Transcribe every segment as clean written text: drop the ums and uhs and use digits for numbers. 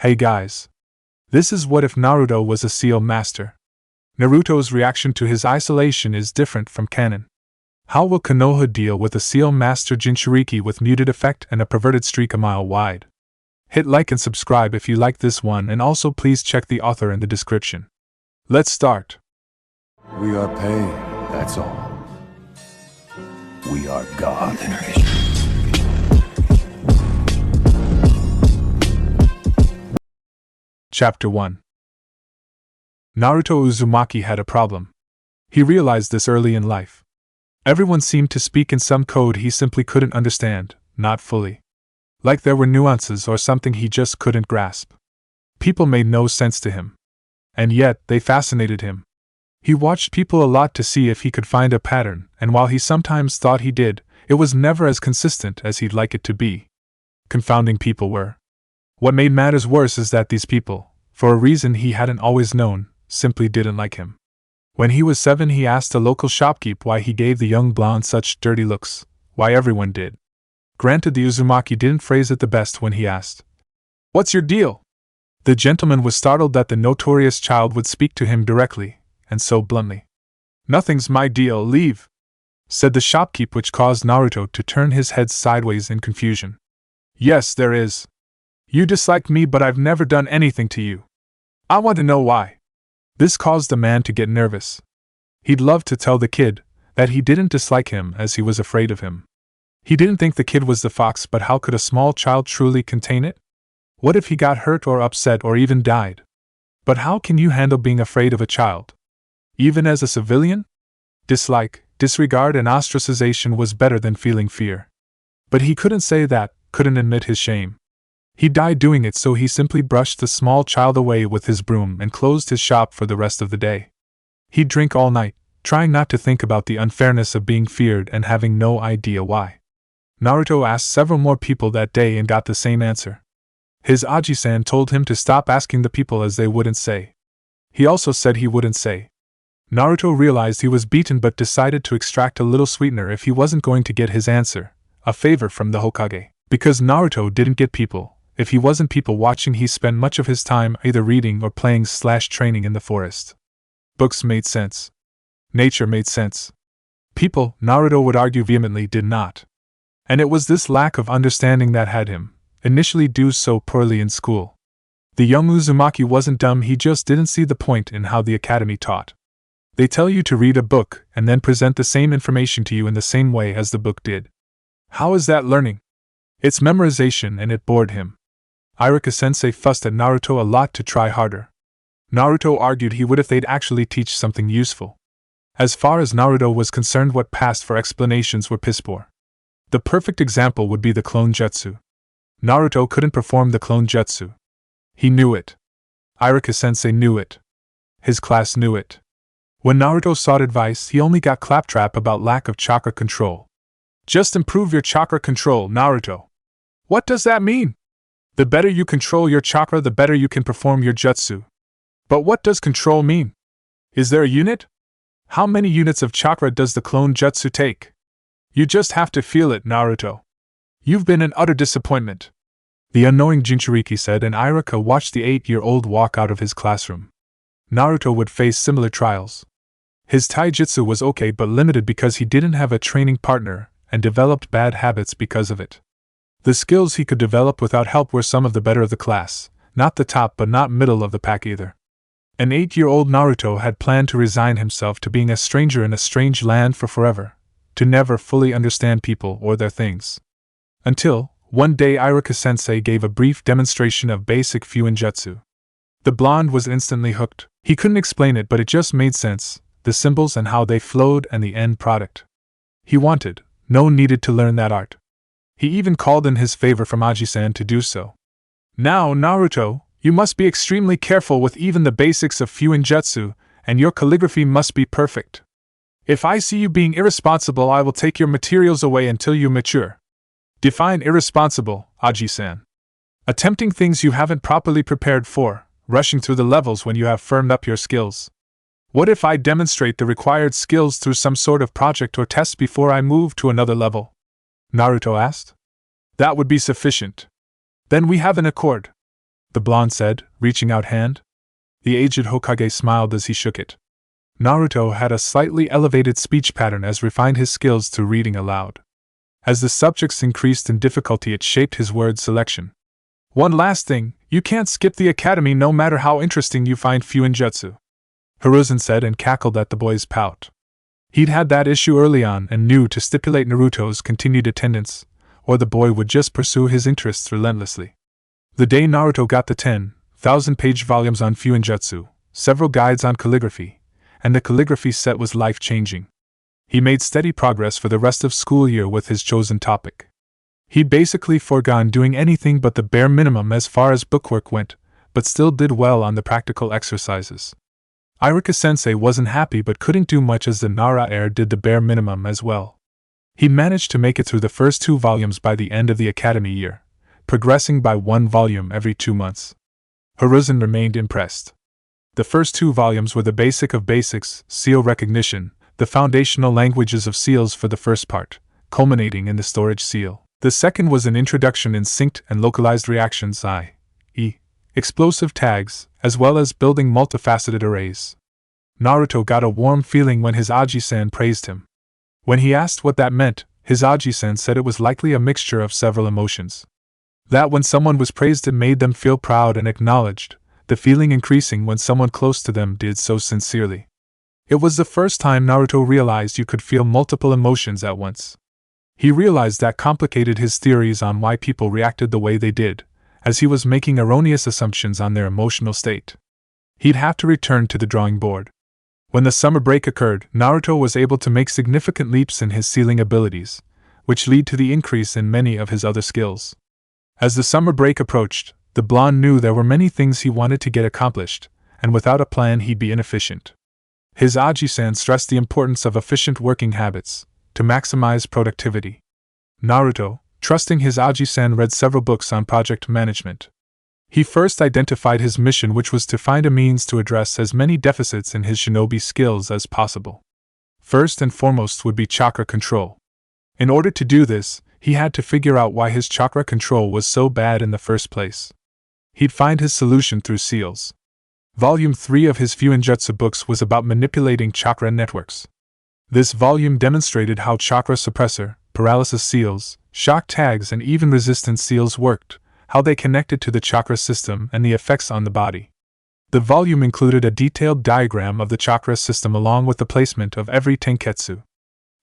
Hey guys. This is what if Naruto was a Seal Master. Naruto's reaction to his isolation is different from canon. How will Konoha deal with a Seal Master Jinchuuriki with muted effect and a perverted streak a mile wide? Hit like and subscribe if you like this one, and also please check the author in the description. Let's start. We are pain, that's all. We are God. Chapter 1. Naruto Uzumaki had a problem. He realized this early in life. Everyone seemed to speak in some code he simply couldn't understand, not fully. Like there were nuances or something he just couldn't grasp. People made no sense to him. And yet, they fascinated him. He watched people a lot to see if he could find a pattern, and while he sometimes thought he did, it was never as consistent as he'd like it to be. Confounding people were. What made matters worse is that these people, for a reason he hadn't always known, simply didn't like him. When he was 7, he asked a local shopkeep why he gave the young blonde such dirty looks, why everyone did. Granted, the Uzumaki didn't phrase it the best when he asked, "What's your deal?" The gentleman was startled that the notorious child would speak to him directly, and so bluntly. "Nothing's my deal, leave," said the shopkeep, which caused Naruto to turn his head sideways in confusion. "Yes, there is. You dislike me, but I've never done anything to you. I want to know why." This caused the man to get nervous. He'd love to tell the kid that he didn't dislike him as he was afraid of him. He didn't think the kid was the fox, but how could a small child truly contain it? What if he got hurt or upset or even died? But how can you handle being afraid of a child? Even as a civilian? Dislike, disregard, and ostracization was better than feeling fear. But he couldn't say that, couldn't admit his shame. He died doing it, so he simply brushed the small child away with his broom and closed his shop for the rest of the day. He'd drink all night, trying not to think about the unfairness of being feared and having no idea why. Naruto asked several more people that day and got the same answer. His Aji-san told him to stop asking the people, as they wouldn't say. He also said he wouldn't say. Naruto realized he was beaten but decided to extract a little sweetener if he wasn't going to get his answer, a favor from the Hokage. Because Naruto didn't get people. If he wasn't people watching, he spent much of his time either reading or playing/training in the forest. Books made sense. Nature made sense. People, Naruto would argue vehemently, did not. And it was this lack of understanding that had him initially do so poorly in school. The young Uzumaki wasn't dumb, he just didn't see the point in how the academy taught. They tell you to read a book and then present the same information to you in the same way as the book did. How is that learning? It's memorization, and it bored him. Iruka-sensei fussed at Naruto a lot to try harder. Naruto argued he would if they'd actually teach something useful. As far as Naruto was concerned, what passed for explanations were piss poor. The perfect example would be the clone jutsu. Naruto couldn't perform the clone jutsu. He knew it. Iruka-sensei knew it. His class knew it. When Naruto sought advice, he only got claptrap about lack of chakra control. "Just improve your chakra control, Naruto." What does that mean? The better you control your chakra, the better you can perform your jutsu. But what does control mean? Is there a unit? How many units of chakra does the clone jutsu take? You just have to feel it, Naruto. You've been an utter disappointment, the unknowing Jinchuuriki said, and Iruka watched the 8-year-old walk out of his classroom. Naruto would face similar trials. His taijutsu was okay but limited because he didn't have a training partner, and developed bad habits because of it. The skills he could develop without help were some of the better of the class, not the top but not middle of the pack either. An 8-year-old Naruto had planned to resign himself to being a stranger in a strange land for forever, to never fully understand people or their things. Until, one day, Iruka-sensei gave a brief demonstration of basic Fuinjutsu. The blonde was instantly hooked. He couldn't explain it, but it just made sense, the symbols and how they flowed and the end product. He wanted, no needed to learn that art. He even called in his favor from Aji-san to do so. "Now, Naruto, you must be extremely careful with even the basics of Fuinjutsu, and your calligraphy must be perfect. If I see you being irresponsible, I will take your materials away until you mature." Define irresponsible, Aji-san. Attempting things you haven't properly prepared for, rushing through the levels when you have firmed up your skills. What if I demonstrate the required skills through some sort of project or test before I move to another level? Naruto asked. That would be sufficient. Then we have an accord. the blonde said, reaching out hand. The aged Hokage smiled as he shook it. Naruto had a slightly elevated speech pattern as refined his skills through reading aloud. As the subjects increased in difficulty, it shaped his word selection. One last thing, you can't skip the academy no matter how interesting you find Fuinjutsu, Hiruzen said and cackled at the boy's pout. He'd had that issue early on and knew to stipulate Naruto's continued attendance, or the boy would just pursue his interests relentlessly. The day Naruto got the 10,000-page volumes on Fuinjutsu, several guides on calligraphy, and the calligraphy set was life-changing. He made steady progress for the rest of school year with his chosen topic. He'd basically foregone doing anything but the bare minimum as far as bookwork went, but still did well on the practical exercises. Iruka-sensei wasn't happy but couldn't do much as the Nara heir did the bare minimum as well. He managed to make it through the first 2 volumes by the end of the academy year, progressing by 1 volume every 2 months. Hiruzen remained impressed. The first 2 volumes were the basic of basics, seal recognition, the foundational languages of seals for the first part, culminating in the storage seal. The second was an introduction in synced and localized reactions, i.e., explosive tags, as well as building multifaceted arrays. Naruto got a warm feeling when his Aji-san praised him. When he asked what that meant, his Aji-san said it was likely a mixture of several emotions. That when someone was praised it made them feel proud and acknowledged, the feeling increasing when someone close to them did so sincerely. It was the first time Naruto realized you could feel multiple emotions at once. He realized that complicated his theories on why people reacted the way they did, as he was making erroneous assumptions on their emotional state. He'd have to return to the drawing board. When the summer break occurred, Naruto was able to make significant leaps in his sealing abilities, which lead to the increase in many of his other skills. As the summer break approached, the blonde knew there were many things he wanted to get accomplished, and without a plan he'd be inefficient. His Aji-san stressed the importance of efficient working habits, to maximize productivity. Naruto, trusting his Aji-san, read several books on project management. He first identified his mission, which was to find a means to address as many deficits in his shinobi skills as possible. First and foremost would be chakra control. In order to do this, he had to figure out why his chakra control was so bad in the first place. He'd find his solution through seals. Volume 3 of his Fuinjutsu books was about manipulating chakra networks. This volume demonstrated how chakra suppressor, paralysis seals, shock tags, and even resistance seals worked, how they connected to the chakra system and the effects on the body. The volume included a detailed diagram of the chakra system along with the placement of every tenketsu.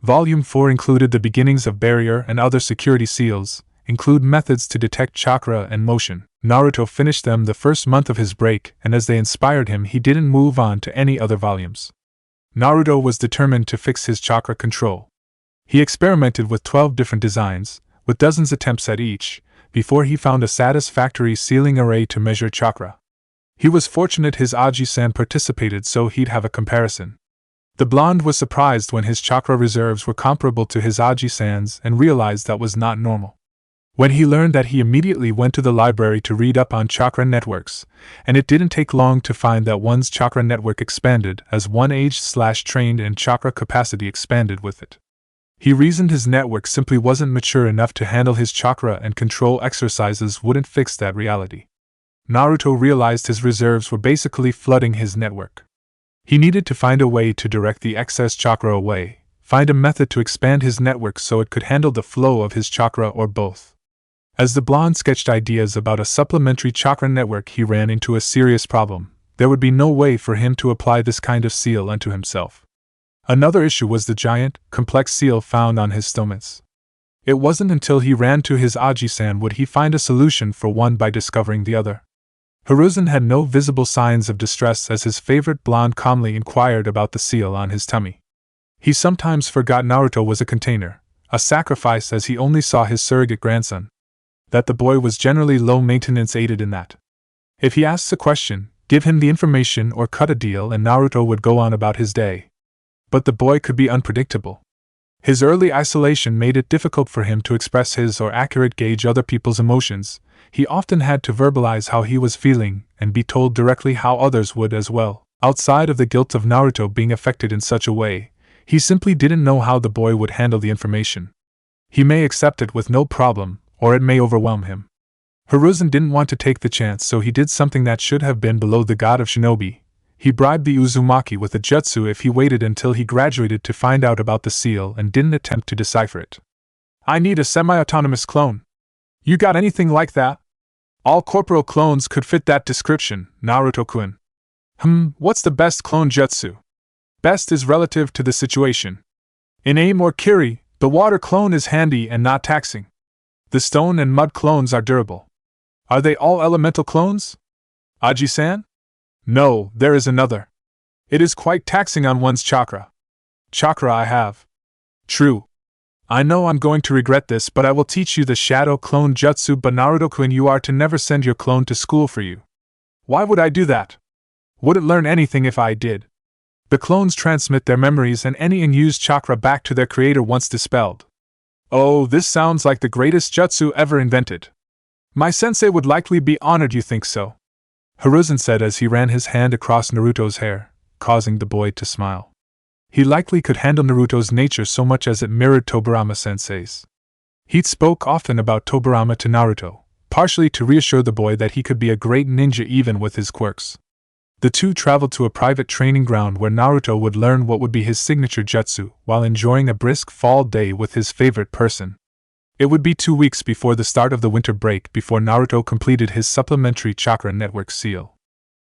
Volume 4 included the beginnings of barrier and other security seals, include methods to detect chakra and motion. Naruto finished them the first month of his break, and as they inspired him he didn't move on to any other volumes. Naruto was determined to fix his chakra control. He experimented with 12 different designs, with dozens attempts at each, before he found a satisfactory sealing array to measure chakra. He was fortunate his Aji-san participated so he'd have a comparison. The blonde was surprised when his chakra reserves were comparable to his Aji-san's and realized that was not normal. When he learned that, he immediately went to the library to read up on chakra networks, and it didn't take long to find that one's chakra network expanded as one aged/trained and chakra capacity expanded with it. He reasoned his network simply wasn't mature enough to handle his chakra and control exercises wouldn't fix that reality. Naruto realized his reserves were basically flooding his network. He needed to find a way to direct the excess chakra away, find a method to expand his network so it could handle the flow of his chakra or both. As the blonde sketched ideas about a supplementary chakra network, he ran into a serious problem. There would be no way for him to apply this kind of seal unto himself. Another issue was the giant, complex seal found on his stomas. It wasn't until he ran to his Aji-san would he find a solution for one by discovering the other. Hiruzen had no visible signs of distress as his favorite blonde calmly inquired about the seal on his tummy. He sometimes forgot Naruto was a container, a sacrifice, as he only saw his surrogate grandson. That the boy was generally low maintenance aided in that. If he asks a question, give him the information or cut a deal and Naruto would go on about his day. But the boy could be unpredictable. His early isolation made it difficult for him to express his or accurate gauge other people's emotions. He often had to verbalize how he was feeling and be told directly how others would as well. Outside of the guilt of Naruto being affected in such a way, he simply didn't know how the boy would handle the information. He may accept it with no problem, or it may overwhelm him. Hiruzen didn't want to take the chance, so he did something that should have been below the god of shinobi. He bribed the Uzumaki with a jutsu if he waited until he graduated to find out about the seal and didn't attempt to decipher it. I need a semi-autonomous clone. You got anything like that? All corporal clones could fit that description, Naruto-kun. What's the best clone jutsu? Best is relative to the situation. In aim or kiri, the water clone is handy and not taxing. The stone and mud clones are durable. Are they all elemental clones? Aji-san? No, there is another. It is quite taxing on one's chakra. Chakra I have. True. I know I'm going to regret this, but I will teach you the shadow clone jutsu, but Naruto-kun, you are to never send your clone to school for you. Why would I do that? Wouldn't learn anything if I did. The clones transmit their memories and any unused chakra back to their creator once dispelled. Oh, this sounds like the greatest jutsu ever invented. My sensei would likely be honored, you think so? Hiruzen said as he ran his hand across Naruto's hair, causing the boy to smile. He likely could handle Naruto's nature so much as it mirrored Tobirama-sensei's. He'd spoke often about Tobirama to Naruto, partially to reassure the boy that he could be a great ninja even with his quirks. The two traveled to a private training ground where Naruto would learn what would be his signature jutsu while enjoying a brisk fall day with his favorite person. It would be 2 weeks before the start of the winter break before Naruto completed his supplementary chakra network seal.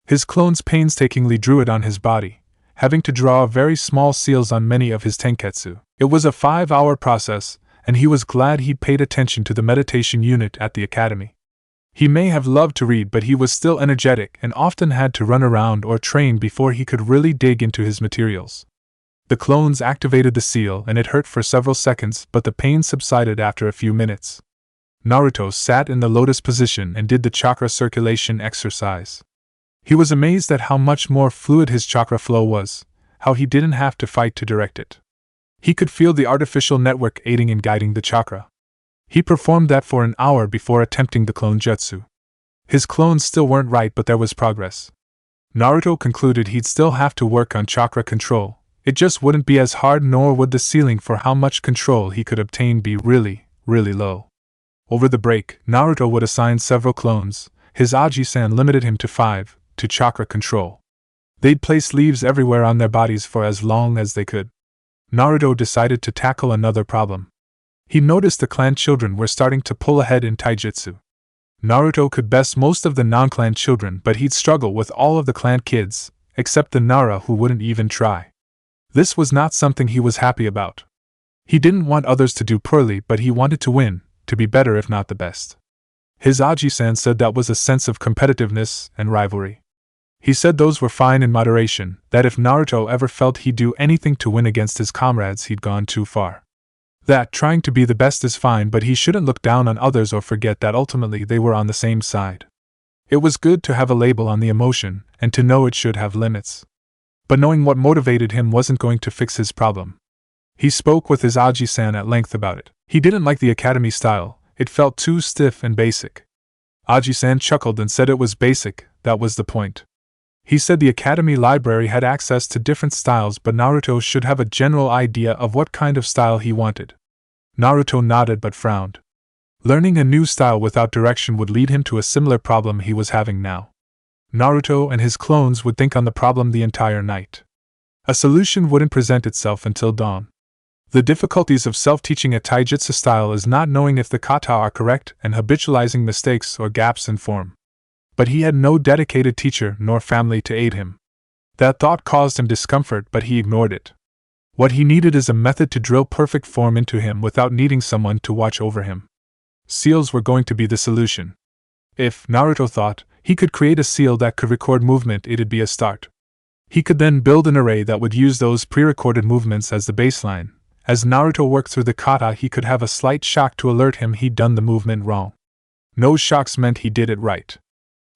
His clones painstakingly drew it on his body, having to draw very small seals on many of his tenketsu. It was a 5-hour process, and he was glad he'd paid attention to the meditation unit at the academy. He may have loved to read, but he was still energetic and often had to run around or train before he could really dig into his materials. The clones activated the seal and it hurt for several seconds, but the pain subsided after a few minutes. Naruto sat in the lotus position and did the chakra circulation exercise. He was amazed at how much more fluid his chakra flow was, how he didn't have to fight to direct it. He could feel the artificial network aiding in guiding the chakra. He performed that for an hour before attempting the clone jutsu. His clones still weren't right, but there was progress. Naruto concluded he'd still have to work on chakra control. It just wouldn't be as hard, nor would the ceiling for how much control he could obtain be really, really low. Over the break, Naruto would assign several clones. His Aji-san limited him to 5, to chakra control. They'd place leaves everywhere on their bodies for as long as they could. Naruto decided to tackle another problem. He noticed the clan children were starting to pull ahead in taijutsu. Naruto could best most of the non-clan children, but he'd struggle with all of the clan kids, except the Nara, who wouldn't even try. This was not something he was happy about. He didn't want others to do poorly, but he wanted to win, to be better if not the best. His Aji-san said that was a sense of competitiveness and rivalry. He said those were fine in moderation, that if Naruto ever felt he'd do anything to win against his comrades, he'd gone too far. That trying to be the best is fine, but he shouldn't look down on others or forget that ultimately they were on the same side. It was good to have a label on the emotion, and to know it should have limits. But knowing what motivated him wasn't going to fix his problem. He spoke with his Aji-san at length about it. He didn't like the academy style, it felt too stiff and basic. Aji-san chuckled and said it was basic, that was the point. He said the academy library had access to different styles, but Naruto should have a general idea of what kind of style he wanted. Naruto nodded but frowned. Learning a new style without direction would lead him to a similar problem he was having now. Naruto and his clones would think on the problem the entire night. A solution wouldn't present itself until dawn. The difficulties of self-teaching a taijutsu style is not knowing if the kata are correct and habitualizing mistakes or gaps in form. But he had no dedicated teacher nor family to aid him. That thought caused him discomfort, but he ignored it. What he needed is a method to drill perfect form into him without needing someone to watch over him. Seals were going to be the solution. If, Naruto thought, he could create a seal that could record movement, it'd be a start. He could then build an array that would use those pre-recorded movements as the baseline. As Naruto worked through the kata, he could have a slight shock to alert him he'd done the movement wrong. No shocks meant he did it right.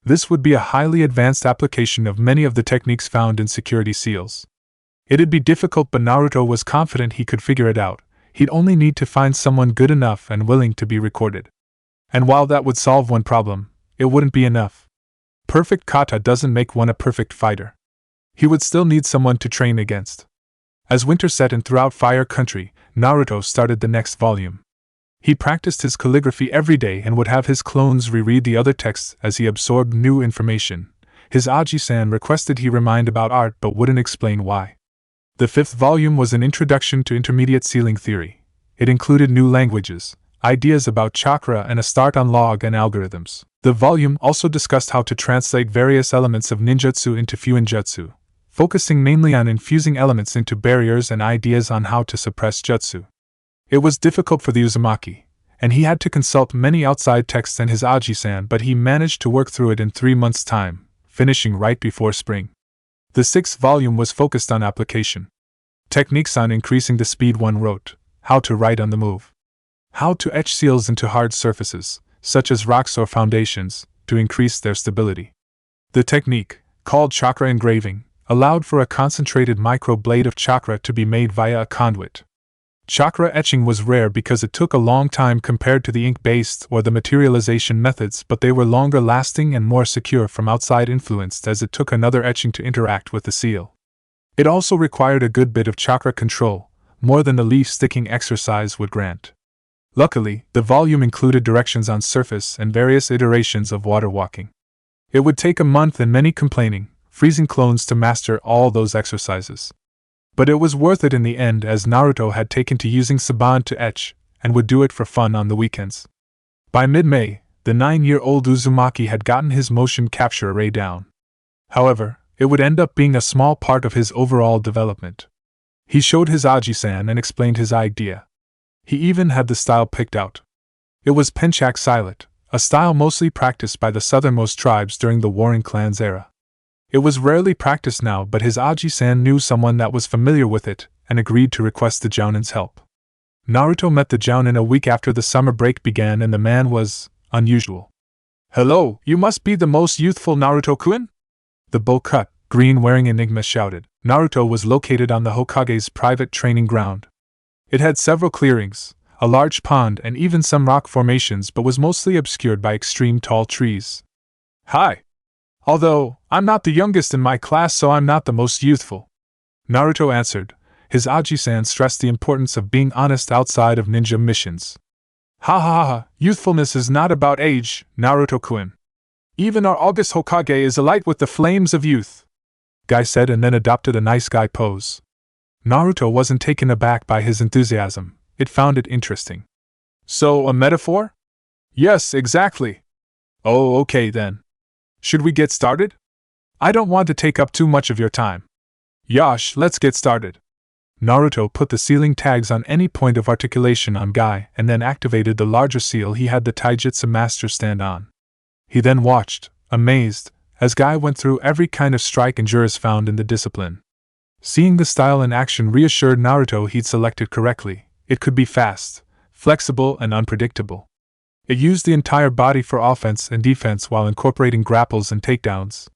This would be a highly advanced application of many of the techniques found in security seals. It'd be difficult, but Naruto was confident he could figure it out. He'd only need to find someone good enough and willing to be recorded. And while that would solve one problem, it wouldn't be enough. Perfect kata doesn't make one a perfect fighter. He would still need someone to train against. As winter set in throughout Fire Country, Naruto started the next volume. He practiced his calligraphy every day and would have his clones reread the other texts as he absorbed new information. His Aji-san requested he remind about art but wouldn't explain why. The 5th volume was an introduction to intermediate sealing theory. It included new languages, ideas about chakra, and a start on log and algorithms. The volume also discussed how to translate various elements of ninjutsu into Fuinjutsu, focusing mainly on infusing elements into barriers and ideas on how to suppress jutsu. It was difficult for the Uzumaki, and he had to consult many outside texts and his Aji-san, but he managed to work through it in 3 months' time, finishing right before spring. The 6th volume was focused on application. Techniques on increasing the speed. One wrote, how to write on the move. How to etch seals into hard surfaces, such as rocks or foundations, to increase their stability. The technique, called chakra engraving, allowed for a concentrated micro-blade of chakra to be made via a conduit. Chakra etching was rare because it took a long time compared to the ink-based or the materialization methods, but they were longer lasting and more secure from outside influence as it took another etching to interact with the seal. It also required a good bit of chakra control, more than the leaf-sticking exercise would grant. Luckily, the volume included directions on surface and various iterations of water walking. It would take a month and many complaining, freezing clones to master all those exercises. But it was worth it in the end, as Naruto had taken to using Saban to etch, and would do it for fun on the weekends. By mid-May, the 9-year-old Uzumaki had gotten his motion capture array down. However, it would end up being a small part of his overall development. He showed his Aji-san and explained his idea. He even had the style picked out. It was Penchak Silat, a style mostly practiced by the southernmost tribes during the warring clans era. It was rarely practiced now, but his Aji-san knew someone that was familiar with it and agreed to request the Jounin's help. Naruto met the Jounin a week after the summer break began, and the man was unusual. "Hello, you must be the most youthful Naruto-kun?" The bow-cut, green-wearing enigma shouted. Naruto was located on the Hokage's private training ground. It had several clearings, a large pond, and even some rock formations, but was mostly obscured by extreme tall trees. "Hi. Although, I'm not the youngest in my class, so I'm not the most youthful," Naruto answered. His Aji-san stressed the importance of being honest outside of ninja missions. "Ha ha ha, youthfulness is not about age, Naruto-kun. Even our August Hokage is alight with the flames of youth," Guy said, and then adopted a nice guy pose. Naruto wasn't taken aback by his enthusiasm. It found it interesting. "So, a metaphor?" "Yes, exactly." "Oh, okay then. Should we get started? I don't want to take up too much of your time." "Yosh, let's get started." Naruto put the sealing tags on any point of articulation on Guy and then activated the larger seal he had the Taijutsu master stand on. He then watched, amazed, as Guy went through every kind of strike and juris found in the discipline. Seeing the style in action reassured Naruto he'd selected correctly. It could be fast, flexible, and unpredictable. It used the entire body for offense and defense while incorporating grapples and takedowns.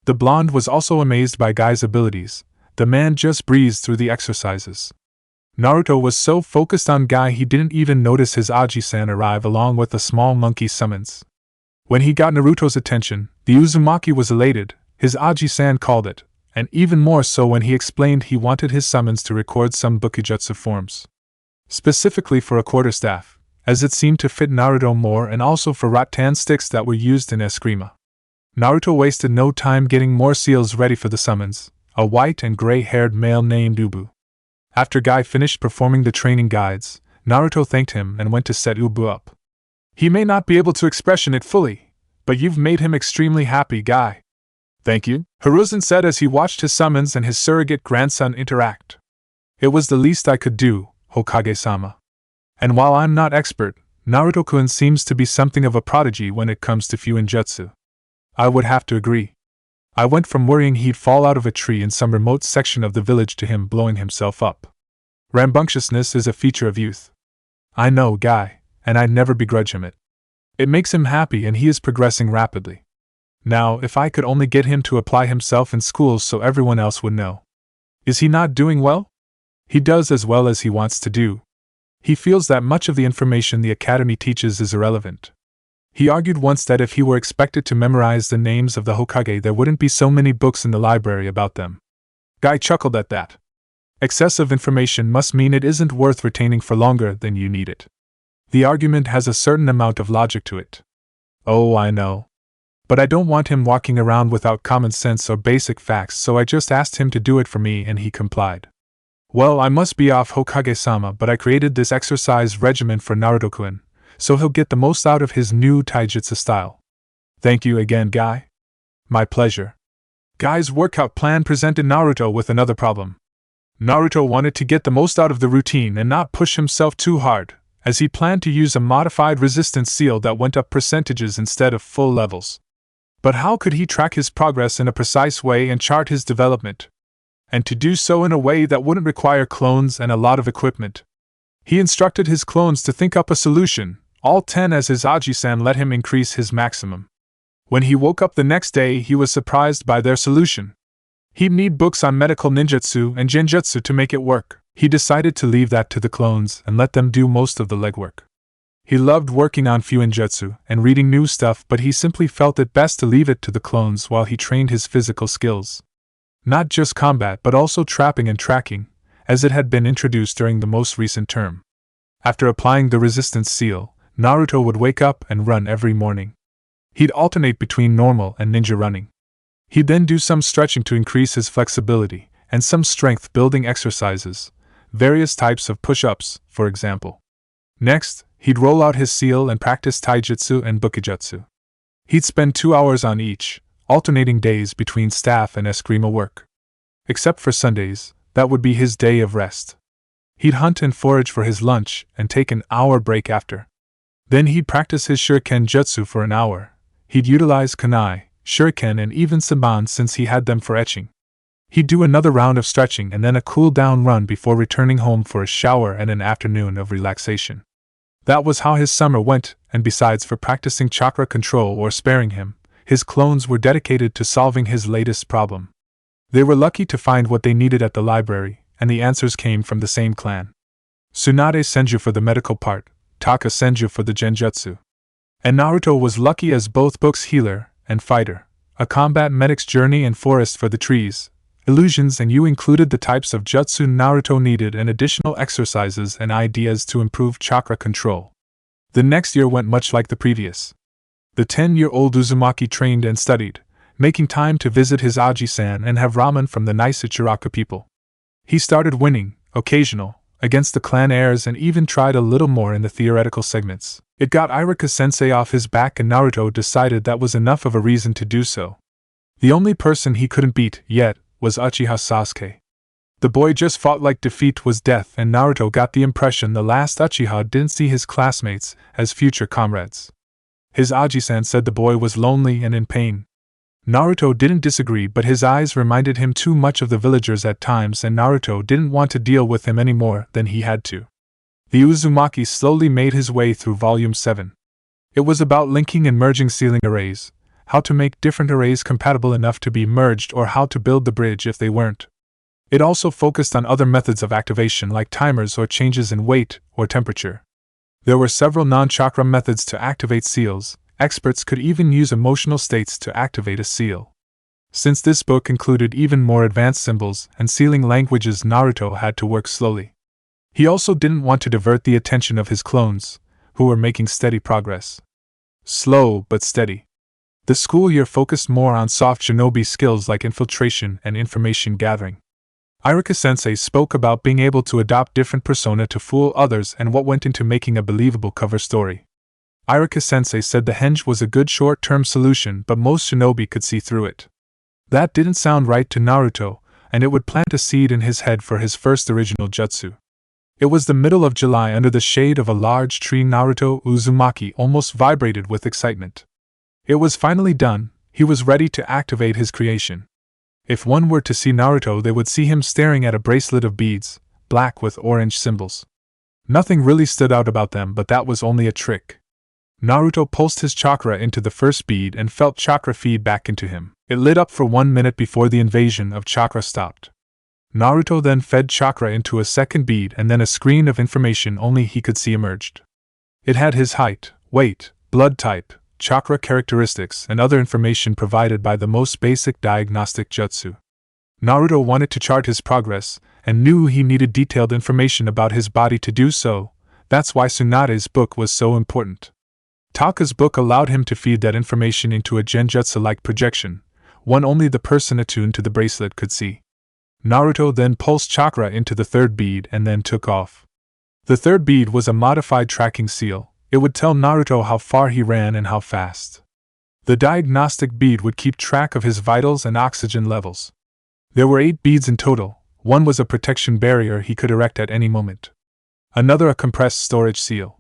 The blonde was also amazed by Guy's abilities. The man just breezed through the exercises. Naruto was so focused on Guy he didn't even notice his Aji-san arrive along with a small monkey summons. When he got Naruto's attention, the Uzumaki was elated. His Aji-san called it, and even more so when he explained he wanted his summons to record some Bukijutsu forms. Specifically for a quarterstaff, as it seemed to fit Naruto more, and also for rattan sticks that were used in Eskrima. Naruto wasted no time getting more seals ready for the summons, a white and gray-haired male named Ubu. After Guy finished performing the training guides, Naruto thanked him and went to set Ubu up. "He may not be able to expression it fully, but you've made him extremely happy, Guy." "Thank you," Hiruzen said as he watched his summons and his surrogate grandson interact. "It was the least I could do, Hokage-sama. And while I'm not expert, Naruto-kun seems to be something of a prodigy when it comes to Fuinjutsu." "I would have to agree. I went from worrying he'd fall out of a tree in some remote section of the village to him blowing himself up. Rambunctiousness is a feature of youth." "I know, Guy, and I'd never begrudge him it. It makes him happy and he is progressing rapidly. Now, if I could only get him to apply himself in school so everyone else would know." "Is he not doing well?" "He does as well as he wants to do. He feels that much of the information the academy teaches is irrelevant. He argued once that if he were expected to memorize the names of the Hokage, there wouldn't be so many books in the library about them." Guy chuckled at that. "Excessive information must mean it isn't worth retaining for longer than you need it. The argument has a certain amount of logic to it. Oh, I know. But I don't want him walking around without common sense or basic facts, so I just asked him to do it for me and he complied. Well, I must be off, Hokage-sama, but I created this exercise regimen for Naruto-kun, so he'll get the most out of his new taijutsu style. Thank you again, Guy. My pleasure. Guy's workout plan presented Naruto with another problem. Naruto wanted to get the most out of the routine and not push himself too hard, as he planned to use a modified resistance seal that went up percentages instead of full levels. But how could he track his progress in a precise way and chart his development? And to do so in a way that wouldn't require clones and a lot of equipment. He instructed his clones to think up a solution, all 10 as his Aji-san let him increase his maximum. When he woke up the next day, he was surprised by their solution. He'd need books on medical ninjutsu and genjutsu to make it work. He decided to leave that to the clones and let them do most of the legwork. He loved working on Fuinjutsu and reading new stuff, but he simply felt it best to leave it to the clones while he trained his physical skills. Not just combat but also trapping and tracking, as it had been introduced during the most recent term. After applying the resistance seal, Naruto would wake up and run every morning. He'd alternate between normal and ninja running. He'd then do some stretching to increase his flexibility, and some strength-building exercises, various types of push-ups, for example. Next, he'd roll out his seal and practice taijutsu and bukijutsu. He'd spend 2 hours on each, alternating days between staff and eskrima work. Except for Sundays, that would be his day of rest. He'd hunt and forage for his lunch and take an hour break after. Then he'd practice his shuriken jutsu for an hour. He'd utilize kunai, shuriken and even saban since he had them for etching. He'd do another round of stretching and then a cool-down run before returning home for a shower and an afternoon of relaxation. That was how his summer went, and besides for practicing chakra control or sparing him, his clones were dedicated to solving his latest problem. They were lucky to find what they needed at the library, and the answers came from the same clan. Tsunade Senju for the medical part, Taka Senju for the genjutsu. And Naruto was lucky as both books healer and fighter, a combat medic's journey and forest for the trees, illusions, and you included the types of jutsu Naruto needed and additional exercises and ideas to improve chakra control. The next year went much like the previous. The 10-year-old Uzumaki trained and studied, making time to visit his Aji-san and have ramen from the nice Ichiraka people. He started winning, occasional, against the clan heirs and even tried a little more in the theoretical segments. It got Iruka-sensei off his back and Naruto decided that was enough of a reason to do so. The only person he couldn't beat, yet, was Uchiha Sasuke. The boy just fought like defeat was death, and Naruto got the impression the last Uchiha didn't see his classmates as future comrades. His Aji-san said the boy was lonely and in pain. Naruto didn't disagree, but his eyes reminded him too much of the villagers at times, and Naruto didn't want to deal with him any more than he had to. The Uzumaki slowly made his way through Volume 7. It was about linking and merging sealing arrays, how to make different arrays compatible enough to be merged or how to build the bridge if they weren't. It also focused on other methods of activation like timers or changes in weight or temperature. There were several non-chakra methods to activate seals. Experts could even use emotional states to activate a seal. Since this book included even more advanced symbols and sealing languages, Naruto had to work slowly. He also didn't want to divert the attention of his clones, who were making steady progress. Slow but steady. The school year focused more on soft shinobi skills like infiltration and information gathering. Iruka-sensei spoke about being able to adopt different persona to fool others and what went into making a believable cover story. Iruka-sensei said the henge was a good short-term solution, but most shinobi could see through it. That didn't sound right to Naruto, and it would plant a seed in his head for his first original jutsu. It was the middle of July. Under the shade of a large tree, Naruto Uzumaki almost vibrated with excitement. It was finally done. He was ready to activate his creation. If one were to see Naruto, they would see him staring at a bracelet of beads, black with orange symbols. Nothing really stood out about them, but that was only a trick. Naruto pulsed his chakra into the first bead and felt chakra feed back into him. It lit up for 1 minute before the invasion of chakra stopped. Naruto then fed chakra into a second bead, and then a screen of information only he could see emerged. It had his height, weight, blood type, chakra characteristics, and other information provided by the most basic diagnostic jutsu. Naruto wanted to chart his progress, and knew he needed detailed information about his body to do so. That's why Tsunade's book was so important. Taka's book allowed him to feed that information into a genjutsu-like projection, one only the person attuned to the bracelet could see. Naruto then pulsed chakra into the third bead and then took off. The third bead was a modified tracking seal. It would tell Naruto how far he ran and how fast. The diagnostic bead would keep track of his vitals and oxygen levels. There were 8 beads in total. One was a protection barrier he could erect at any moment. Another a compressed storage seal.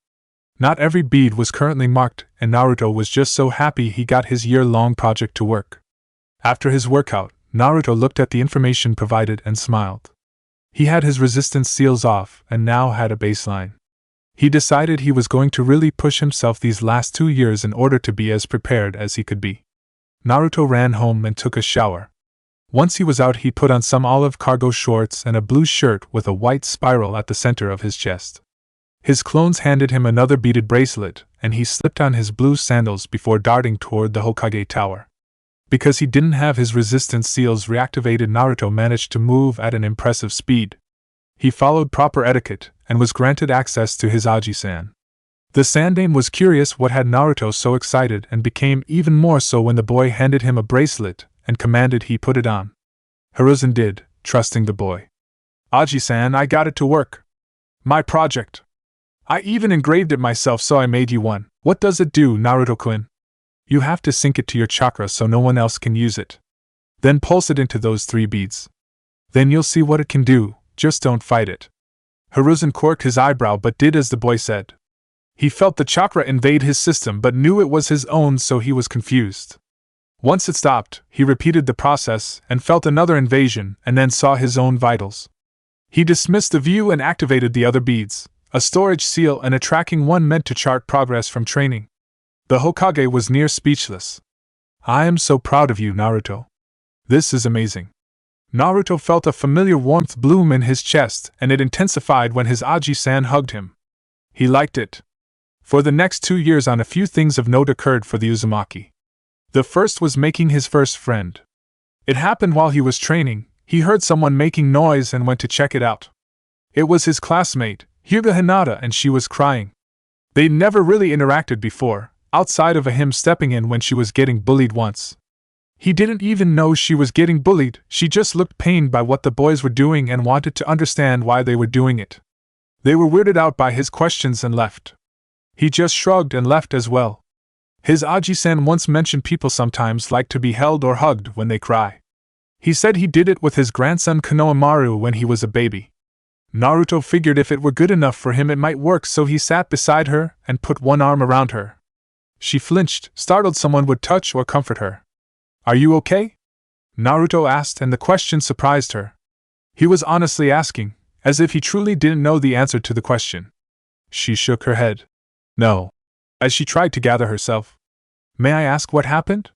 Not every bead was currently marked, and Naruto was just so happy he got his year-long project to work. After his workout, Naruto looked at the information provided and smiled. He had his resistance seals off and now had a baseline. He decided he was going to really push himself these last 2 years in order to be as prepared as he could be. Naruto ran home and took a shower. Once he was out, he put on some olive cargo shorts and a blue shirt with a white spiral at the center of his chest. His clones handed him another beaded bracelet, and he slipped on his blue sandals before darting toward the Hokage Tower. Because he didn't have his resistance seals reactivated, Naruto managed to move at an impressive speed. He followed proper etiquette, and was granted access to his Aji-san. The Sandaime was curious what had Naruto so excited and became even more so when the boy handed him a bracelet and commanded he put it on. Hiruzen did, trusting the boy. Aji-san, I got it to work. My project. I even engraved it myself, so I made you one. What does it do, Naruto-kun? You have to sync it to your chakra so no one else can use it. Then pulse it into those 3 beads. Then you'll see what it can do, just don't fight it. Hiruzen quirked his eyebrow but did as the boy said. He felt the chakra invade his system but knew it was his own, so he was confused. Once it stopped, he repeated the process and felt another invasion and then saw his own vitals. He dismissed the view and activated the other beads, a storage seal and a tracking one meant to chart progress from training. The Hokage was near speechless. I am so proud of you, Naruto. This is amazing. Naruto felt a familiar warmth bloom in his chest, and it intensified when his Aji-san hugged him. He liked it. For the next 2 years on, a few things of note occurred for the Uzumaki. The first was making his first friend. It happened while he was training. He heard someone making noise and went to check it out. It was his classmate, Hyuga Hinata, and she was crying. They'd never really interacted before, outside of him stepping in when she was getting bullied once. He didn't even know she was getting bullied, she just looked pained by what the boys were doing and wanted to understand why they were doing it. They were weirded out by his questions and left. He just shrugged and left as well. His Aji-san once mentioned people sometimes like to be held or hugged when they cry. He said he did it with his grandson Konoha when he was a baby. Naruto figured if it were good enough for him it might work, so he sat beside her and put one arm around her. She flinched, startled someone would touch or comfort her. Are you okay? Naruto asked, and the question surprised her. He was honestly asking, as if he truly didn't know the answer to the question. She shook her head. No. As she tried to gather herself. May I ask what happened?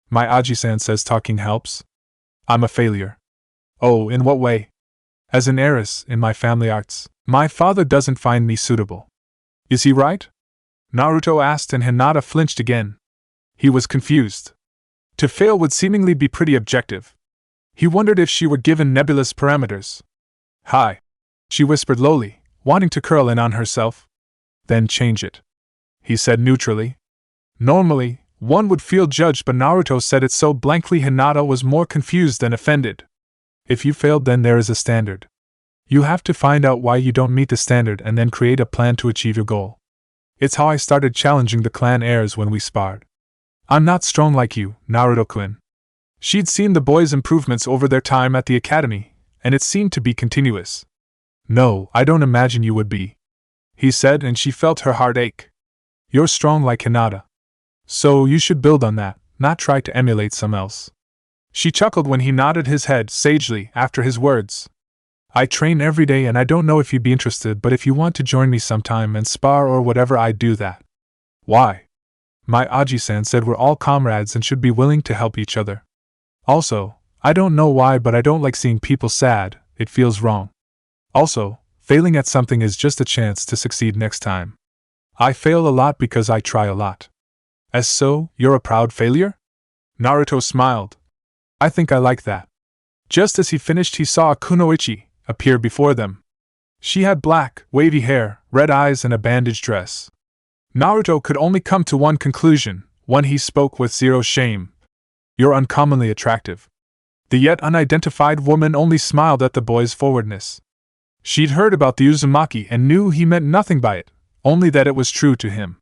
My Aji-san says talking helps. I'm a failure. Oh, in what way? As an heiress in my family arts, my father doesn't find me suitable. Is he right? Naruto asked, and Hinata flinched again. He was confused. To fail would seemingly be pretty objective. He wondered if she were given nebulous parameters. Hi, she whispered lowly, wanting to curl in on herself. Then change it, he said neutrally. Normally, one would feel judged, but Naruto said it so blankly Hinata was more confused than offended. If you failed, then there is a standard. You have to find out why you don't meet the standard and then create a plan to achieve your goal. It's how I started challenging the clan heirs when we sparred. I'm not strong like you, Naruto-kun. She'd seen the boys' improvements over their time at the academy, and it seemed to be continuous. No, I don't imagine you would be, he said, and she felt her heart ache. You're strong like Hinata. So you should build on that, not try to emulate someone else. She chuckled when he nodded his head sagely after his words. I train every day, and I don't know if you'd be interested, but if you want to join me sometime and spar or whatever, I'd do that. Why? My Aji-san said we're all comrades and should be willing to help each other. Also, I don't know why, but I don't like seeing people sad, it feels wrong. Also, failing at something is just a chance to succeed next time. I fail a lot because I try a lot. As so, you're a proud failure? Naruto smiled. I think I like that. Just as he finished, he saw a kunoichi appear before them. She had black, wavy hair, red eyes, and a bandaged dress. Naruto could only come to one conclusion, one he spoke with zero shame. You're uncommonly attractive. The yet unidentified woman only smiled at the boy's forwardness. She'd heard about the Uzumaki and knew he meant nothing by it, only that it was true to him.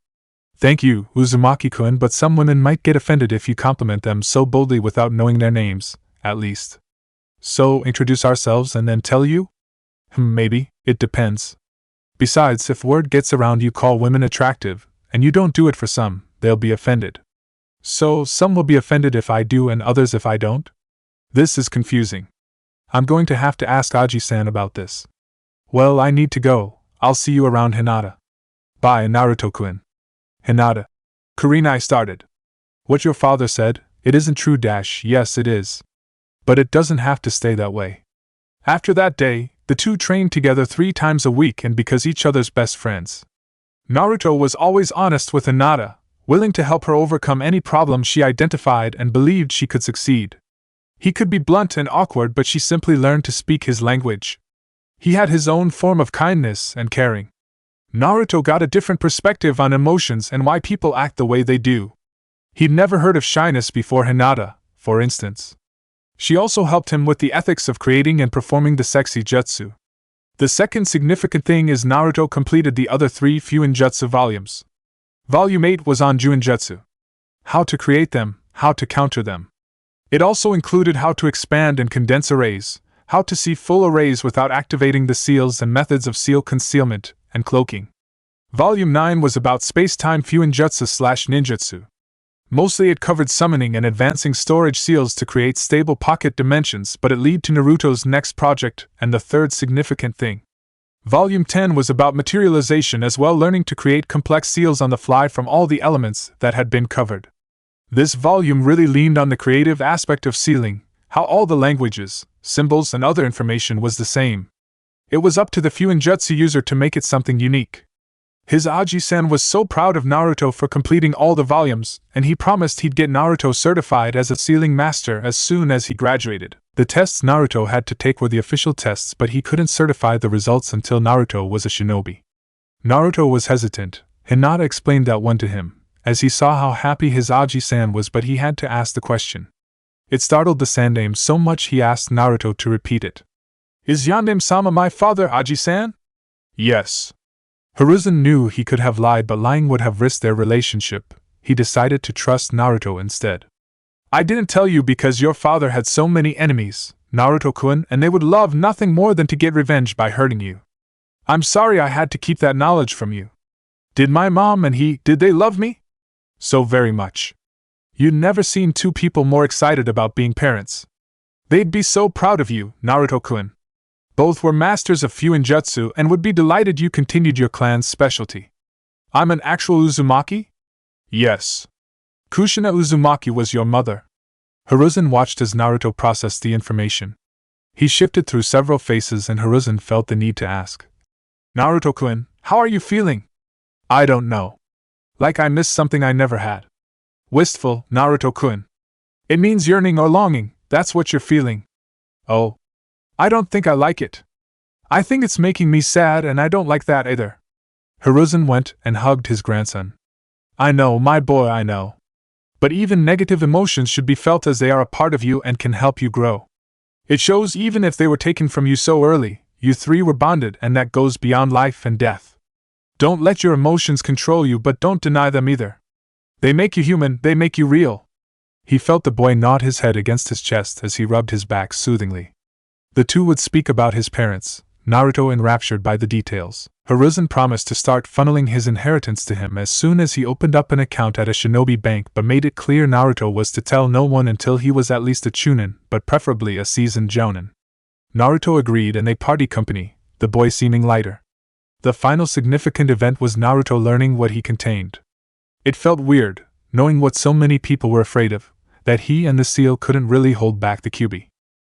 Thank you, Uzumaki-kun, but some women might get offended if you compliment them so boldly without knowing their names, at least. So, introduce ourselves and then tell you? Maybe, it depends. Besides, if word gets around you call women attractive, and you don't do it for some, they'll be offended. So, some will be offended if I do and others if I don't? This is confusing. I'm going to have to ask Aji-san about this. Well, I need to go. I'll see you around Hinata. Bye, Naruto-kun. Hinata. Kurenai started. What your father said, it isn't true. Yes, it is. But it doesn't have to stay that way. After that day, the two trained together 3 times a week and because each other's best friends. Naruto was always honest with Hinata, willing to help her overcome any problem she identified and believed she could succeed. He could be blunt and awkward, but she simply learned to speak his language. He had his own form of kindness and caring. Naruto got a different perspective on emotions and why people act the way they do. He'd never heard of shyness before Hinata, for instance. She also helped him with the ethics of creating and performing the sexy jutsu. The second significant thing is Naruto completed the other 3 Fuinjutsu volumes. Volume 8 was on Fuinjutsu. How to create them, how to counter them. It also included how to expand and condense arrays, how to see full arrays without activating the seals and methods of seal concealment and cloaking. Volume 9 was about space-time Fuinjutsu/ninjutsu. Mostly it covered summoning and advancing storage seals to create stable pocket dimensions, but it led to Naruto's next project and the third significant thing. Volume 10 was about materialization as well, learning to create complex seals on the fly from all the elements that had been covered. This volume really leaned on the creative aspect of sealing, how all the languages, symbols, and other information was the same. It was up to the Fuinjutsu user to make it something unique. His Aji-san was so proud of Naruto for completing all the volumes, and he promised he'd get Naruto certified as a sealing master as soon as he graduated. The tests Naruto had to take were the official tests, but he couldn't certify the results until Naruto was a shinobi. Naruto was hesitant. Hinata explained that one to him, as he saw how happy his Aji-san was, but he had to ask the question. It startled the Sandaime so much he asked Naruto to repeat it. Is Yandame-sama my father, Aji-san? Yes. Hiruzen knew he could have lied, but lying would have risked their relationship. He decided to trust Naruto instead. I didn't tell you because your father had so many enemies, Naruto-kun, and they would love nothing more than to get revenge by hurting you. I'm sorry I had to keep that knowledge from you. Did my mom and he, did they love me? So very much. You'd never seen 2 people more excited about being parents. They'd be so proud of you, Naruto-kun. Both were masters of Fuinjutsu and would be delighted you continued your clan's specialty. I'm an actual Uzumaki? Yes. Kushina Uzumaki was your mother. Hiruzen watched as Naruto processed the information. He shifted through several faces and Hiruzen felt the need to ask. Naruto-kun, how are you feeling? I don't know. Like I missed something I never had. Wistful, Naruto-kun. It means yearning or longing, that's what you're feeling. Oh. I don't think I like it. I think it's making me sad and I don't like that either. Hiruzen went and hugged his grandson. I know, my boy, I know. But even negative emotions should be felt as they are a part of you and can help you grow. It shows even if they were taken from you so early, you 3 were bonded and that goes beyond life and death. Don't let your emotions control you, but don't deny them either. They make you human, they make you real. He felt the boy nod his head against his chest as he rubbed his back soothingly. The 2 would speak about his parents, Naruto enraptured by the details. Hiruzen promised to start funneling his inheritance to him as soon as he opened up an account at a shinobi bank, but made it clear Naruto was to tell no one until he was at least a chunin, but preferably a seasoned jounin. Naruto agreed and they parted company, the boy seeming lighter. The final significant event was Naruto learning what he contained. It felt weird, knowing what so many people were afraid of, that he and the seal couldn't really hold back the Kyuubi.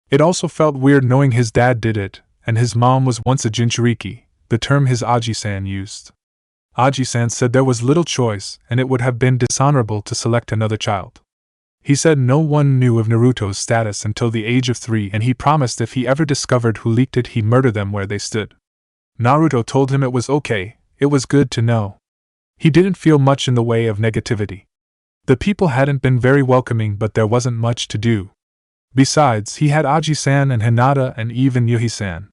It also felt weird knowing his dad did it, and his mom was once a Jinchuuriki, the term his Aji-san used. Aji-san said there was little choice, and it would have been dishonorable to select another child. He said no one knew of Naruto's status until the age of 3, and he promised if he ever discovered who leaked it he'd murder them where they stood. Naruto told him it was okay, it was good to know. He didn't feel much in the way of negativity. The people hadn't been very welcoming, but there wasn't much to do. Besides, he had Aji-san and Hinata and even Yuhi-san.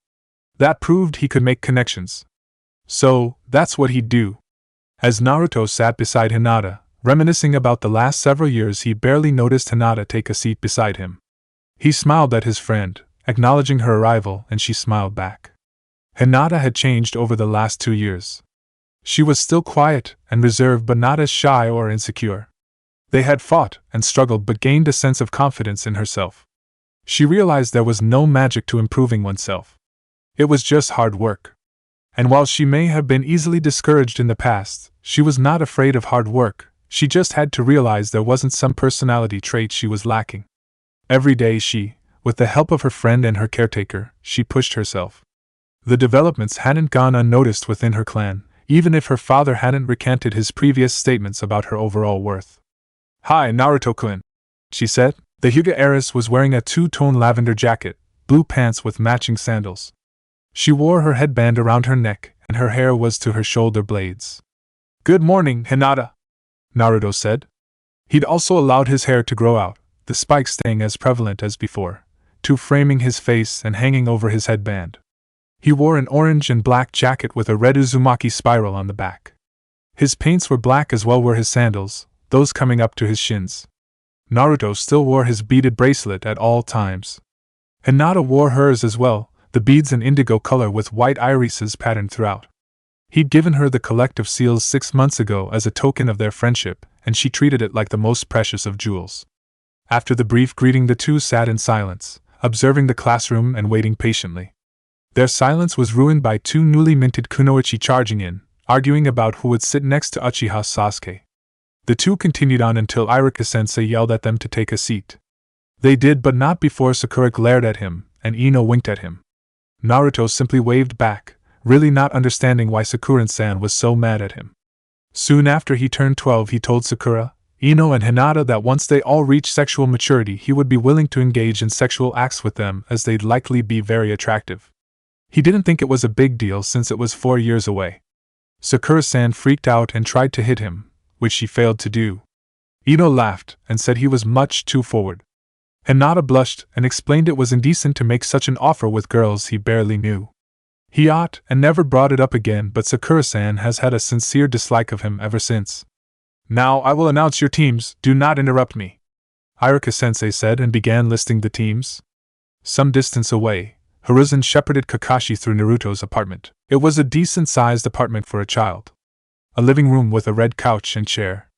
That proved he could make connections. So, that's what he'd do. As Naruto sat beside Hinata, reminiscing about the last several years, he barely noticed Hinata take a seat beside him. He smiled at his friend, acknowledging her arrival, and she smiled back. Hinata had changed over the last 2 years. She was still quiet and reserved, but not as shy or insecure. They had fought and struggled but gained a sense of confidence in herself. She realized there was no magic to improving oneself. It was just hard work. And while she may have been easily discouraged in the past, she was not afraid of hard work. She just had to realize there wasn't some personality trait she was lacking. Every day she, with the help of her friend and her caretaker, she pushed herself. The developments hadn't gone unnoticed within her clan, even if her father hadn't recanted his previous statements about her overall worth. "Hi, Naruto-kun," she said. The Hyuga heiress was wearing a two-tone lavender jacket, blue pants with matching sandals. She wore her headband around her neck, and her hair was to her shoulder blades. "Good morning, Hinata," Naruto said. He'd also allowed his hair to grow out, the spikes staying as prevalent as before, two framing his face and hanging over his headband. He wore an orange and black jacket with a red Uzumaki spiral on the back. His paints were black, as well were his sandals, those coming up to his shins. Naruto still wore his beaded bracelet at all times. Hinata wore hers as well, the beads an indigo color with white irises patterned throughout. He'd given her the collective seals 6 months ago as a token of their friendship, and she treated it like the most precious of jewels. After the brief greeting, the two sat in silence, observing the classroom and waiting patiently. Their silence was ruined by 2 newly minted kunoichi charging in, arguing about who would sit next to Uchiha Sasuke. The two continued on until Iruka-sensei yelled at them to take a seat. They did, but not before Sakura glared at him, and Ino winked at him. Naruto simply waved back, really not understanding why Sakura-san was so mad at him. Soon after he turned 12, he told Sakura, Ino, and Hinata that once they all reached sexual maturity, he would be willing to engage in sexual acts with them, as they'd likely be very attractive. He didn't think it was a big deal since it was 4 years away. Sakura-san freaked out and tried to hit him, which she failed to do. Ino laughed and said he was much too forward. Hinata blushed and explained it was indecent to make such an offer with girls he barely knew. He ought and never brought it up again, but Sakura-san has had a sincere dislike of him ever since. "Now I will announce your teams, do not interrupt me," Iruka-sensei said, and began listing the teams. Some distance away, Hiruzen shepherded Kakashi through Naruto's apartment. It was a decent-sized apartment for a child. A living room with a red couch and chair.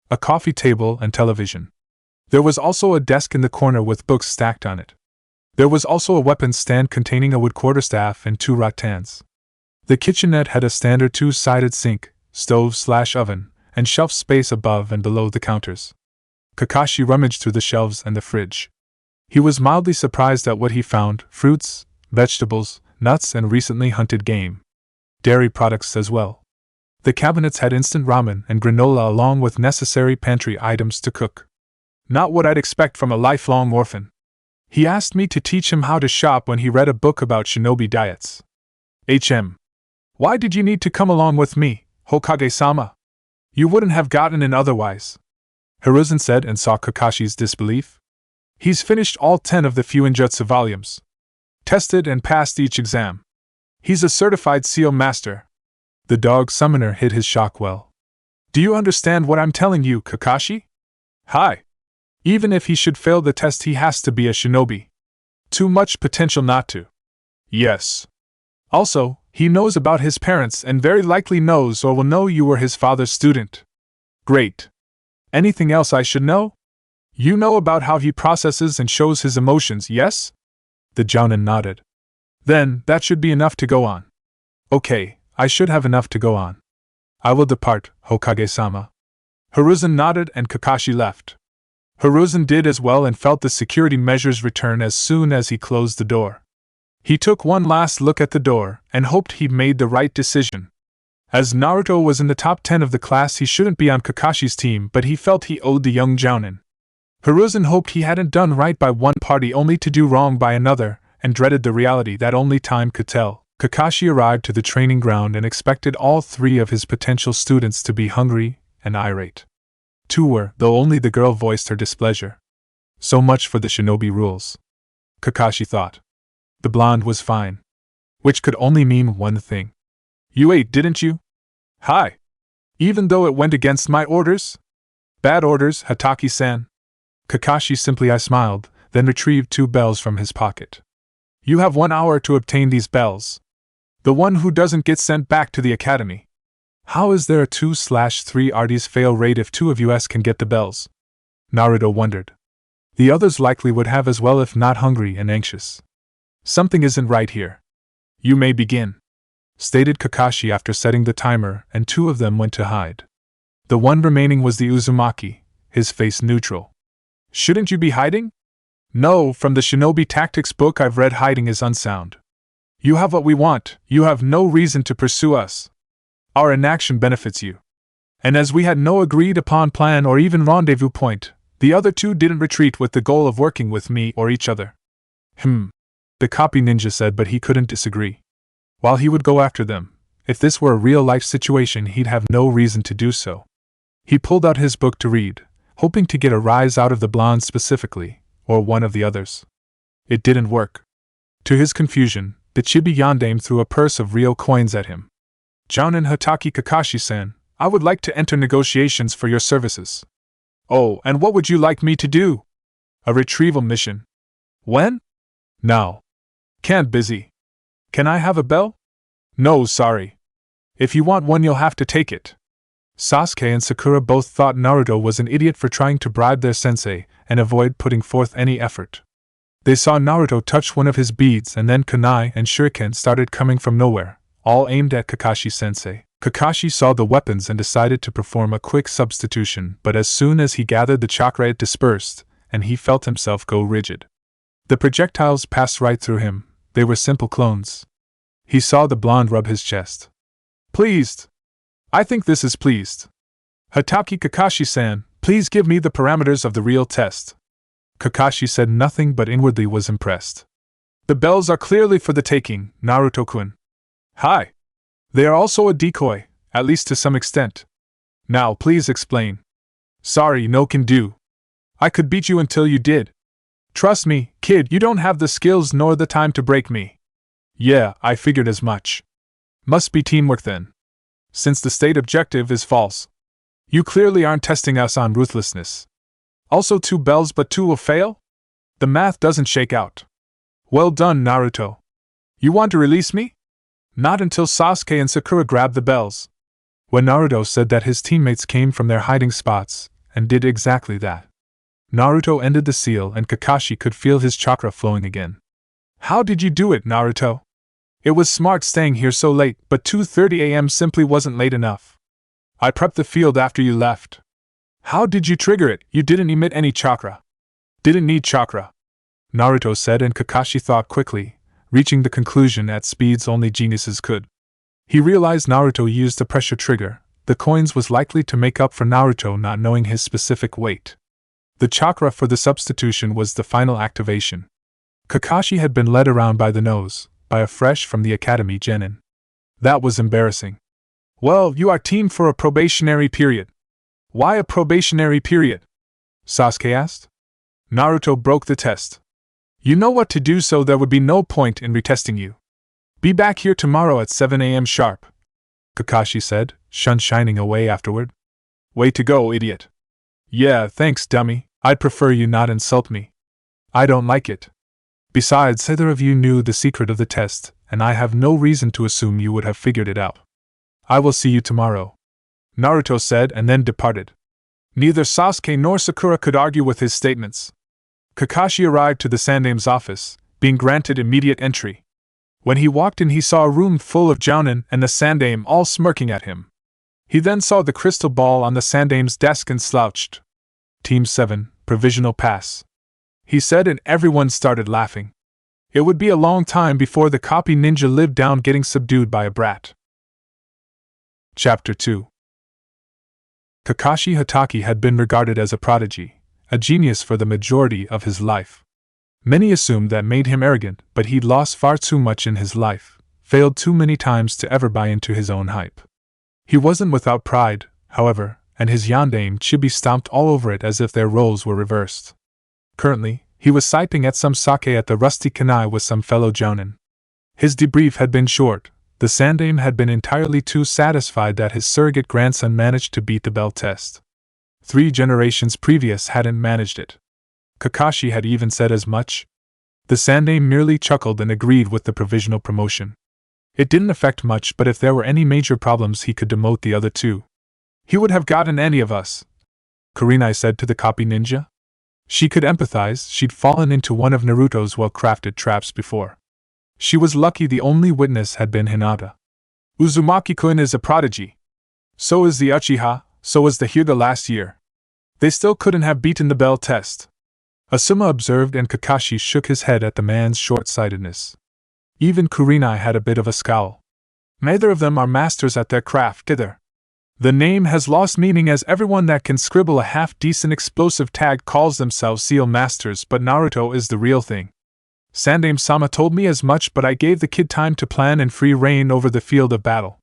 A coffee table and television. There was also a desk in the corner with books stacked on it. There was also a weapons stand containing a wood quarterstaff and 2 rattans. The kitchenette had a standard 2-sided sink, stove/oven, and shelf space above and below the counters. Kakashi rummaged through the shelves and the fridge. He was mildly surprised at what he found: fruits, vegetables, nuts, and recently hunted game. Dairy products as well. The cabinets had instant ramen and granola along with necessary pantry items to cook. Not what I'd expect from a lifelong orphan. He asked me to teach him how to shop when he read a book about shinobi diets. Why did you need to come along with me, Hokage-sama? You wouldn't have gotten in otherwise, Hiruzen said, and saw Kakashi's disbelief. He's finished all 10 of the Fuinjutsu volumes. Tested and passed each exam. He's a certified Seal Master. The dog summoner hid his shock well. Do you understand what I'm telling you, Kakashi? Hi. Even if he should fail the test, he has to be a shinobi. Too much potential not to. Yes. Also, he knows about his parents and very likely knows or will know you were his father's student. Great. Anything else I should know? You know about how he processes and shows his emotions, yes? The Jounin nodded. Then, that should be enough to go on. Okay, I should have enough to go on. I will depart, Hokage-sama. Hiruzen nodded and Kakashi left. Hiruzen did as well and felt the security measures return as soon as he closed the door. He took one last look at the door and hoped he'd made the right decision. As Naruto was in the top 10 of the class, he shouldn't be on Kakashi's team, but he felt he owed the young Jounin. Hiruzen hoped he hadn't done right by one party only to do wrong by another, and dreaded the reality that only time could tell. Kakashi arrived to the training ground and expected all 3 of his potential students to be hungry and irate. 2 were, though only the girl voiced her displeasure. So much for the shinobi rules, Kakashi thought. The blonde was fine. Which could only mean one thing. You ate, didn't you? Hi. Even though it went against my orders? Bad orders, Hataki-san. Kakashi simply smiled, then retrieved 2 bells from his pocket. You have 1 hour to obtain these bells. The one who doesn't get sent back to the academy. How is there a 2/3 arties fail rate if 2 of us can get the bells? Naruto wondered. The others likely would have as well if not hungry and anxious. Something isn't right here. You may begin, stated Kakashi after setting the timer, and 2 of them went to hide. The one remaining was the Uzumaki, his face neutral. Shouldn't you be hiding? No, from the shinobi tactics book I've read, hiding is unsound. You have what we want, you have no reason to pursue us. Our inaction benefits you. And as we had no agreed upon plan or even rendezvous point, the other 2 didn't retreat with the goal of working with me or each other. The copy ninja said, but he couldn't disagree. While he would go after them, if this were a real-life situation he'd have no reason to do so. He pulled out his book to read, hoping to get a rise out of the blonde specifically, or one of the others. It didn't work. To his confusion, the chibi yandere threw a purse of real coins at him. Jounin Hataki Kakashi-san, I would like to enter negotiations for your services. Oh, and what would you like me to do? A retrieval mission. When? Now. Can't, busy. Can I have a bell? No, sorry. If you want one, you'll have to take it. Sasuke and Sakura both thought Naruto was an idiot for trying to bribe their sensei and avoid putting forth any effort. They saw Naruto touch one of his beads, and then kunai and shuriken started coming from nowhere, all aimed at Kakashi-sensei. Kakashi saw the weapons and decided to perform a quick substitution, but as soon as he gathered the chakra it dispersed, and he felt himself go rigid. The projectiles passed right through him. They were simple clones. He saw the blonde rub his chest. Pleased. I think this is pleased. Hataki Kakashi-san, please give me the parameters of the real test. Kakashi said nothing but inwardly was impressed. The bells are clearly for the taking, Naruto-kun. Hi. They are also a decoy, at least to some extent. Now please explain. Sorry, no can do. I could beat you until you did. Trust me, kid, you don't have the skills nor the time to break me. Yeah, I figured as much. Must be teamwork then. Since the state objective is false. You clearly aren't testing us on ruthlessness. Also 2 bells but 2 will fail? The math doesn't shake out. Well done, Naruto. You want to release me? Not until Sasuke and Sakura grabbed the bells. When Naruto said that his teammates came from their hiding spots, and did exactly that. Naruto ended the seal and Kakashi could feel his chakra flowing again. How did you do it, Naruto? It was smart staying here so late, but 2:30 a.m. simply wasn't late enough. I prepped the field after you left. How did you trigger it? You didn't emit any chakra. Didn't need chakra, Naruto said, and Kakashi thought quickly, reaching the conclusion at speeds only geniuses could. He realized Naruto used a pressure trigger. The coins was likely to make up for Naruto not knowing his specific weight. The chakra for the substitution was the final activation. Kakashi had been led around by the nose, by a fresh from the academy genin. That was embarrassing. Well, you are teamed for a probationary period. Why a probationary period? Sasuke asked. Naruto broke the test. You know what to do, so there would be no point in retesting you. Be back here tomorrow at 7 a.m. sharp, Kakashi said, shining away afterward. Way to go, idiot. Yeah, thanks, dummy. I'd prefer you not insult me. I don't like it. Besides, either of you knew the secret of the test, and I have no reason to assume you would have figured it out. I will see you tomorrow, Naruto said and then departed. Neither Sasuke nor Sakura could argue with his statements. Kakashi arrived to the Sandame's office, being granted immediate entry. When he walked in, he saw a room full of Jounin and the Sandame all smirking at him. He then saw the crystal ball on the Sandame's desk and slouched. Team 7, provisional pass, he said, and everyone started laughing. It would be a long time before the copy ninja lived down getting subdued by a brat. Chapter 2. Kakashi Hatake had been regarded as a prodigy, a genius for the majority of his life. Many assumed that made him arrogant, but he'd lost far too much in his life, failed too many times to ever buy into his own hype. He wasn't without pride, however, and his yandere chibi stomped all over it as if their roles were reversed. Currently, he was sipping at some sake at the rusty kanai with some fellow jounin. His debrief had been short. The sandame had been entirely too satisfied that his surrogate grandson managed to beat the bell test. 3 generations previous hadn't managed it. Kakashi had even said as much. The sandame merely chuckled and agreed with the provisional promotion. It didn't affect much, but if there were any major problems he could demote the other 2. He would have gotten any of us, Kurenai said to the copy ninja. She could empathize, she'd fallen into one of Naruto's well-crafted traps before. She was lucky the only witness had been Hinata. Uzumaki Clan is a prodigy. So is the Uchiha, so was the Hyuga last year. They still couldn't have beaten the bell test. Asuma observed, and Kakashi shook his head at the man's short-sightedness. Even Kurenai had a bit of a scowl. Neither of them are masters at their craft either. The name has lost meaning as everyone that can scribble a half-decent explosive tag calls themselves Seal Masters, but Naruto is the real thing. Sandame-sama told me as much, but I gave the kid time to plan and free reign over the field of battle.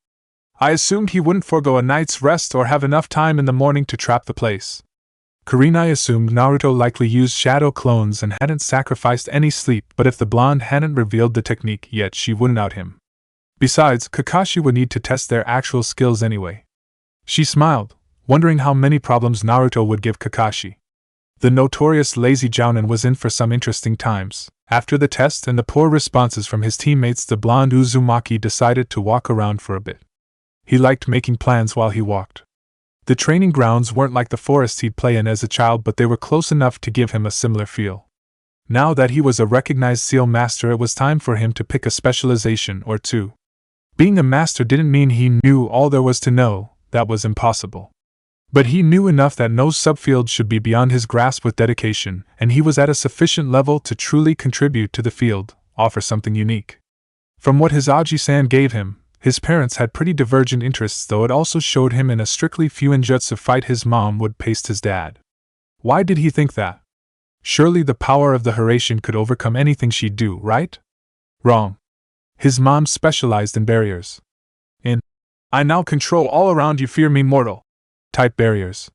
I assumed he wouldn't forego a night's rest or have enough time in the morning to trap the place. Kurenai assumed Naruto likely used shadow clones and hadn't sacrificed any sleep, but if the blonde hadn't revealed the technique yet, she wouldn't out him. Besides, Kakashi would need to test their actual skills anyway. She smiled, wondering how many problems Naruto would give Kakashi. The notorious lazy jounin was in for some interesting times. After the test and the poor responses from his teammates, the blonde Uzumaki decided to walk around for a bit. He liked making plans while he walked. The training grounds weren't like the forest he'd play in as a child, but they were close enough to give him a similar feel. Now that he was a recognized seal master, it was time for him to pick a specialization or 2. Being a master didn't mean he knew all there was to know, that was impossible. But he knew enough that no subfield should be beyond his grasp with dedication, and he was at a sufficient level to truly contribute to the field, offer something unique. From what his Aji-san gave him, his parents had pretty divergent interests, though it also showed him in a strictly Fuinjutsu fight his mom would paste his dad. Why did he think that? Surely the power of the Hiraishin could overcome anything she'd do, right? Wrong. His mom specialized in barriers. In "I now control all around you, fear me mortal" type barriers.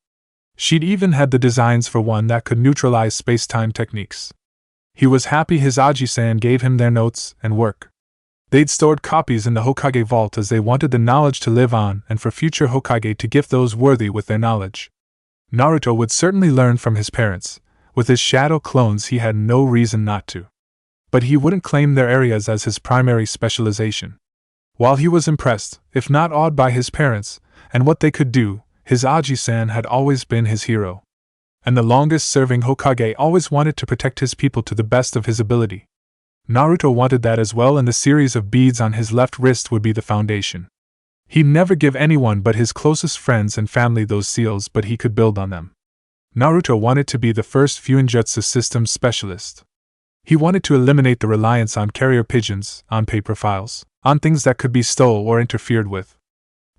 She'd even had the designs for one that could neutralize space-time techniques. He was happy his Aji-san gave him their notes and work. They'd stored copies in the Hokage vault as they wanted the knowledge to live on and for future Hokage to gift those worthy with their knowledge. Naruto would certainly learn from his parents. With his shadow clones he had no reason not to. But he wouldn't claim their areas as his primary specialization. While he was impressed, if not awed by his parents, and what they could do, his Aji-san had always been his hero. And the longest-serving Hokage always wanted to protect his people to the best of his ability. Naruto wanted that as well, and the series of beads on his left wrist would be the foundation. He'd never give anyone but his closest friends and family those seals, but he could build on them. Naruto wanted to be the first Fuinjutsu systems specialist. He wanted to eliminate the reliance on carrier pigeons, on paper files, on things that could be stolen or interfered with.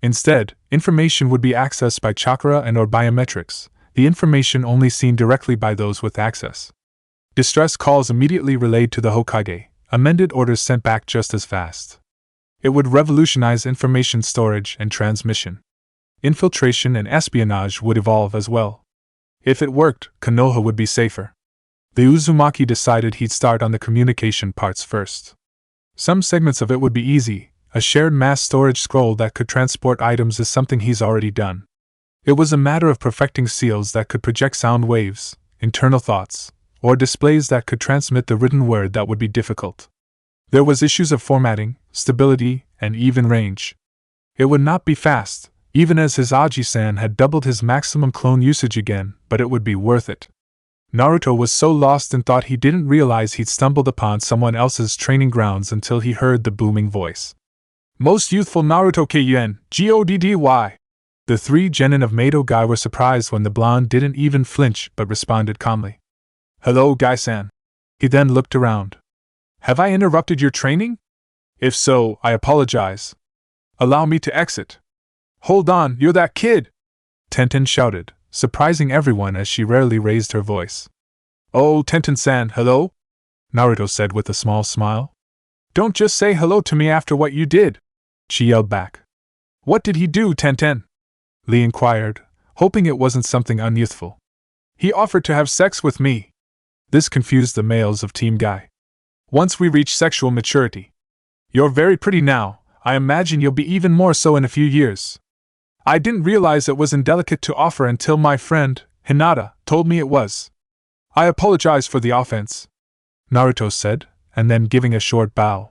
Instead, information would be accessed by chakra and or biometrics, the information only seen directly by those with access. Distress calls immediately relayed to the Hokage, amended orders sent back just as fast. It would revolutionize information storage and transmission. Infiltration and espionage would evolve as well. If it worked, Konoha would be safer. The Uzumaki decided he'd start on the communication parts first. Some segments of it would be easy. A shared mass storage scroll that could transport items is something he's already done. It was a matter of perfecting seals that could project sound waves, internal thoughts, or displays that could transmit the written word that would be difficult. There was issues of formatting, stability, and even range. It would not be fast, even as his Aji-san had doubled his maximum clone usage again, but it would be worth it. Naruto was so lost in thought he didn't realize he'd stumbled upon someone else's training grounds until he heard the booming voice. Most youthful Naruto Kuen, Goddy. The 3 genin of Mado Guy were surprised when the blonde didn't even flinch but responded calmly. Hello, Guy-san. He then looked around. Have I interrupted your training? If so, I apologize. Allow me to exit. Hold on, you're that kid! Tenten shouted, surprising everyone as she rarely raised her voice. Oh, Tenten-san, hello? Naruto said with a small smile. Don't just say hello to me after what you did, she yelled back. What did he do, Tenten? Lee inquired, hoping it wasn't something unyouthful. He offered to have sex with me. This confused the males of Team Guy. Once we reach sexual maturity. You're very pretty now, I imagine you'll be even more so in a few years. I didn't realize it was indelicate to offer until my friend, Hinata, told me it was. I apologize for the offense, Naruto said, and then giving a short bow.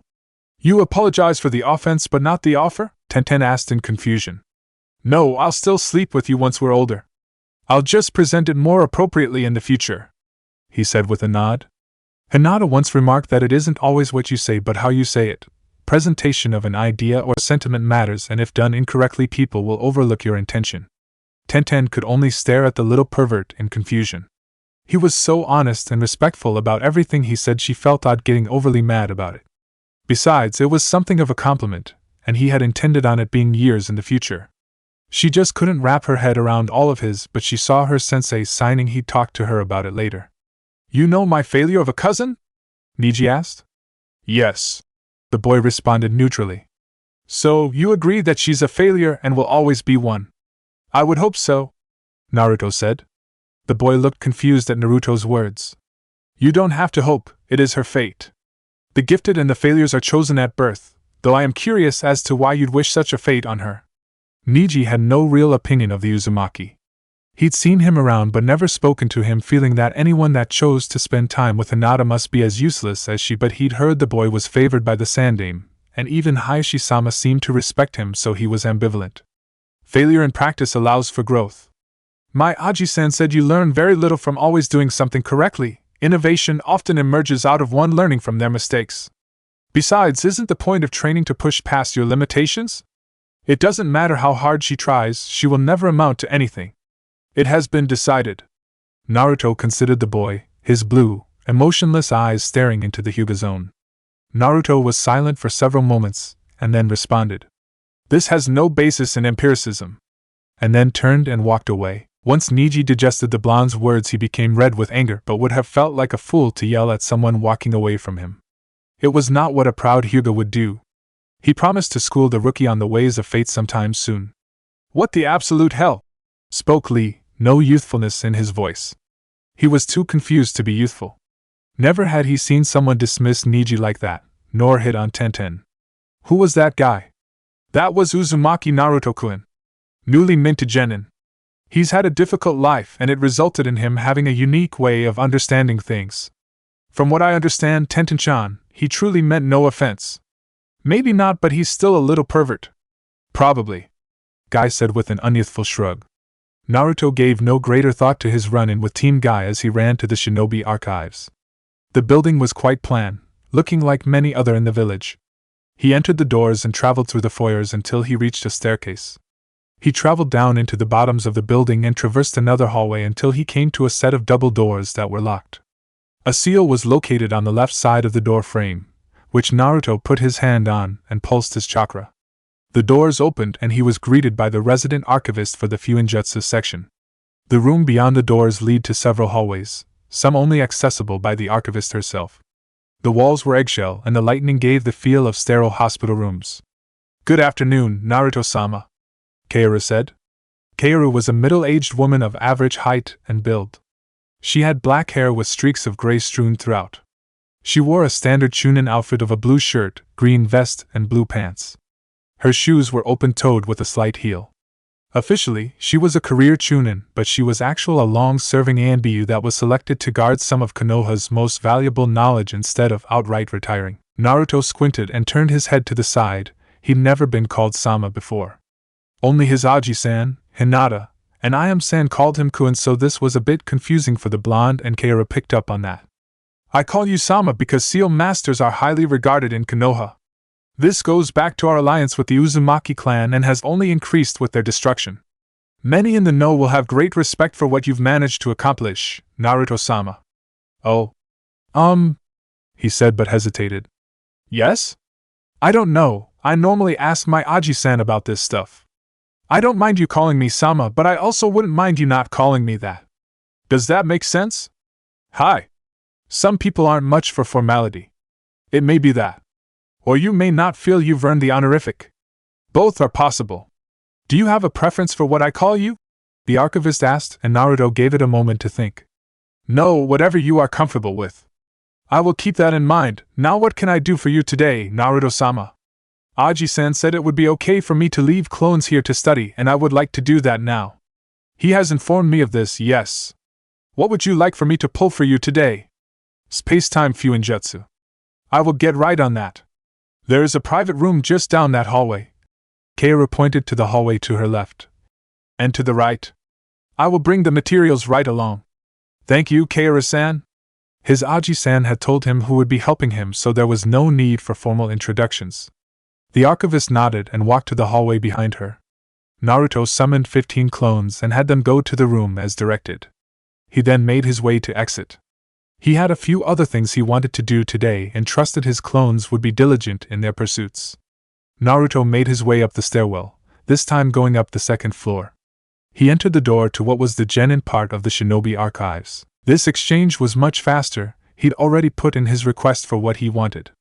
You apologize for the offense but not the offer? Tenten asked in confusion. No, I'll still sleep with you once we're older. I'll just present it more appropriately in the future, he said with a nod. Hinata once remarked that it isn't always what you say but how you say it. Presentation of an idea or sentiment matters, and if done incorrectly people will overlook your intention. Tenten could only stare at the little pervert in confusion. He was so honest and respectful about everything he said she felt odd getting overly mad about it. Besides, it was something of a compliment, and he had intended on it being years in the future. She just couldn't wrap her head around all of his, but she saw her sensei signing he'd talk to her about it later. You know my failure of a cousin? Niji asked. Yes. The boy responded neutrally. So, you agree that she's a failure and will always be one? I would hope so, Naruto said. The boy looked confused at Naruto's words. You don't have to hope, it is her fate. The gifted and the failures are chosen at birth, though I am curious as to why you'd wish such a fate on her. Niji had no real opinion of the Uzumaki. He'd seen him around but never spoken to him, feeling that anyone that chose to spend time with Hinata must be as useless as she, but he'd heard the boy was favored by the Sandaime, and even Hayashi-sama seemed to respect him, so he was ambivalent. Failure in practice allows for growth. My Aji-san said you learn very little from always doing something correctly. Innovation often emerges out of one learning from their mistakes. Besides, isn't the point of training to push past your limitations? It doesn't matter how hard she tries, she will never amount to anything. It has been decided. Naruto considered the boy, his blue, emotionless eyes staring into the Hyuga zone. Naruto was silent for several moments, and then responded. This has no basis in empiricism. And then turned and walked away. Once Niji digested the blonde's words, he became red with anger but would have felt like a fool to yell at someone walking away from him. It was not what a proud Hyuga would do. He promised to school the rookie on the ways of fate sometime soon. What the absolute hell? Spoke Lee, no youthfulness in his voice. He was too confused to be youthful. Never had he seen someone dismiss Niji like that, nor hit on Tenten. Who was that guy? That was Uzumaki Naruto-kun. Newly minted genin. He's had a difficult life, and it resulted in him having a unique way of understanding things. From what I understand, Tenten-chan, he truly meant no offense. Maybe not, but he's still a little pervert. Probably, Guy said with an unyouthful shrug. Naruto gave no greater thought to his run-in with Team Guy as he ran to the Shinobi archives. The building was quite plain, looking like many other in the village. He entered the doors and traveled through the foyers until he reached a staircase. He traveled down into the bottoms of the building and traversed another hallway until he came to a set of double doors that were locked. A seal was located on the left side of the door frame, which Naruto put his hand on and pulsed his chakra. The doors opened and he was greeted by the resident archivist for the Fuinjutsu section. The room beyond the doors lead to several hallways, some only accessible by the archivist herself. The walls were eggshell and the lighting gave the feel of sterile hospital rooms. Good afternoon, Naruto-sama, Kaoru said. Kaoru was a middle-aged woman of average height and build. She had black hair with streaks of gray strewn throughout. She wore a standard chunin outfit of a blue shirt, green vest, and blue pants. Her shoes were open-toed with a slight heel. Officially, she was a career chunin, but she was actually a long-serving ANBU that was selected to guard some of Konoha's most valuable knowledge instead of outright retiring. Naruto squinted and turned his head to the side. He'd never been called Sama before. Only his Aji-san, Hinata, and I-am-san called him Kun, so this was a bit confusing for the blonde, and Kaoru picked up on that. I call you Sama because Seal Masters are highly regarded in Konoha. This goes back to our alliance with the Uzumaki Clan and has only increased with their destruction. Many in the know will have great respect for what you've managed to accomplish, Naruto-sama. Oh. He said but hesitated. Yes? I don't know, I normally ask my Aji-san about this stuff. I don't mind you calling me Sama, but I also wouldn't mind you not calling me that. Does that make sense? Hi. Some people aren't much for formality. It may be that. Or you may not feel you've earned the honorific. Both are possible. Do you have a preference for what I call you? The archivist asked, and Naruto gave it a moment to think. No, whatever you are comfortable with. I will keep that in mind. Now what can I do for you today, Naruto-sama? Aji-san said it would be okay for me to leave clones here to study, and I would like to do that now. He has informed me of this, yes. What would you like for me to pull for you today? Space-time Fuinjutsu. I will get right on that. There is a private room just down that hallway. Kaoru pointed to the hallway to her left. And to the right. I will bring the materials right along. Thank you, Kaoru-san. His Aji-san had told him who would be helping him, so there was no need for formal introductions. The archivist nodded and walked to the hallway behind her. Naruto summoned 15 clones and had them go to the room as directed. He then made his way to exit. He had a few other things he wanted to do today and trusted his clones would be diligent in their pursuits. Naruto made his way up the stairwell, this time going up the second floor. He entered the door to what was the genin part of the Shinobi archives. This exchange was much faster. He'd already put in his request for what he wanted.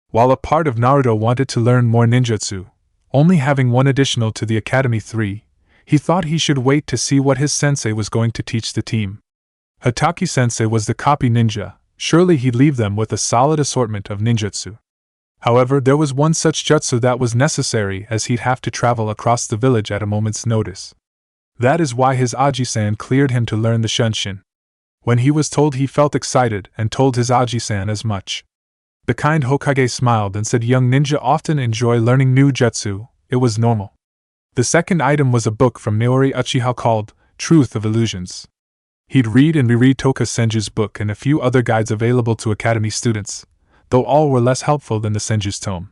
While a part of Naruto wanted to learn more ninjutsu, only having one additional to the Academy 3, he thought he should wait to see what his sensei was going to teach the team. Hataki-sensei was the copy ninja, surely he'd leave them with a solid assortment of ninjutsu. However, there was one such jutsu that was necessary, as he'd have to travel across the village at a moment's notice. That is why his Aji-san cleared him to learn the Shunshin. When he was told, he felt excited and told his Aji-san as much. The kind Hokage smiled and said young ninja often enjoy learning new jutsu. It was normal. The second item was a book from Naori Uchiha called Truth of Illusions. He'd read and reread Toka Senju's book and a few other guides available to Academy students, though all were less helpful than the Senju's tome.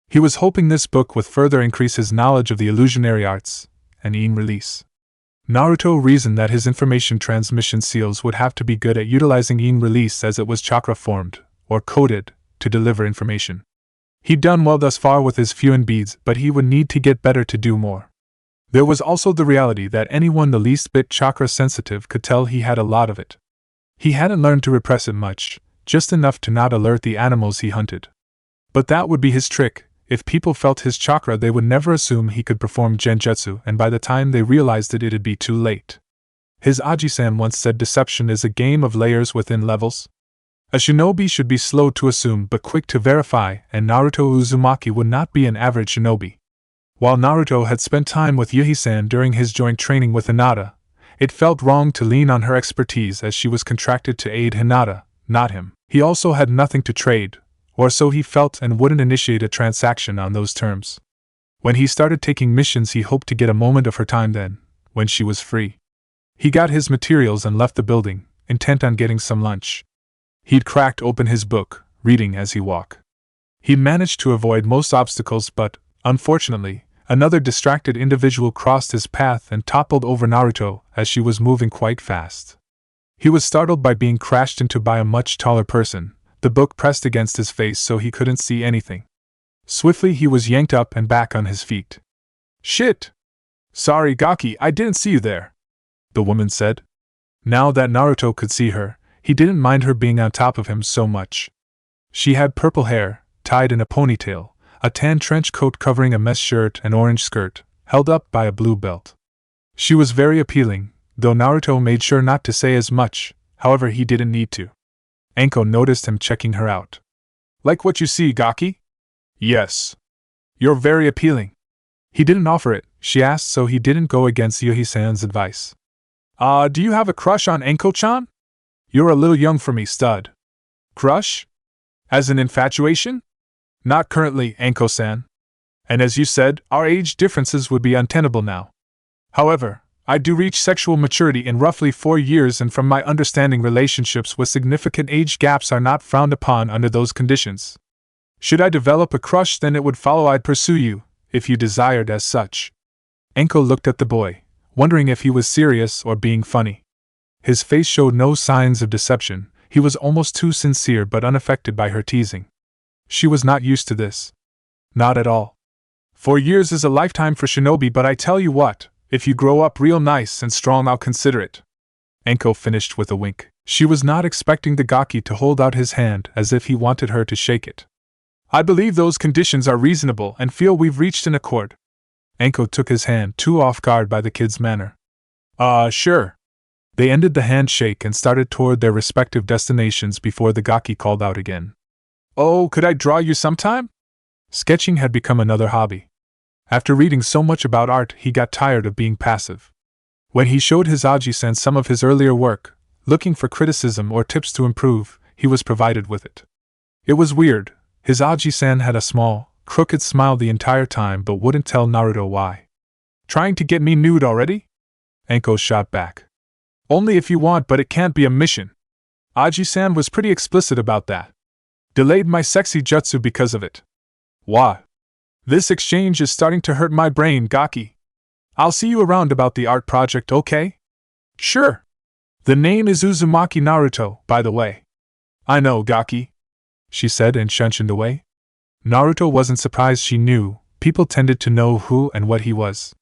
He was hoping this book would further increase his knowledge of the illusionary arts and in release. Naruto reasoned that his information transmission seals would have to be good at utilizing in release, as it was chakra formed, or coded, to deliver information. He'd done well thus far with his Fuin beads, but he would need to get better to do more. There was also the reality that anyone the least bit chakra sensitive could tell he had a lot of it. He hadn't learned to repress it much, just enough to not alert the animals he hunted. But that would be his trick. If people felt his chakra, they would never assume he could perform genjutsu, and by the time they realized it, it'd be too late. His Aji-san once said deception is a game of layers within levels. A shinobi should be slow to assume but quick to verify, and Naruto Uzumaki would not be an average shinobi. While Naruto had spent time with Yuhi-san during his joint training with Hinata, it felt wrong to lean on her expertise, as she was contracted to aid Hinata, not him. He also had nothing to trade, or so he felt, and wouldn't initiate a transaction on those terms. When he started taking missions, he hoped to get a moment of her time then, when she was free. He got his materials and left the building, intent on getting some lunch. He'd cracked open his book, reading as he walked. He managed to avoid most obstacles, but, unfortunately, another distracted individual crossed his path and toppled over Naruto as she was moving quite fast. He was startled by being crashed into by a much taller person, the book pressed against his face so he couldn't see anything. Swiftly he was yanked up and back on his feet. Shit! Sorry, Gaki, I didn't see you there, the woman said. Now that Naruto could see her, he didn't mind her being on top of him so much. She had purple hair, tied in a ponytail, a tan trench coat covering a mesh shirt and orange skirt, held up by a blue belt. She was very appealing, though Naruto made sure not to say as much, however he didn't need to. Anko noticed him checking her out. Like what you see, Gaki? Yes. You're very appealing. He didn't offer it, she asked, so he didn't go against Yuhi-san's advice. Do you have a crush on Anko-chan? You're a little young for me, stud. Crush? As an infatuation? Not currently, Anko-san. And as you said, our age differences would be untenable now. However, I do reach sexual maturity in roughly 4 years, and from my understanding, relationships with significant age gaps are not frowned upon under those conditions. Should I develop a crush, then it would follow I'd pursue you, if you desired as such. Anko looked at the boy, wondering if he was serious or being funny. His face showed no signs of deception. He was almost too sincere but unaffected by her teasing. She was not used to this. Not at all. 4 years is a lifetime for shinobi, but I tell you what, if you grow up real nice and strong, I'll consider it. Anko finished with a wink. She was not expecting the Gaki to hold out his hand as if he wanted her to shake it. I believe those conditions are reasonable and feel we've reached an accord. Anko took his hand, too off guard by the kid's manner. Sure. They ended the handshake and started toward their respective destinations before the gaki called out again. Oh, could I draw you sometime? Sketching had become another hobby. After reading so much about art, he got tired of being passive. When he showed his Aji-san some of his earlier work, looking for criticism or tips to improve, he was provided with it. It was weird. His Aji-san had a small, crooked smile the entire time but wouldn't tell Naruto why. Trying to get me nude already? Anko shot back. Only if you want, but it can't be a mission. Aji-san was pretty explicit about that. Delayed my sexy jutsu because of it. What? This exchange is starting to hurt my brain, Gaki. I'll see you around about the art project, okay? Sure. The name is Uzumaki Naruto, by the way. I know, Gaki, she said and shunshined away. Naruto wasn't surprised she knew. People tended to know who and what he was.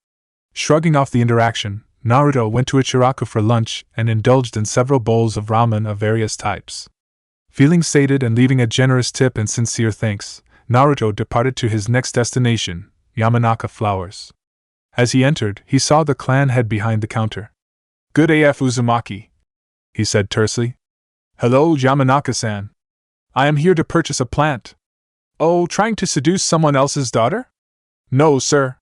Shrugging off the interaction, Naruto went to Ichiraku for lunch and indulged in several bowls of ramen of various types. Feeling sated and leaving a generous tip and sincere thanks, Naruto departed to his next destination, Yamanaka Flowers. As he entered, he saw the clan head behind the counter. Good AF Uzumaki, he said tersely. Hello, Yamanaka-san. I am here to purchase a plant. Oh, trying to seduce someone else's daughter? No, sir.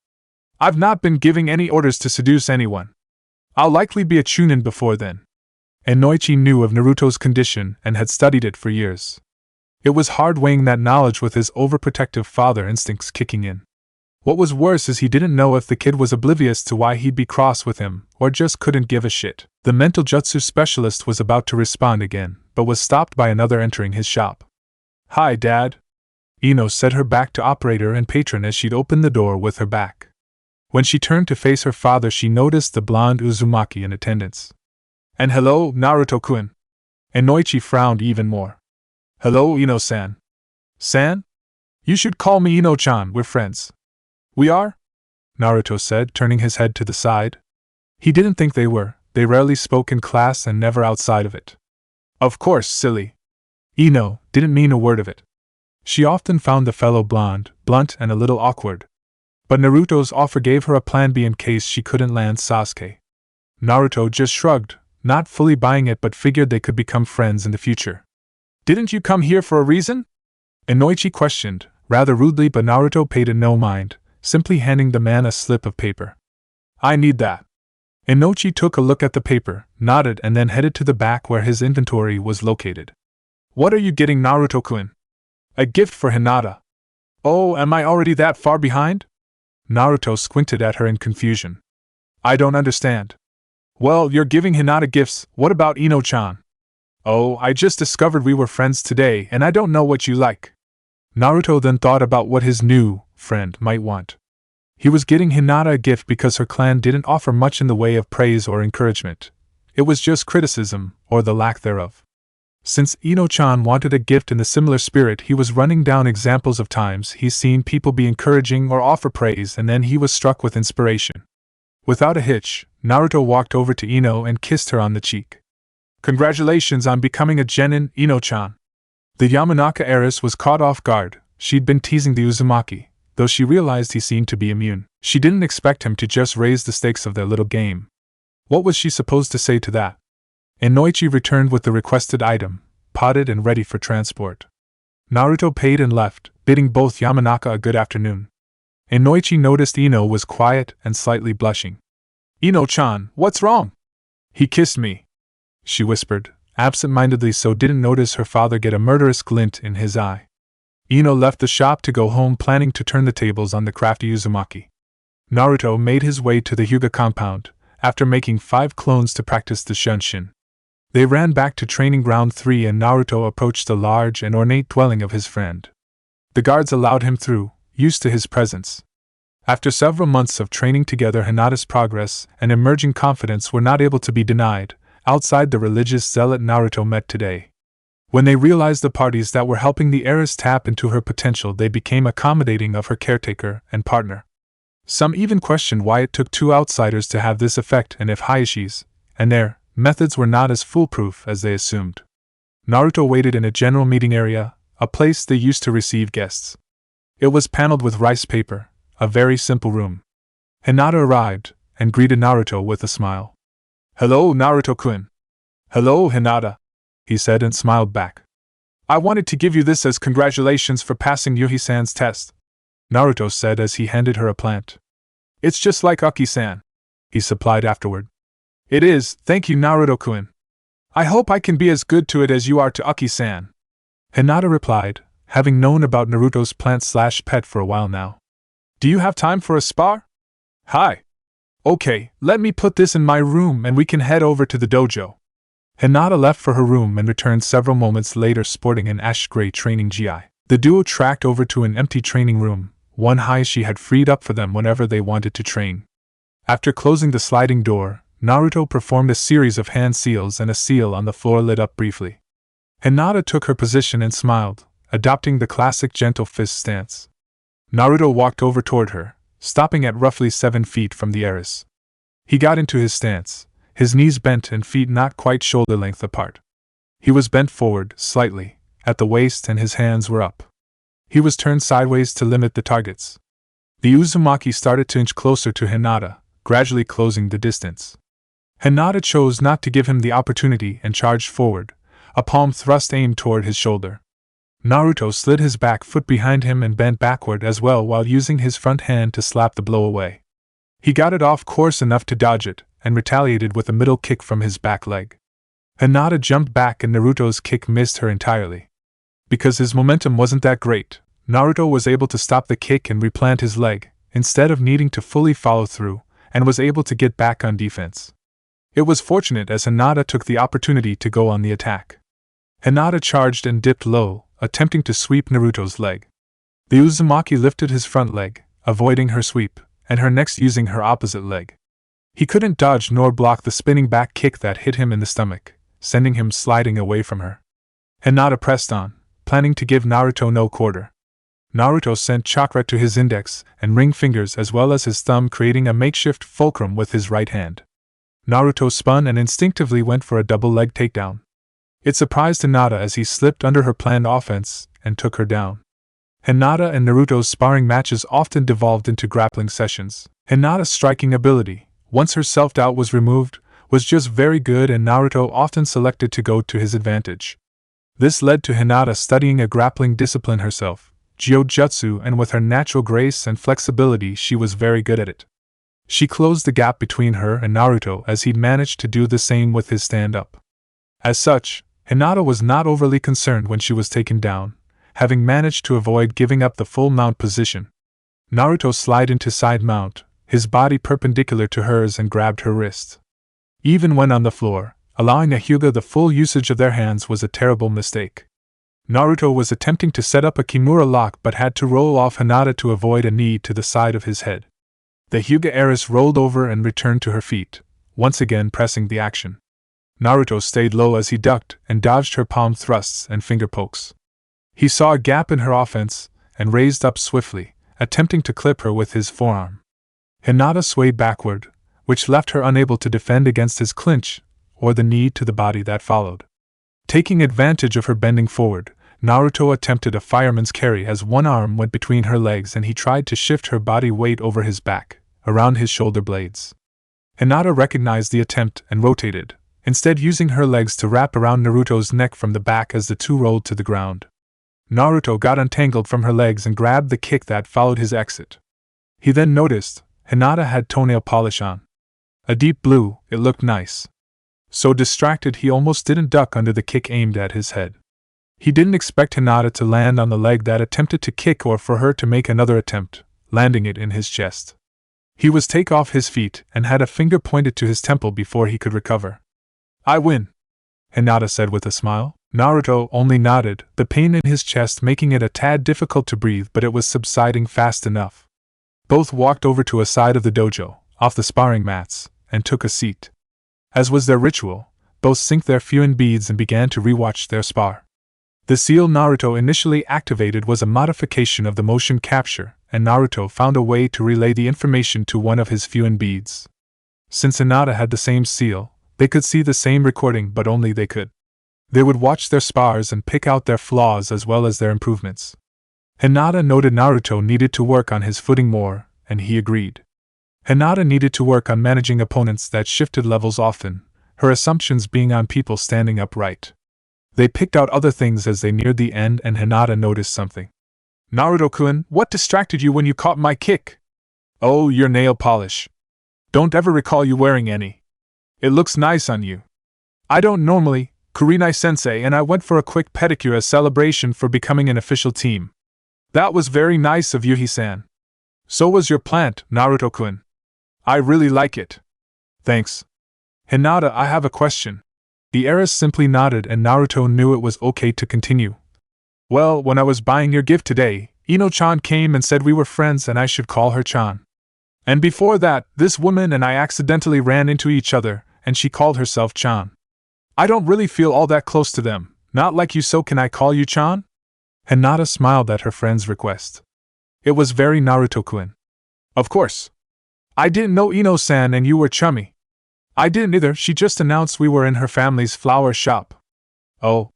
I've not been giving any orders to seduce anyone. I'll likely be a chunin before then. And Noichi knew of Naruto's condition and had studied it for years. It was hard weighing that knowledge with his overprotective father instincts kicking in. What was worse is he didn't know if the kid was oblivious to why he'd be cross with him, or just couldn't give a shit. The mental jutsu specialist was about to respond again, but was stopped by another entering his shop. Hi, Dad. Ino set her back to operator and patron as she'd opened the door with her back. When she turned to face her father, she noticed the blonde Uzumaki in attendance. And hello, Naruto-kun. And Noichi frowned even more. Hello, Ino-san. San? You should call me Ino-chan, we're friends. We are? Naruto said, turning his head to the side. He didn't think they were. They rarely spoke in class and never outside of it. Of course, silly. Ino didn't mean a word of it. She often found the fellow blonde, blunt and a little awkward. But Naruto's offer gave her a plan B in case she couldn't land Sasuke. Naruto just shrugged, not fully buying it but figured they could become friends in the future. Didn't you come here for a reason? Inoichi questioned, rather rudely, but Naruto paid it no mind, simply handing the man a slip of paper. I need that. Inoichi took a look at the paper, nodded and then headed to the back where his inventory was located. What are you getting, Naruto-kun? A gift for Hinata. Oh, am I already that far behind? Naruto squinted at her in confusion. I don't understand. Well, you're giving Hinata gifts, what about Ino-chan? Oh, I just discovered we were friends today and I don't know what you like. Naruto then thought about what his new friend might want. He was getting Hinata a gift because her clan didn't offer much in the way of praise or encouragement. It was just criticism, or the lack thereof. Since Ino-chan wanted a gift in the similar spirit, he was running down examples of times he's seen people be encouraging or offer praise, and then he was struck with inspiration. Without a hitch, Naruto walked over to Ino and kissed her on the cheek. Congratulations on becoming a genin, Ino-chan. The Yamanaka heiress was caught off guard. She'd been teasing the Uzumaki, though she realized he seemed to be immune. She didn't expect him to just raise the stakes of their little game. What was she supposed to say to that? Inoichi returned with the requested item, potted and ready for transport. Naruto paid and left, bidding both Yamanaka a good afternoon. Inoichi noticed Ino was quiet and slightly blushing. Ino-chan, what's wrong? He kissed me, she whispered, absent-mindedly, so didn't notice her father get a murderous glint in his eye. Ino left the shop to go home, planning to turn the tables on the crafty Uzumaki. Naruto made his way to the Hyuga compound, after making 5 clones to practice the Shunshin. They ran back to Training Ground 3 and Naruto approached the large and ornate dwelling of his friend. The guards allowed him through, used to his presence. After several months of training together, Hinata's progress and emerging confidence were not able to be denied. Outside, the religious zealot Naruto met today. When they realized the parties that were helping the heiress tap into her potential, they became accommodating of her caretaker and partner. Some even questioned why it took 2 outsiders to have this effect and if Hayashi's and their methods were not as foolproof as they assumed. Naruto waited in a general meeting area, a place they used to receive guests. It was paneled with rice paper, a very simple room. Hinata arrived, and greeted Naruto with a smile. "Hello, Naruto-kun." "Hello, Hinata," he said and smiled back. "I wanted to give you this as congratulations for passing Yuhi-san's test," Naruto said as he handed her a plant. "It's just like Aki-san," he supplied afterward. "It is, thank you, Naruto-kun. I hope I can be as good to it as you are to Aki-san," Hinata replied, having known about Naruto's plant/pet for a while now. "Do you have time for a spar?" "Hi. Okay, let me put this in my room and we can head over to the dojo." Hinata left for her room and returned several moments later sporting an ash-gray training gi. The duo tracked over to an empty training room, one high she had freed up for them whenever they wanted to train. After closing the sliding door, Naruto performed a series of hand seals and a seal on the floor lit up briefly. Hinata took her position and smiled, adopting the classic gentle fist stance. Naruto walked over toward her, stopping at roughly 7 feet from the heiress. He got into his stance, his knees bent and feet not quite shoulder-length apart. He was bent forward, slightly, at the waist and his hands were up. He was turned sideways to limit the targets. The Uzumaki started to inch closer to Hinata, gradually closing the distance. Hinata chose not to give him the opportunity and charged forward, a palm thrust aimed toward his shoulder. Naruto slid his back foot behind him and bent backward as well while using his front hand to slap the blow away. He got it off course enough to dodge it, and retaliated with a middle kick from his back leg. Hinata jumped back and Naruto's kick missed her entirely. Because his momentum wasn't that great, Naruto was able to stop the kick and replant his leg, instead of needing to fully follow through, and was able to get back on defense. It was fortunate as Hinata took the opportunity to go on the attack. Hinata charged and dipped low, attempting to sweep Naruto's leg. The Uzumaki lifted his front leg, avoiding her sweep, and her next using her opposite leg. He couldn't dodge nor block the spinning back kick that hit him in the stomach, sending him sliding away from her. Hinata pressed on, planning to give Naruto no quarter. Naruto sent chakra to his index and ring fingers as well as his thumb, creating a makeshift fulcrum with his right hand. Naruto spun and instinctively went for a double leg takedown. It surprised Hinata as he slipped under her planned offense and took her down. Hinata and Naruto's sparring matches often devolved into grappling sessions. Hinata's striking ability, once her self-doubt was removed, was just very good and Naruto often selected to go to his advantage. This led to Hinata studying a grappling discipline herself, Jiu-Jitsu, and with her natural grace and flexibility she was very good at it. She closed the gap between her and Naruto as he'd managed to do the same with his stand-up. As such, Hinata was not overly concerned when she was taken down, having managed to avoid giving up the full mount position. Naruto slid into side mount, his body perpendicular to hers, and grabbed her wrist. Even when on the floor, allowing a Hyuga the full usage of their hands was a terrible mistake. Naruto was attempting to set up a Kimura lock but had to roll off Hinata to avoid a knee to the side of his head. The Hyuga heiress rolled over and returned to her feet, once again pressing the action. Naruto stayed low as he ducked and dodged her palm thrusts and finger pokes. He saw a gap in her offense and raised up swiftly, attempting to clip her with his forearm. Hinata swayed backward, which left her unable to defend against his clinch or the knee to the body that followed. Taking advantage of her bending forward, Naruto attempted a fireman's carry as one arm went between her legs and he tried to shift her body weight over his back, around his shoulder blades. Hinata recognized the attempt and rotated, instead using her legs to wrap around Naruto's neck from the back as the two rolled to the ground. Naruto got untangled from her legs and grabbed the kick that followed his exit. He then noticed Hinata had toenail polish on. A deep blue, it looked nice. So distracted he almost didn't duck under the kick aimed at his head. He didn't expect Hinata to land on the leg that attempted to kick or for her to make another attempt, landing it in his chest. He was take off his feet and had a finger pointed to his temple before he could recover. "I win," Hinata said with a smile. Naruto only nodded, the pain in his chest making it a tad difficult to breathe, but it was subsiding fast enough. Both walked over to a side of the dojo, off the sparring mats, and took a seat. As was their ritual, both synced their Fuin beads and began to rewatch their spar. The seal Naruto initially activated was a modification of the motion capture, and Naruto found a way to relay the information to one of his Fuin beads. Since Hinata had the same seal, they could see the same recording, but only they could. They would watch their spars and pick out their flaws as well as their improvements. Hinata noted Naruto needed to work on his footing more, and he agreed. Hinata needed to work on managing opponents that shifted levels often, her assumptions being on people standing upright. They picked out other things as they neared the end, and Hinata noticed something. Naruto-kun, what distracted you when you caught my kick? Oh, your nail polish. Don't ever recall you wearing any. It looks nice on you. I don't normally, Kurenai-sensei, and I went for a quick pedicure as celebration for becoming an official team. That was very nice of Yuhi-san. So was your plant, Naruto-kun. I really like it. Thanks. Hinata, I have a question. The heiress simply nodded, and Naruto knew it was okay to continue. Well, when I was buying your gift today, Ino-chan came and said we were friends and I should call her Chan. And before that, this woman and I accidentally ran into each other, and she called herself Chan. I don't really feel all that close to them, not like you, so can I call you Chan? Hinata smiled at her friend's request. It was very Naruto-kun. Of course. I didn't know Ino-san and you were chummy. I didn't either, she just announced we were in her family's flower shop. Oh.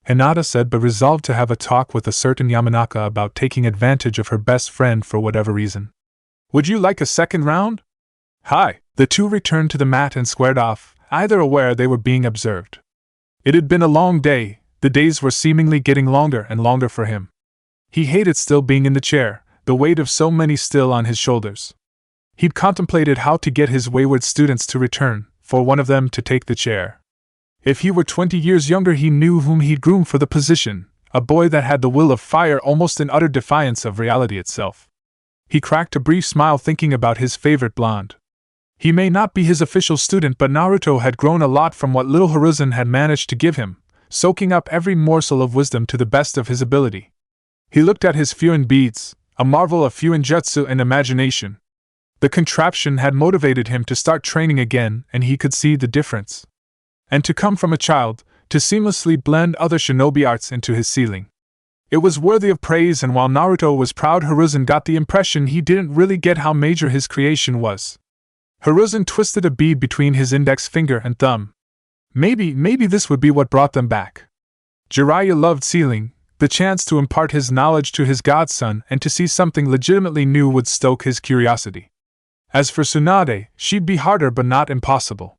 Hinata said, but resolved to have a talk with a certain Yamanaka about taking advantage of her best friend for whatever reason. Would you like a second round? Hi. The two returned to the mat and squared off, either aware they were being observed. It had been a long day, the days were seemingly getting longer and longer for him. He hated still being in the chair, the weight of so many still on his shoulders. He'd contemplated how to get his wayward students to return, for one of them to take the chair. If he were 20 years younger, he knew whom he'd groom for the position, a boy that had the will of fire, almost in utter defiance of reality itself. He cracked a brief smile thinking about his favorite blonde. He may not be his official student, but Naruto had grown a lot from what little Hiruzen had managed to give him, soaking up every morsel of wisdom to the best of his ability. He looked at his Fuin beads, a marvel of Fuinjutsu and imagination. The contraption had motivated him to start training again, and he could see the difference. And to come from a child, to seamlessly blend other shinobi arts into his ceiling. It was worthy of praise, and while Naruto was proud, Hiruzen got the impression he didn't really get how major his creation was. Hiruzen twisted a bead between his index finger and thumb. Maybe this would be what brought them back. Jiraiya loved sealing. The chance to impart his knowledge to his godson and to see something legitimately new would stoke his curiosity. As for Tsunade, she'd be harder but not impossible.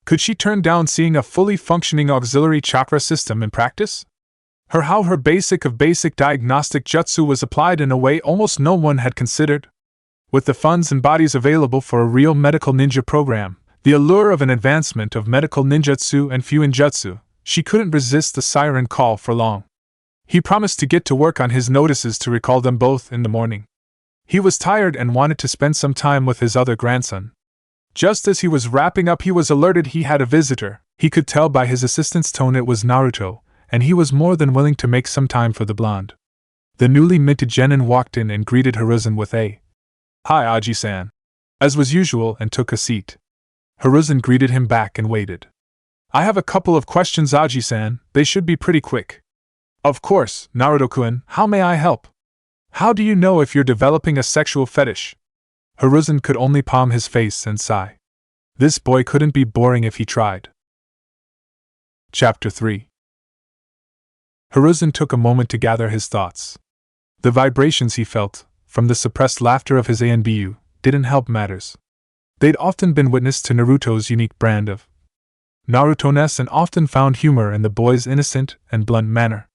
Could she turn down seeing a fully functioning auxiliary chakra system in practice? How her basic of basic diagnostic jutsu was applied in a way almost no one had considered? With the funds and bodies available for a real medical ninja program, the allure of an advancement of medical ninjutsu and fuinjutsu, she couldn't resist the siren call for long. He promised to get to work on his notices to recall them both in the morning. He was tired and wanted to spend some time with his other grandson. Just as he was wrapping up, he was alerted he had a visitor. He could tell by his assistant's tone it was Naruto, and he was more than willing to make some time for the blonde. The newly minted genin walked in and greeted Hiruzen with a "Hi, Aji-san," as was usual, and took a seat. Hiruzen greeted him back and waited. I have a couple of questions, Aji-san. They should be pretty quick. Of course, Naruto-kun, how may I help? How do you know if you're developing a sexual fetish? Hiruzen could only palm his face and sigh. This boy couldn't be boring if he tried. Chapter 3. Hiruzen took a moment to gather his thoughts. The vibrations he felt, from the suppressed laughter of his ANBU, didn't help matters. They'd often been witness to Naruto's unique brand of Naruto-ness and often found humor in the boy's innocent and blunt manner.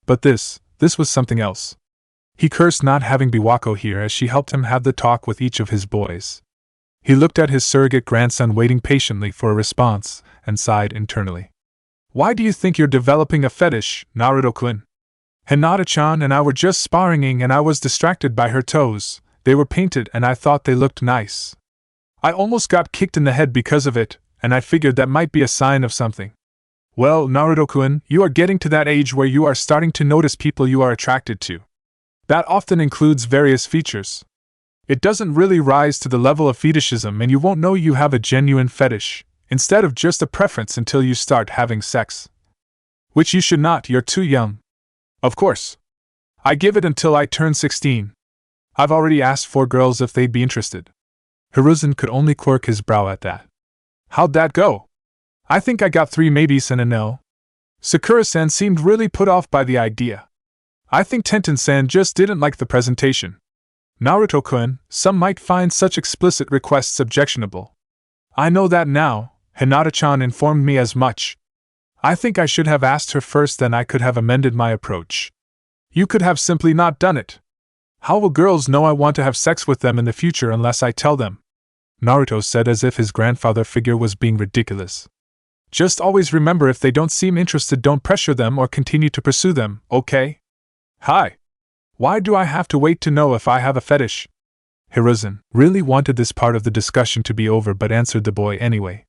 But this was something else. He cursed not having Biwako here as she helped him have the talk with each of his boys. He looked at his surrogate grandson waiting patiently for a response, and sighed internally. Why do you think you're developing a fetish, Naruto-kun? Hinata-chan and I were just sparring and I was distracted by her toes. They were painted and I thought they looked nice. I almost got kicked in the head because of it, and I figured that might be a sign of something. Well, Naruto-kun, you are getting to that age where you are starting to notice people you are attracted to. That often includes various features. It doesn't really rise to the level of fetishism, and you won't know you have a genuine fetish, instead of just a preference, until you start having sex. Which you should not, you're too young. Of course. I give it until I turn 16. I've already asked 4 girls if they'd be interested. Hiruzen could only quirk his brow at that. How'd that go? I think I got 3 maybes and a no. Sakura-san seemed really put off by the idea. I think Tenten-san just didn't like the presentation. Naruto-kun, some might find such explicit requests objectionable. I know that now, Hinata-chan informed me as much. I think I should have asked her first, then I could have amended my approach. You could have simply not done it. How will girls know I want to have sex with them in the future unless I tell them? Naruto said as if his grandfather figure was being ridiculous. Just always remember, if they don't seem interested, don't pressure them or continue to pursue them, okay? Hi. Why do I have to wait to know if I have a fetish? Hiruzen really wanted this part of the discussion to be over but answered the boy anyway.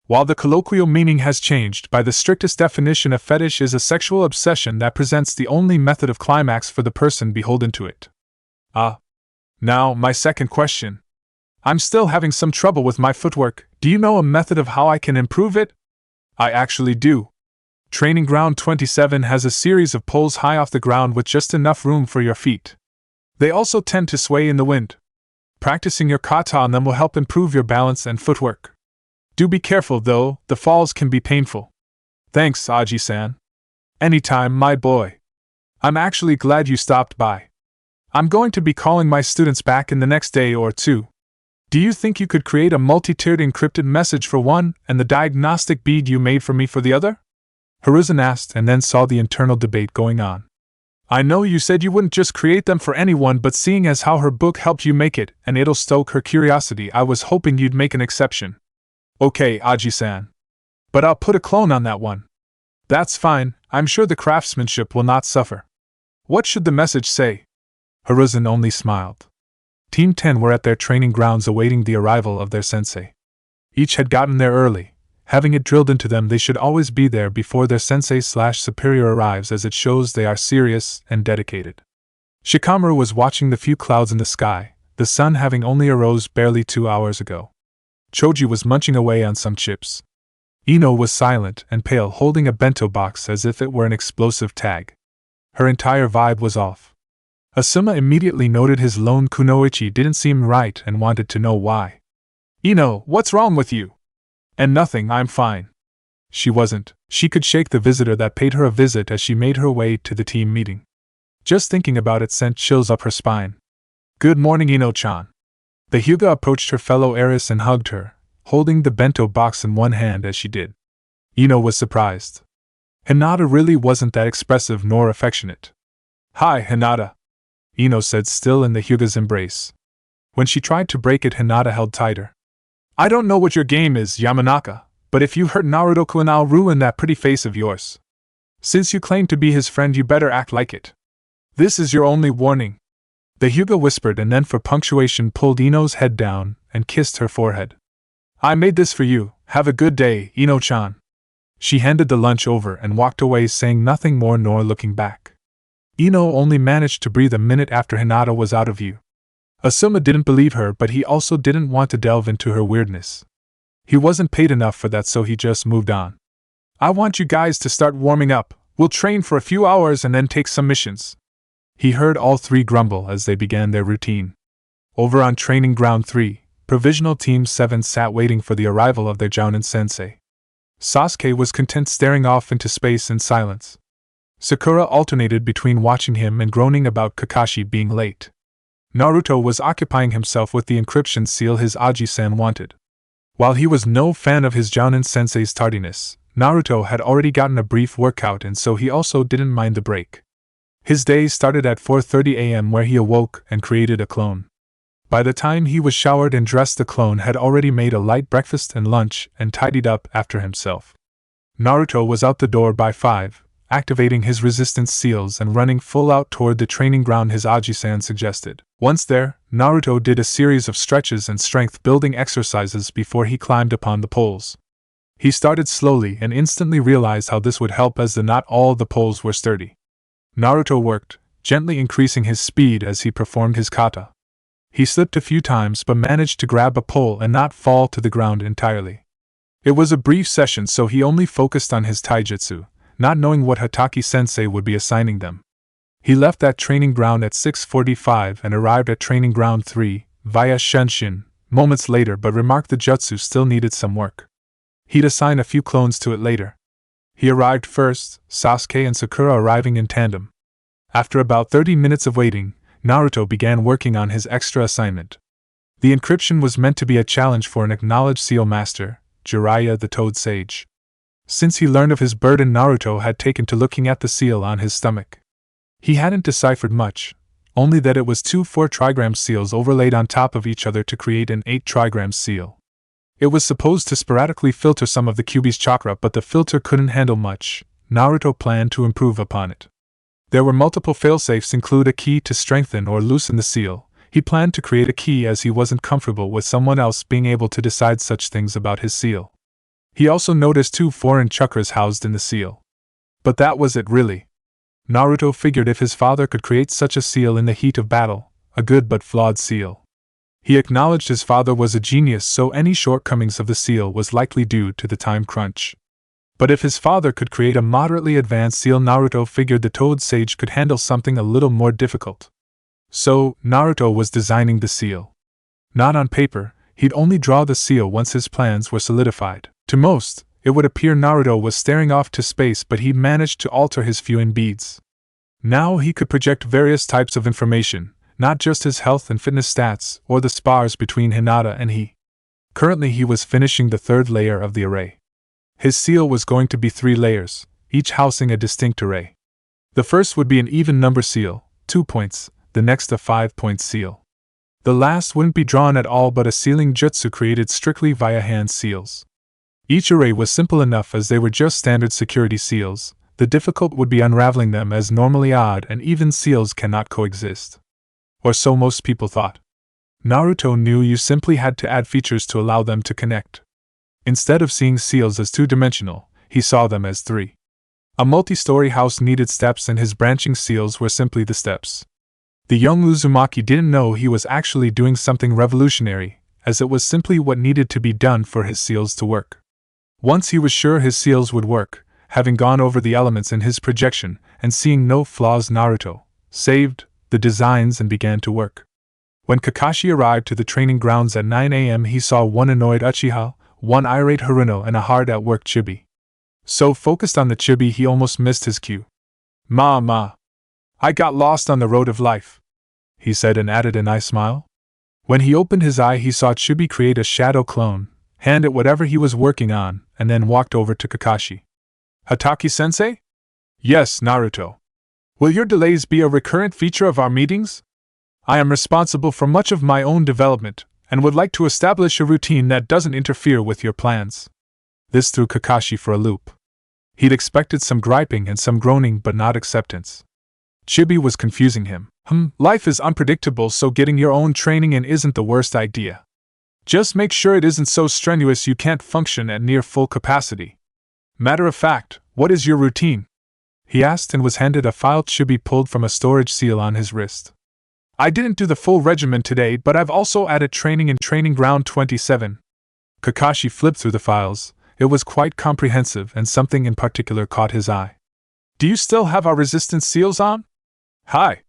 While the colloquial meaning has changed, by the strictest definition, a fetish is a sexual obsession that presents the only method of climax for the person beholden to it. Now, my second question. I'm still having some trouble with my footwork. Do you know a method of how I can improve it? I actually do. Training Ground 27 has a series of poles high off the ground with just enough room for your feet. They also tend to sway in the wind. Practicing your kata on them will help improve your balance and footwork. Do be careful though, the falls can be painful. Thanks, Aji-san. Anytime, my boy. I'm actually glad you stopped by. I'm going to be calling my students back in the next day or two. Do you think you could create a multi-tiered encrypted message for one and the diagnostic bead you made for me for the other? Hiruzen asked and then saw the internal debate going on. I know you said you wouldn't just create them for anyone, but seeing as how her book helped you make it and it'll stoke her curiosity, I was hoping you'd make an exception. Okay, Aji-san. But I'll put a clone on that one. That's fine, I'm sure the craftsmanship will not suffer. What should the message say? Hiruzen only smiled. Team 10 were at their training grounds awaiting the arrival of their sensei. Each had gotten there early, having it drilled into them they should always be there before their sensei/superior arrives, as it shows they are serious and dedicated. Shikamaru was watching the few clouds in the sky, the sun having only arose barely 2 hours ago. Choji was munching away on some chips. Ino was silent and pale, holding a bento box as if it were an explosive tag. Her entire vibe was off. Asuma immediately noted his lone kunoichi didn't seem right and wanted to know why. Ino, what's wrong with you? And nothing, I'm fine. She wasn't. She could shake the visitor that paid her a visit as she made her way to the team meeting. Just thinking about it sent chills up her spine. Good morning, Ino-chan. The Hyuga approached her fellow heiress and hugged her, holding the bento box in one hand as she did. Ino was surprised. Hinata really wasn't that expressive nor affectionate. Hi, Hinata. Ino said, still in the Hyuga's embrace. When she tried to break it, Hinata held tighter. I don't know what your game is, Yamanaka, but if you hurt Naruto-kun, I'll ruin that pretty face of yours. Since you claim to be his friend, you better act like it. This is your only warning. The Hyuga whispered and then for punctuation pulled Ino's head down and kissed her forehead. I made this for you, have a good day, Ino-chan. She handed the lunch over and walked away, saying nothing more nor looking back. Ino only managed to breathe a minute after Hinata was out of view. Asuma didn't believe her, but he also didn't want to delve into her weirdness. He wasn't paid enough for that, so he just moved on. I want you guys to start warming up. We'll train for a few hours and then take some missions. He heard all three grumble as they began their routine. Over on Training Ground 3, Provisional Team 7 sat waiting for the arrival of their Jounin sensei. Sasuke was content staring off into space in silence. Sakura alternated between watching him and groaning about Kakashi being late. Naruto was occupying himself with the encryption seal his Aji-san wanted. While he was no fan of his Jounin sensei's tardiness, Naruto had already gotten a brief workout and so he also didn't mind the break. His day started at 4:30 a.m. where he awoke and created a clone. By the time he was showered and dressed, the clone had already made a light breakfast and lunch and tidied up after himself. Naruto was out the door by 5, activating his resistance seals and running full out toward the training ground his Aji-san suggested. Once there, Naruto did a series of stretches and strength-building exercises before he climbed upon the poles. He started slowly and instantly realized how this would help, as not all the poles were sturdy. Naruto worked, gently increasing his speed as he performed his kata. He slipped a few times but managed to grab a pole and not fall to the ground entirely. It was a brief session, so he only focused on his taijutsu, not knowing what Hataki-sensei would be assigning them. He left that training ground at 6:45 and arrived at Training Ground 3, via Shenshin, moments later, but remarked the jutsu still needed some work. He'd assign a few clones to it later. He arrived first, Sasuke and Sakura arriving in tandem. After about 30 minutes of waiting, Naruto began working on his extra assignment. The encryption was meant to be a challenge for an acknowledged Seal Master, Jiraiya the Toad Sage. Since he learned of his burden, Naruto had taken to looking at the seal on his stomach. He hadn't deciphered much, only that it was 2 4-trigram seals overlaid on top of each other to create an 8-trigram seal. It was supposed to sporadically filter some of the Kyuubi's chakra, but the filter couldn't handle much. Naruto planned to improve upon it. There were multiple failsafes, include a key to strengthen or loosen the seal. He planned to create a key as he wasn't comfortable with someone else being able to decide such things about his seal. He also noticed 2 foreign chakras housed in the seal. But that was it really. Naruto figured if his father could create such a seal in the heat of battle, a good but flawed seal. He acknowledged his father was a genius, so any shortcomings of the seal was likely due to the time crunch. But if his father could create a moderately advanced seal, Naruto figured the Toad Sage could handle something a little more difficult. So, Naruto was designing the seal. Not on paper, he'd only draw the seal once his plans were solidified. To most, it would appear Naruto was staring off to space, but he managed to alter his Fuin beads. Now he could project various types of information, not just his health and fitness stats, or the spars between Hinata and he. Currently he was finishing the 3rd layer of the array. His seal was going to be 3 layers, each housing a distinct array. The first would be an even number seal, 2 points, the next a 5-point seal. The last wouldn't be drawn at all but a sealing jutsu created strictly via hand seals. Each array was simple enough as they were just standard security seals. The difficult would be unraveling them, as normally odd and even seals cannot coexist. Or so most people thought. Naruto knew you simply had to add features to allow them to connect. Instead of seeing seals as 2-dimensional, he saw them as 3. A multi-story house needed steps, and his branching seals were simply the steps. The young Uzumaki didn't know he was actually doing something revolutionary, as it was simply what needed to be done for his seals to work. Once he was sure his seals would work, having gone over the elements in his projection and seeing no flaws, Naruto saved the designs and began to work. When Kakashi arrived to the training grounds at 9 a.m., he saw 1 annoyed Uchiha, 1 irate Haruno, and a hard-at-work Chibi. So focused on the Chibi he almost missed his cue. Ma, I got lost on the road of life," he said, and added an eye smile. When he opened his eye, he saw Chibi create a shadow clone, hand it whatever he was working on, and then walked over to Kakashi. "Hataki-sensei?" "Yes, Naruto. Will your delays be a recurrent feature of our meetings? I am responsible for much of my own development, and would like to establish a routine that doesn't interfere with your plans." This threw Kakashi for a loop. He'd expected some griping and some groaning, but not acceptance. Chibi was confusing him. Life is unpredictable, so getting your own training in isn't the worst idea. Just make sure it isn't so strenuous you can't function at near full capacity. Matter of fact, what is your routine? He asked, and was handed a file Chibi pulled from a storage seal on his wrist. "I didn't do the full regimen today, but I've also added training in Training Ground 27. Kakashi flipped through the files. It was quite comprehensive, and something in particular caught his eye. "Do you still have our resistance seals on?" "Hi.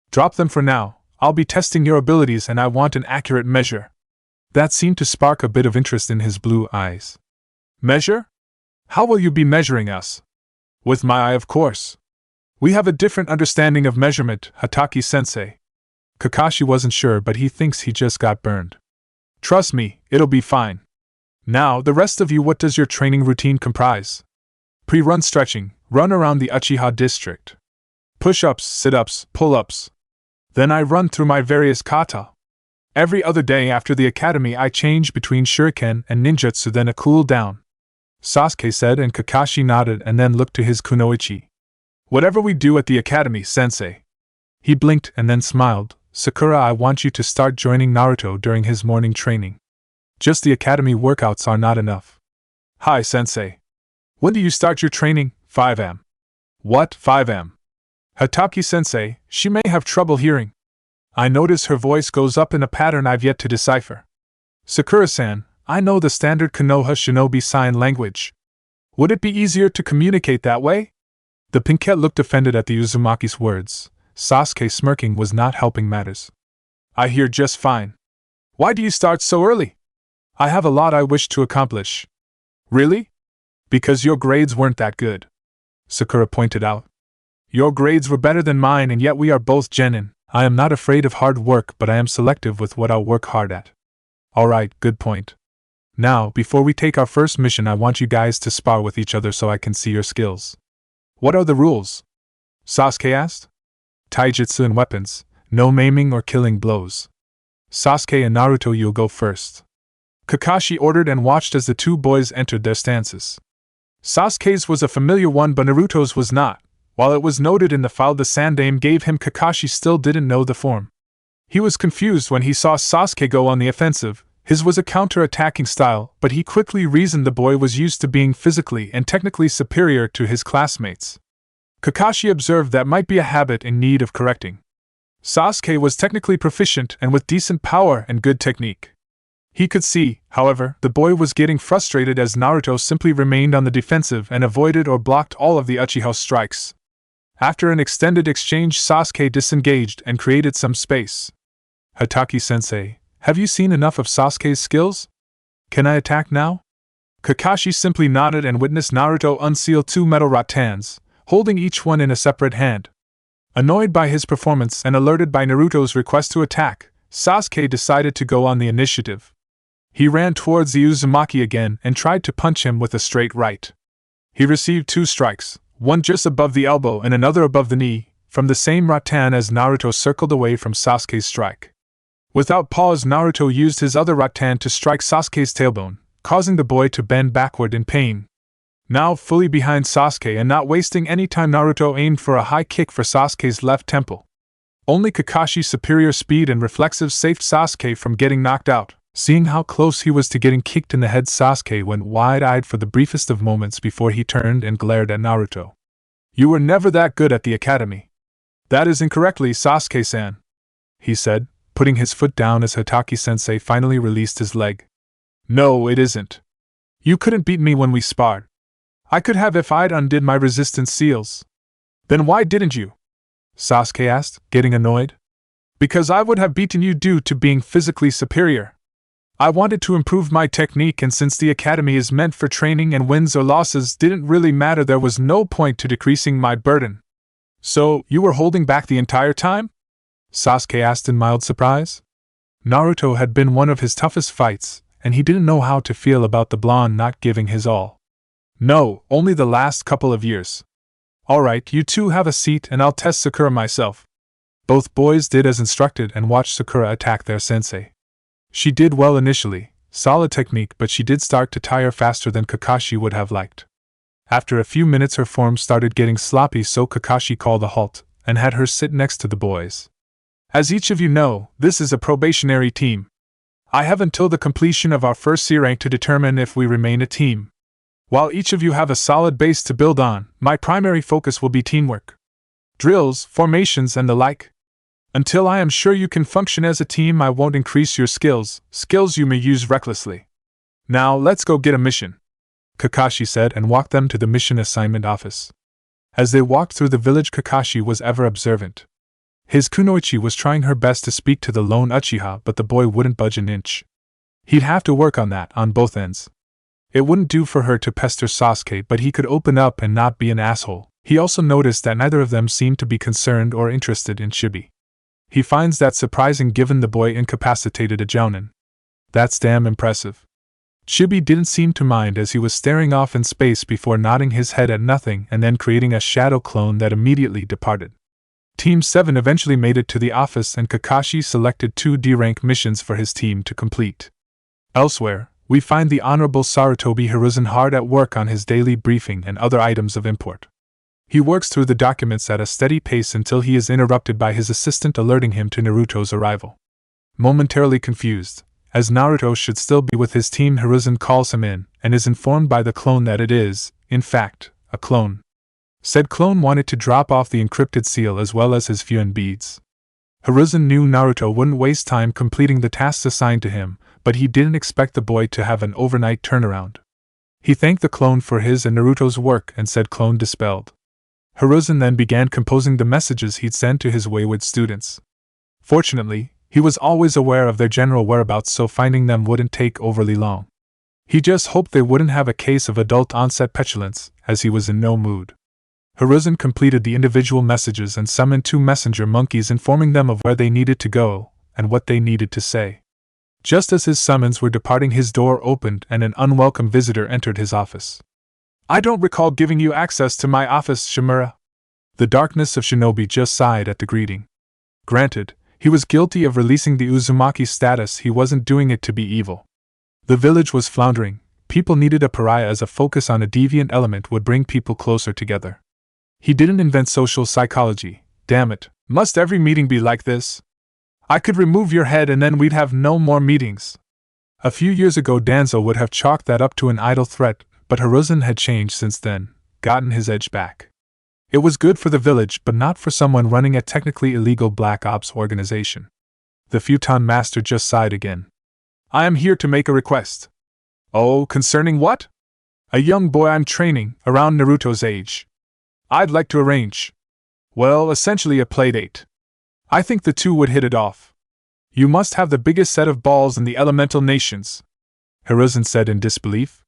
Drop them for now. I'll be testing your abilities and I want an accurate measure." That seemed to spark a bit of interest in his blue eyes. "Measure? How will you be measuring us?" "With my eye, of course. We have a different understanding of measurement, Hataki-sensei." Kakashi wasn't sure, but he thinks he just got burned. "Trust me, it'll be fine. Now, the rest of you, what does your training routine comprise?" "Pre-run stretching, run around the Uchiha district. Push-ups, sit-ups, pull-ups. Then I run through my various kata. Every other day after the academy I change between shuriken and ninjutsu, then a cool down," Sasuke said, and Kakashi nodded and then looked to his kunoichi. "Whatever we do at the academy, sensei." He blinked and then smiled. "Sakura, I want you to start joining Naruto during his morning training. Just the academy workouts are not enough." "Hi, sensei. When do you start your training?" 5 am. "What, 5 am? Hataki-sensei, she may have trouble hearing. I notice her voice goes up in a pattern I've yet to decipher." "Sakura-san, I know the standard Konoha shinobi sign language. Would it be easier to communicate that way?" The pinkette looked offended at the Uzumaki's words. Sasuke smirking was not helping matters. "I hear just fine. Why do you start so early?" "I have a lot I wish to accomplish." "Really? Because your grades weren't that good, Sakura pointed out. Your grades were better than mine, and yet we are both genin. I am not afraid of hard work, but I am selective with what I'll work hard at. Alright, good point. Now, before we take our first mission, I want you guys to spar with each other so I can see your skills. What are the rules? Sasuke asked. Taijutsu and weapons, no maiming or killing blows. Sasuke and Naruto, you'll go first. Kakashi ordered and watched as the two boys entered their stances. Sasuke's was a familiar one, but Naruto's was not. While it was noted in the file the Sandaime gave him, Kakashi still didn't know the form. He was confused when he saw Sasuke go on the offensive. His was a counter-attacking style, but he quickly reasoned the boy was used to being physically and technically superior to his classmates. Kakashi observed that might be a habit in need of correcting. Sasuke was technically proficient and with decent power and good technique. He could see, however, the boy was getting frustrated as Naruto simply remained on the defensive and avoided or blocked all of the Uchiha strikes. After an extended exchange, Sasuke disengaged and created some space. Hatake-sensei, have you seen enough of Sasuke's skills? Can I attack now? Kakashi simply nodded and witnessed Naruto unseal two metal rattans, holding each one in a separate hand. Annoyed by his performance and alerted by Naruto's request to attack, Sasuke decided to go on the initiative. He ran towards the Uzumaki again and tried to punch him with a straight right. He received two strikes, one just above the elbow and another above the knee, from the same rattan as Naruto circled away from Sasuke's strike. Without pause, Naruto used his other rattan to strike Sasuke's tailbone, causing the boy to bend backward in pain. Now fully behind Sasuke and not wasting any time, Naruto aimed for a high kick for Sasuke's left temple. Only Kakashi's superior speed and reflexes saved Sasuke from getting knocked out. Seeing how close he was to getting kicked in the head, Sasuke went wide-eyed for the briefest of moments before he turned and glared at Naruto. You were never that good at the academy. That is incorrectly, Sasuke-san, he said, putting his foot down as Hatake-sensei finally released his leg. No, it isn't. You couldn't beat me when we sparred. I could have if I'd undid my resistance seals. Then why didn't you? Sasuke asked, getting annoyed. Because I would have beaten you due to being physically superior. I wanted to improve my technique, and since the academy is meant for training and wins or losses didn't really matter, there was no point to decreasing my burden. So, you were holding back the entire time? Sasuke asked in mild surprise. Naruto had been one of his toughest fights, and he didn't know how to feel about the blonde not giving his all. No, only the last couple of years. Alright, you two have a seat and I'll test Sakura myself. Both boys did as instructed and watched Sakura attack their sensei. She did well initially, solid technique, but she did start to tire faster than Kakashi would have liked. After a few minutes her form started getting sloppy, so Kakashi called a halt and had her sit next to the boys. As each of you know, this is a probationary team. I have until the completion of our first C rank to determine if we remain a team. While each of you have a solid base to build on, my primary focus will be teamwork. Drills, formations, and the like. Until I am sure you can function as a team, I won't increase your skills you may use recklessly. Now let's go get a mission, Kakashi said and walked them to the mission assignment office. As they walked through the village, Kakashi was ever observant. His kunoichi was trying her best to speak to the lone Uchiha, but the boy wouldn't budge an inch. He'd have to work on that on both ends. It wouldn't do for her to pester Sasuke, but he could open up and not be an asshole. He also noticed that neither of them seemed to be concerned or interested in Shibi. He finds that surprising given the boy incapacitated a jounin. That's damn impressive. Shibi didn't seem to mind as he was staring off in space before nodding his head at nothing and then creating a shadow clone that immediately departed. Team 7 eventually made it to the office and Kakashi selected 2 D-rank missions for his team to complete. Elsewhere, we find the Honorable Sarutobi Hiruzen hard at work on his daily briefing and other items of import. He works through the documents at a steady pace until he is interrupted by his assistant alerting him to Naruto's arrival. Momentarily confused, as Naruto should still be with his team, Hiruzen calls him in and is informed by the clone that it is, in fact, a clone. Said clone wanted to drop off the encrypted seal as well as his Fuin beads. Hiruzen knew Naruto wouldn't waste time completing the tasks assigned to him, but he didn't expect the boy to have an overnight turnaround. He thanked the clone for his and Naruto's work and said clone dispelled. Hiruzen then began composing the messages he'd sent to his wayward students. Fortunately, he was always aware of their general whereabouts, so finding them wouldn't take overly long. He just hoped they wouldn't have a case of adult-onset petulance, as he was in no mood. Hiruzen completed the individual messages and summoned 2 messenger monkeys informing them of where they needed to go and what they needed to say. Just as his summons were departing, his door opened and an unwelcome visitor entered his office. "I don't recall giving you access to my office, Shimura." The darkness of Shinobi just sighed at the greeting. Granted, he was guilty of releasing the Uzumaki status, he wasn't doing it to be evil. The village was floundering, people needed a pariah as a focus on a deviant element would bring people closer together. He didn't invent social psychology, damn it, must every meeting be like this? I could remove your head and then we'd have no more meetings. A few years ago Danzo would have chalked that up to an idle threat, but Hiruzen had changed since then, gotten his edge back. It was good for the village but not for someone running a technically illegal black ops organization. The Futon Master just sighed again. "I am here to make a request." "Oh, concerning what?" "A young boy I'm training, around Naruto's age. I'd like to arrange, well, essentially a playdate. I think the two would hit it off. You must have the biggest set of balls in the elemental nations," Hiruzen said in disbelief.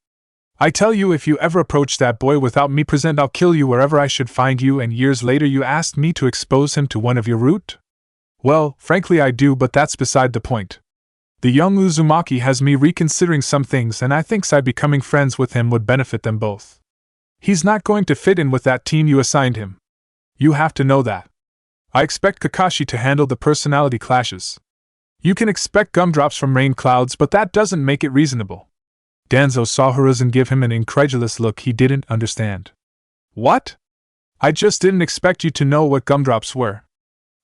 "I tell you, if you ever approach that boy without me present, I'll kill you wherever I should find you, and years later you asked me to expose him to one of your root? Well, frankly I do, but that's beside the point. The young Uzumaki has me reconsidering some things, and I think becoming friends with him would benefit them both. He's not going to fit in with that team you assigned him. You have to know that. I expect Kakashi to handle the personality clashes. You can expect gumdrops from rain clouds, but that doesn't make it reasonable." Danzo saw Hiruzen give him an incredulous look he didn't understand. "What? I just didn't expect you to know what gumdrops were.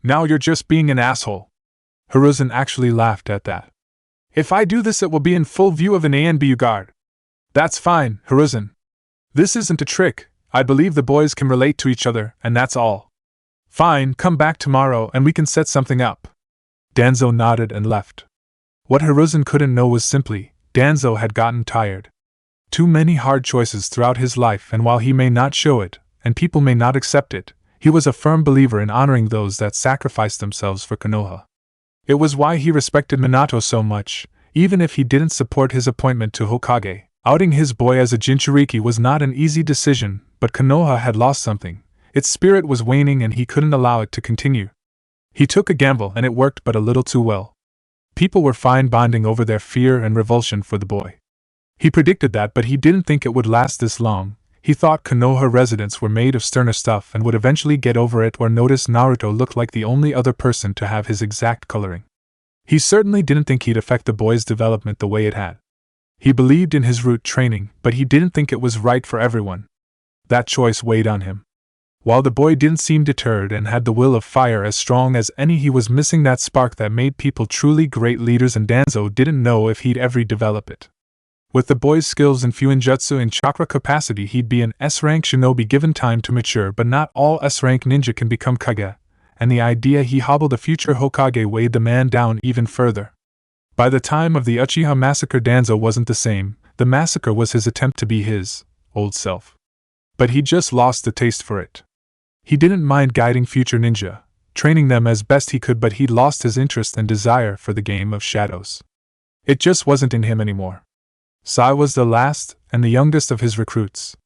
Now you're just being an asshole." Hiruzen actually laughed at that. "If I do this, it will be in full view of an ANBU guard." "That's fine, Hiruzen. This isn't a trick, I believe the boys can relate to each other, and that's all. Fine, come back tomorrow and we can set something up." Danzo nodded and left. What Hiruzen couldn't know was simply, Danzo had gotten tired. Too many hard choices throughout his life, and while he may not show it, and people may not accept it, he was a firm believer in honoring those that sacrificed themselves for Konoha. It was why he respected Minato so much, even if he didn't support his appointment to Hokage. Outing his boy as a Jinchuuriki was not an easy decision, but Konoha had lost something. Its spirit was waning and he couldn't allow it to continue. He took a gamble and it worked, but a little too well. People were fine bonding over their fear and revulsion for the boy. He predicted that, but he didn't think it would last this long. He thought Konoha residents were made of sterner stuff and would eventually get over it or notice Naruto looked like the only other person to have his exact coloring. He certainly didn't think he'd affect the boy's development the way it had. He believed in his root training, but he didn't think it was right for everyone. That choice weighed on him. While the boy didn't seem deterred and had the will of fire as strong as any, he was missing that spark that made people truly great leaders, and Danzo didn't know if he'd ever develop it. With the boy's skills in Fuinjutsu and chakra capacity, he'd be an S-rank shinobi given time to mature, but not all S-rank ninja can become Kage, and the idea he hobbled a future Hokage weighed the man down even further. By the time of the Uchiha massacre, Danzo wasn't the same. The massacre was his attempt to be his old self. But he just lost the taste for it. He didn't mind guiding future ninja, training them as best he could, but he'd lost his interest and desire for the game of shadows. It just wasn't in him anymore. Sai was the last and the youngest of his recruits.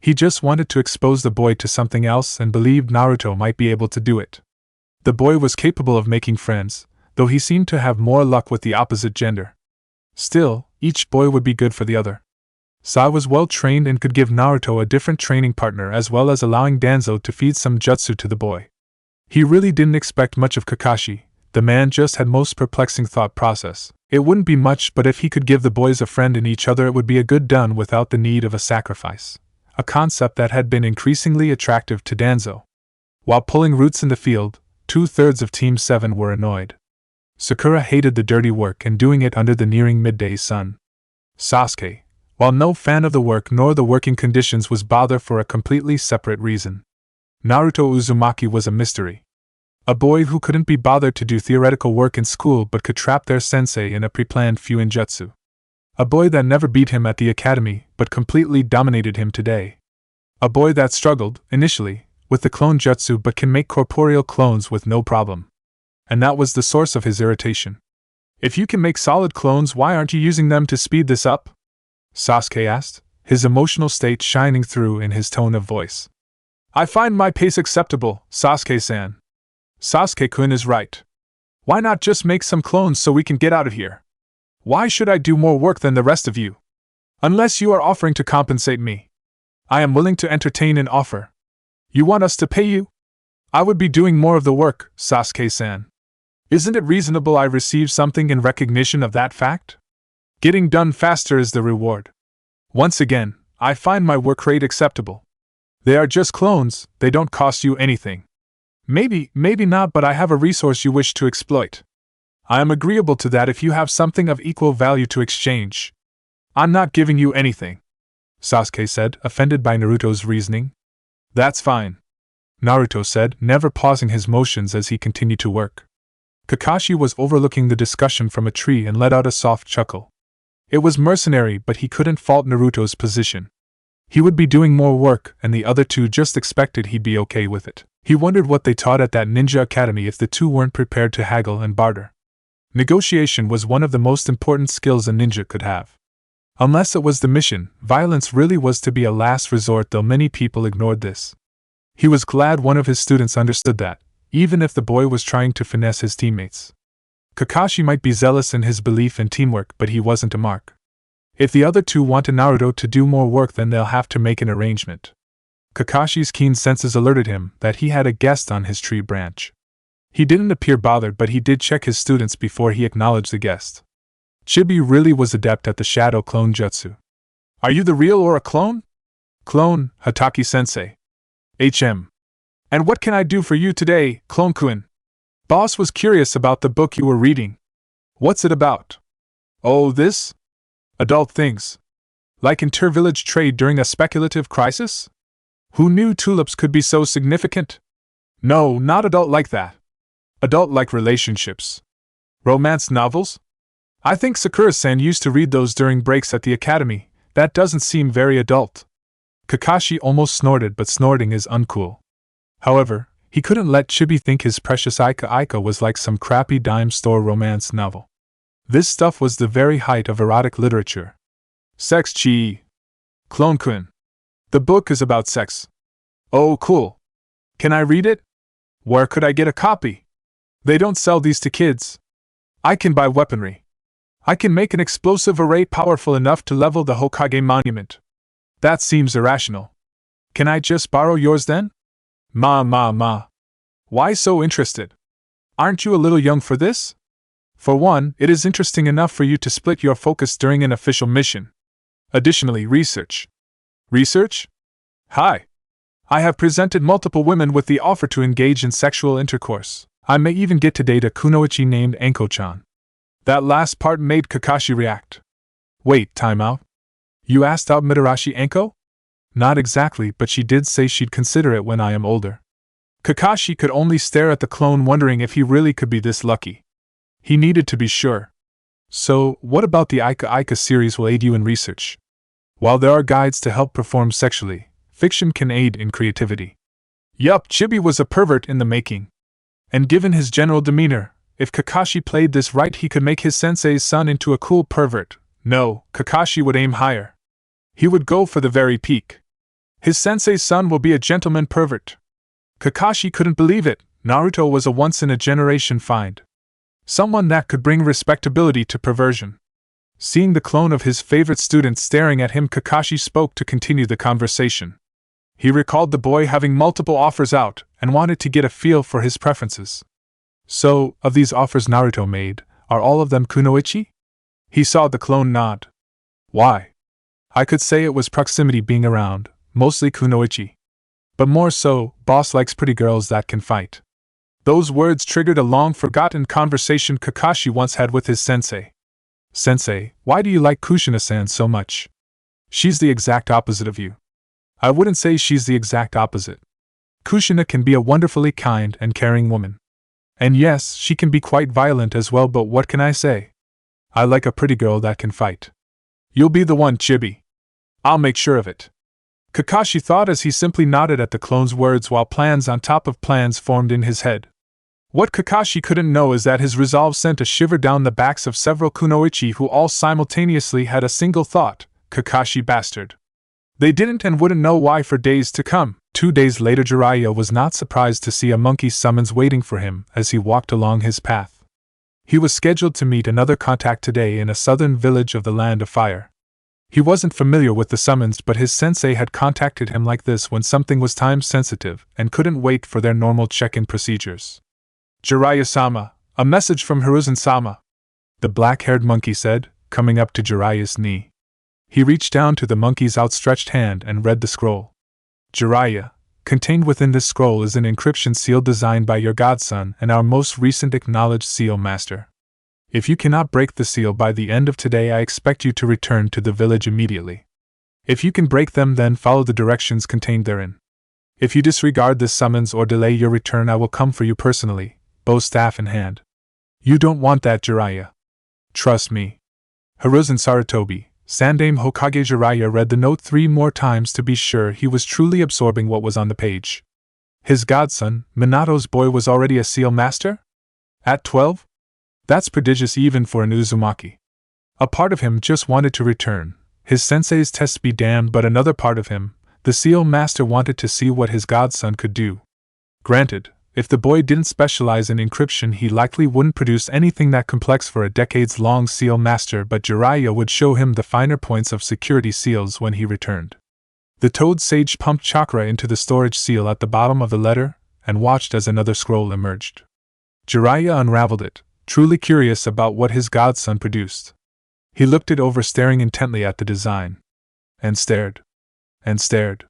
He just wanted to expose the boy to something else and believed Naruto might be able to do it. The boy was capable of making friends, though he seemed to have more luck with the opposite gender. Still, each boy would be good for the other. Sai was well trained and could give Naruto a different training partner, as well as allowing Danzo to feed some jutsu to the boy. He really didn't expect much of Kakashi. The man just had most perplexing thought process. It wouldn't be much, but if he could give the boys a friend in each other, it would be a good done without the need of a sacrifice. A concept that had been increasingly attractive to Danzo. While pulling roots in the field, 2/3 of Team 7 were annoyed. Sakura hated the dirty work and doing it under the nearing midday sun. Sasuke, while no fan of the work nor the working conditions, was bothered for a completely separate reason. Naruto Uzumaki was a mystery. A boy who couldn't be bothered to do theoretical work in school but could trap their sensei in a pre-planned Fuinjutsu. A boy that never beat him at the academy but completely dominated him today. A boy that struggled, initially, with the clone jutsu but can make corporeal clones with no problem. And that was the source of his irritation. If you can make solid clones, why aren't you using them to speed this up? Sasuke asked, his emotional state shining through in his tone of voice. I find my pace acceptable, Sasuke-san. Sasuke-kun is right. Why not just make some clones so we can get out of here? Why should I do more work than the rest of you? Unless you are offering to compensate me. I am willing to entertain an offer. You want us to pay you? I would be doing more of the work, Sasuke-san. Isn't it reasonable I receive something in recognition of that fact? Getting done faster is the reward. Once again, I find my work rate acceptable. They are just clones, they don't cost you anything. Maybe not, but I have a resource you wish to exploit. I am agreeable to that if you have something of equal value to exchange. I'm not giving you anything, Sasuke said, offended by Naruto's reasoning. That's fine, Naruto said, never pausing his motions as he continued to work. Kakashi was overlooking the discussion from a tree and let out a soft chuckle. It was mercenary, but he couldn't fault Naruto's position. He would be doing more work, and the other two just expected he'd be okay with it. He wondered what they taught at that ninja academy if the two weren't prepared to haggle and barter. Negotiation was one of the most important skills a ninja could have. Unless it was the mission, violence really was to be a last resort, though many people ignored this. He was glad one of his students understood that, even if the boy was trying to finesse his teammates. Kakashi might be zealous in his belief in teamwork, but he wasn't a mark. If the other two wanted Naruto to do more work, then they'll have to make an arrangement. Kakashi's keen senses alerted him that he had a guest on his tree branch. He didn't appear bothered, but he did check his students before he acknowledged the guest. Chibi really was adept at the shadow clone jutsu. Are you the real or a clone? Clone, Hataki-sensei. HM. And what can I do for you today, Clone-kun? Boss was curious about the book you were reading. What's it about? Oh, this? Adult things. Like inter-village trade during a speculative crisis? Who knew tulips could be so significant? No, not adult like that. Adult like relationships. Romance novels? I think Sakura-san used to read those during breaks at the academy. That doesn't seem very adult. Kakashi almost snorted, but snorting is uncool. However, he couldn't let Chibi think his precious Aika was like some crappy dime store romance novel. This stuff was the very height of erotic literature. Sex chi. Clone-kun. The book is about sex. Oh, cool. Can I read it? Where could I get a copy? They don't sell these to kids. I can buy weaponry. I can make an explosive array powerful enough to level the Hokage monument. That seems irrational. Can I just borrow yours then? Ma. Why so interested? Aren't you a little young for this? For one, it is interesting enough for you to split your focus during an official mission. Additionally, research. Research? Hi. I have presented multiple women with the offer to engage in sexual intercourse. I may even get to date a kunoichi named Anko-chan. That last part made Kakashi react. Wait, time out. You asked out Mitarashi Anko? Not exactly, but she did say she'd consider it when I am older. Kakashi could only stare at the clone, wondering if he really could be this lucky. He needed to be sure. So, what about the Aika series will aid you in research? While there are guides to help perform sexually, fiction can aid in creativity. Yup, Chibi was a pervert in the making. And given his general demeanor, if Kakashi played this right, he could make his sensei's son into a cool pervert. No, Kakashi would aim higher. He would go for the very peak. His sensei's son will be a gentleman pervert. Kakashi couldn't believe it. Naruto was a once-in-a-generation find. Someone that could bring respectability to perversion. Seeing the clone of his favorite student staring at him, Kakashi spoke to continue the conversation. He recalled the boy having multiple offers out and wanted to get a feel for his preferences. So, of these offers Naruto made, are all of them kunoichi? He saw the clone nod. Why? I could say it was proximity being around, mostly kunoichi. But more so, boss likes pretty girls that can fight. Those words triggered a long-forgotten conversation Kakashi once had with his sensei. Sensei, why do you like Kushina-san so much? She's the exact opposite of you. I wouldn't say she's the exact opposite. Kushina can be a wonderfully kind and caring woman. And yes, she can be quite violent as well, but what can I say? I like a pretty girl that can fight. You'll be the one, Chibi. I'll make sure of it. Kakashi thought as he simply nodded at the clone's words while plans on top of plans formed in his head. What Kakashi couldn't know is that his resolve sent a shiver down the backs of several kunoichi who all simultaneously had a single thought: Kakashi bastard. They didn't and wouldn't know why for days to come. 2 days later, Jiraiya was not surprised to see a monkey summons waiting for him as he walked along his path. He was scheduled to meet another contact today in a southern village of the Land of Fire. He wasn't familiar with the summons, but his sensei had contacted him like this when something was time-sensitive and couldn't wait for their normal check-in procedures. Jiraiya-sama, a message from Hiruzen-sama, the black-haired monkey said, coming up to Jiraiya's knee. He reached down to the monkey's outstretched hand and read the scroll. Jiraiya, contained within this scroll is an encryption seal designed by your godson and our most recent acknowledged seal master. If you cannot break the seal by the end of today, I expect you to return to the village immediately. If you can break them, then follow the directions contained therein. If you disregard this summons or delay your return, I will come for you personally, bow staff in hand. You don't want that, Jiraiya. Trust me. Hiruzen Sarutobi, Sandaime Hokage. Jiraiya read the note 3 more times to be sure he was truly absorbing what was on the page. His godson, Minato's boy, was already a seal master? At 12? That's prodigious even for an Uzumaki. A part of him just wanted to return, his sensei's tests be damned, but another part of him, the seal master, wanted to see what his godson could do. Granted, if the boy didn't specialize in encryption, he likely wouldn't produce anything that complex for a decades-long seal master, but Jiraiya would show him the finer points of security seals when he returned. The toad sage pumped chakra into the storage seal at the bottom of the letter and watched as another scroll emerged. Jiraiya unraveled it, truly curious about what his godson produced. He looked it over, staring intently at the design. And stared. And stared.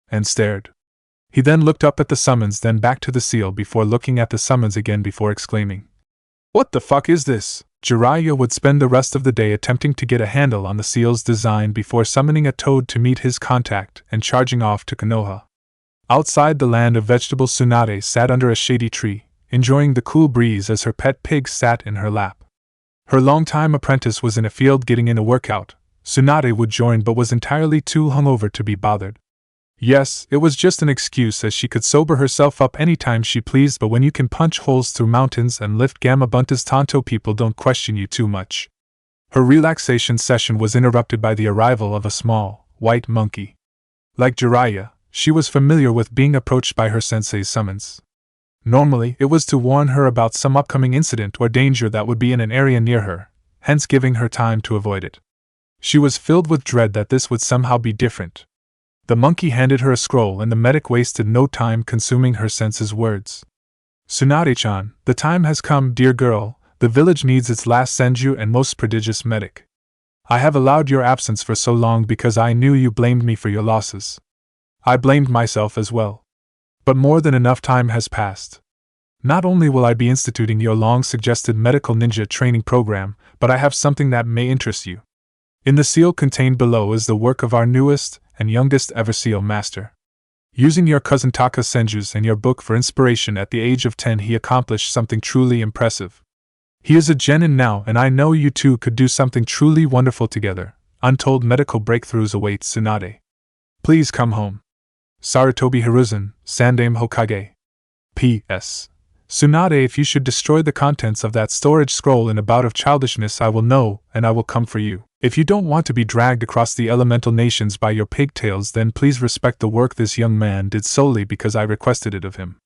And stared. He then looked up at the summons, then back to the seal before looking at the summons again before exclaiming, "What the fuck is this?" Jiraiya would spend the rest of the day attempting to get a handle on the seal's design before summoning a toad to meet his contact and charging off to Konoha. Outside the land of vegetables, Tsunade sat under a shady tree, enjoying the cool breeze as her pet pig sat in her lap. Her longtime apprentice was in a field getting in a workout. Tsunade would join but was entirely too hungover to be bothered. Yes, it was just an excuse, as she could sober herself up anytime she pleased, but when you can punch holes through mountains and lift gamabuntas, Tonto people don't question you too much. Her relaxation session was interrupted by the arrival of a small, white monkey. Like Jiraiya, she was familiar with being approached by her sensei's summons. Normally, it was to warn her about some upcoming incident or danger that would be in an area near her, hence giving her time to avoid it. She was filled with dread that this would somehow be different. The monkey handed her a scroll, and the medic wasted no time consuming her senses' words. "Tsunade-chan, the time has come, dear girl. The village needs its last senju and most prodigious medic. I have allowed your absence for so long because I knew you blamed me for your losses. I blamed myself as well. But more than enough time has passed. Not only will I be instituting your long-suggested medical ninja training program, but I have something that may interest you. In the seal contained below is the work of our newest and youngest ever seal master. Using your cousin Taka Senju's and your book for inspiration, at the age of 10 he accomplished something truly impressive. He is a genin now, and I know you two could do something truly wonderful together. Untold medical breakthroughs await Tsunade. Please come home. Sarutobi Hiruzen, Sandaime Hokage. P.S. Tsunade, if you should destroy the contents of that storage scroll in a bout of childishness, I will know, and I will come for you. If you don't want to be dragged across the elemental nations by your pigtails, then please respect the work this young man did solely because I requested it of him."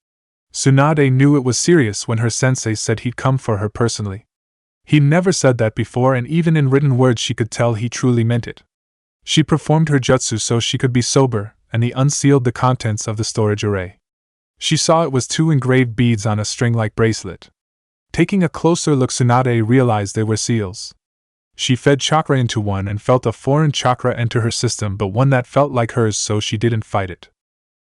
Tsunade knew it was serious when her sensei said he'd come for her personally. He never said that before, and even in written words she could tell he truly meant it. She performed her jutsu so she could be sober, and he unsealed the contents of the storage array. She saw it was 2 engraved beads on a string-like bracelet. Taking a closer look, Tsunade realized they were seals. She fed chakra into one and felt a foreign chakra enter her system, but one that felt like hers, so she didn't fight it.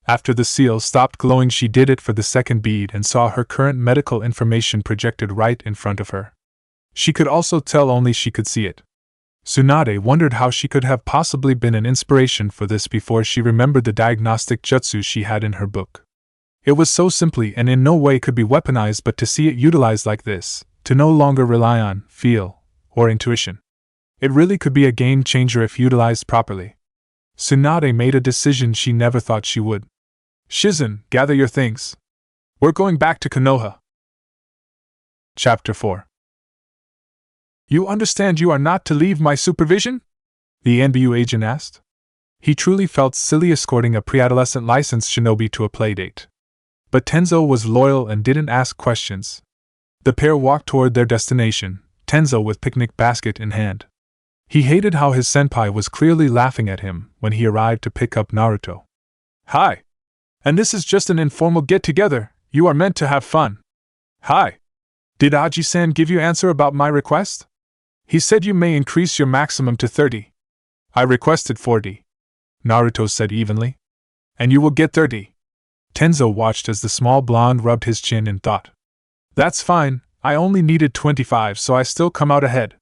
After the seal stopped glowing, she did it for the second bead and saw her current medical information projected right in front of her. She could also tell only she could see it. Tsunade wondered how she could have possibly been an inspiration for this before she remembered the diagnostic jutsu she had in her book. It was so simply and in no way could be weaponized, but to see it utilized like this, to no longer rely on feel or intuition. It really could be a game changer if utilized properly. Tsunade made a decision she never thought she would. "Shizen, gather your things. We're going back to Konoha." Chapter 4. "You understand you are not to leave my supervision?" The NBU agent asked. He truly felt silly escorting a pre-adolescent licensed shinobi to a playdate. But Tenzo was loyal and didn't ask questions. The pair walked toward their destination, Tenzo with picnic basket in hand. He hated how his senpai was clearly laughing at him when he arrived to pick up Naruto. Hi! And this is just an informal get-together, you are meant to have fun. Hi! Did Aji-san give you answer about my request? He said you may increase your maximum to 30. I requested 40. Naruto said evenly. And you will get 30. Tenzo watched as the small blonde rubbed his chin in thought. That's fine, I only needed 25 so I still come out ahead.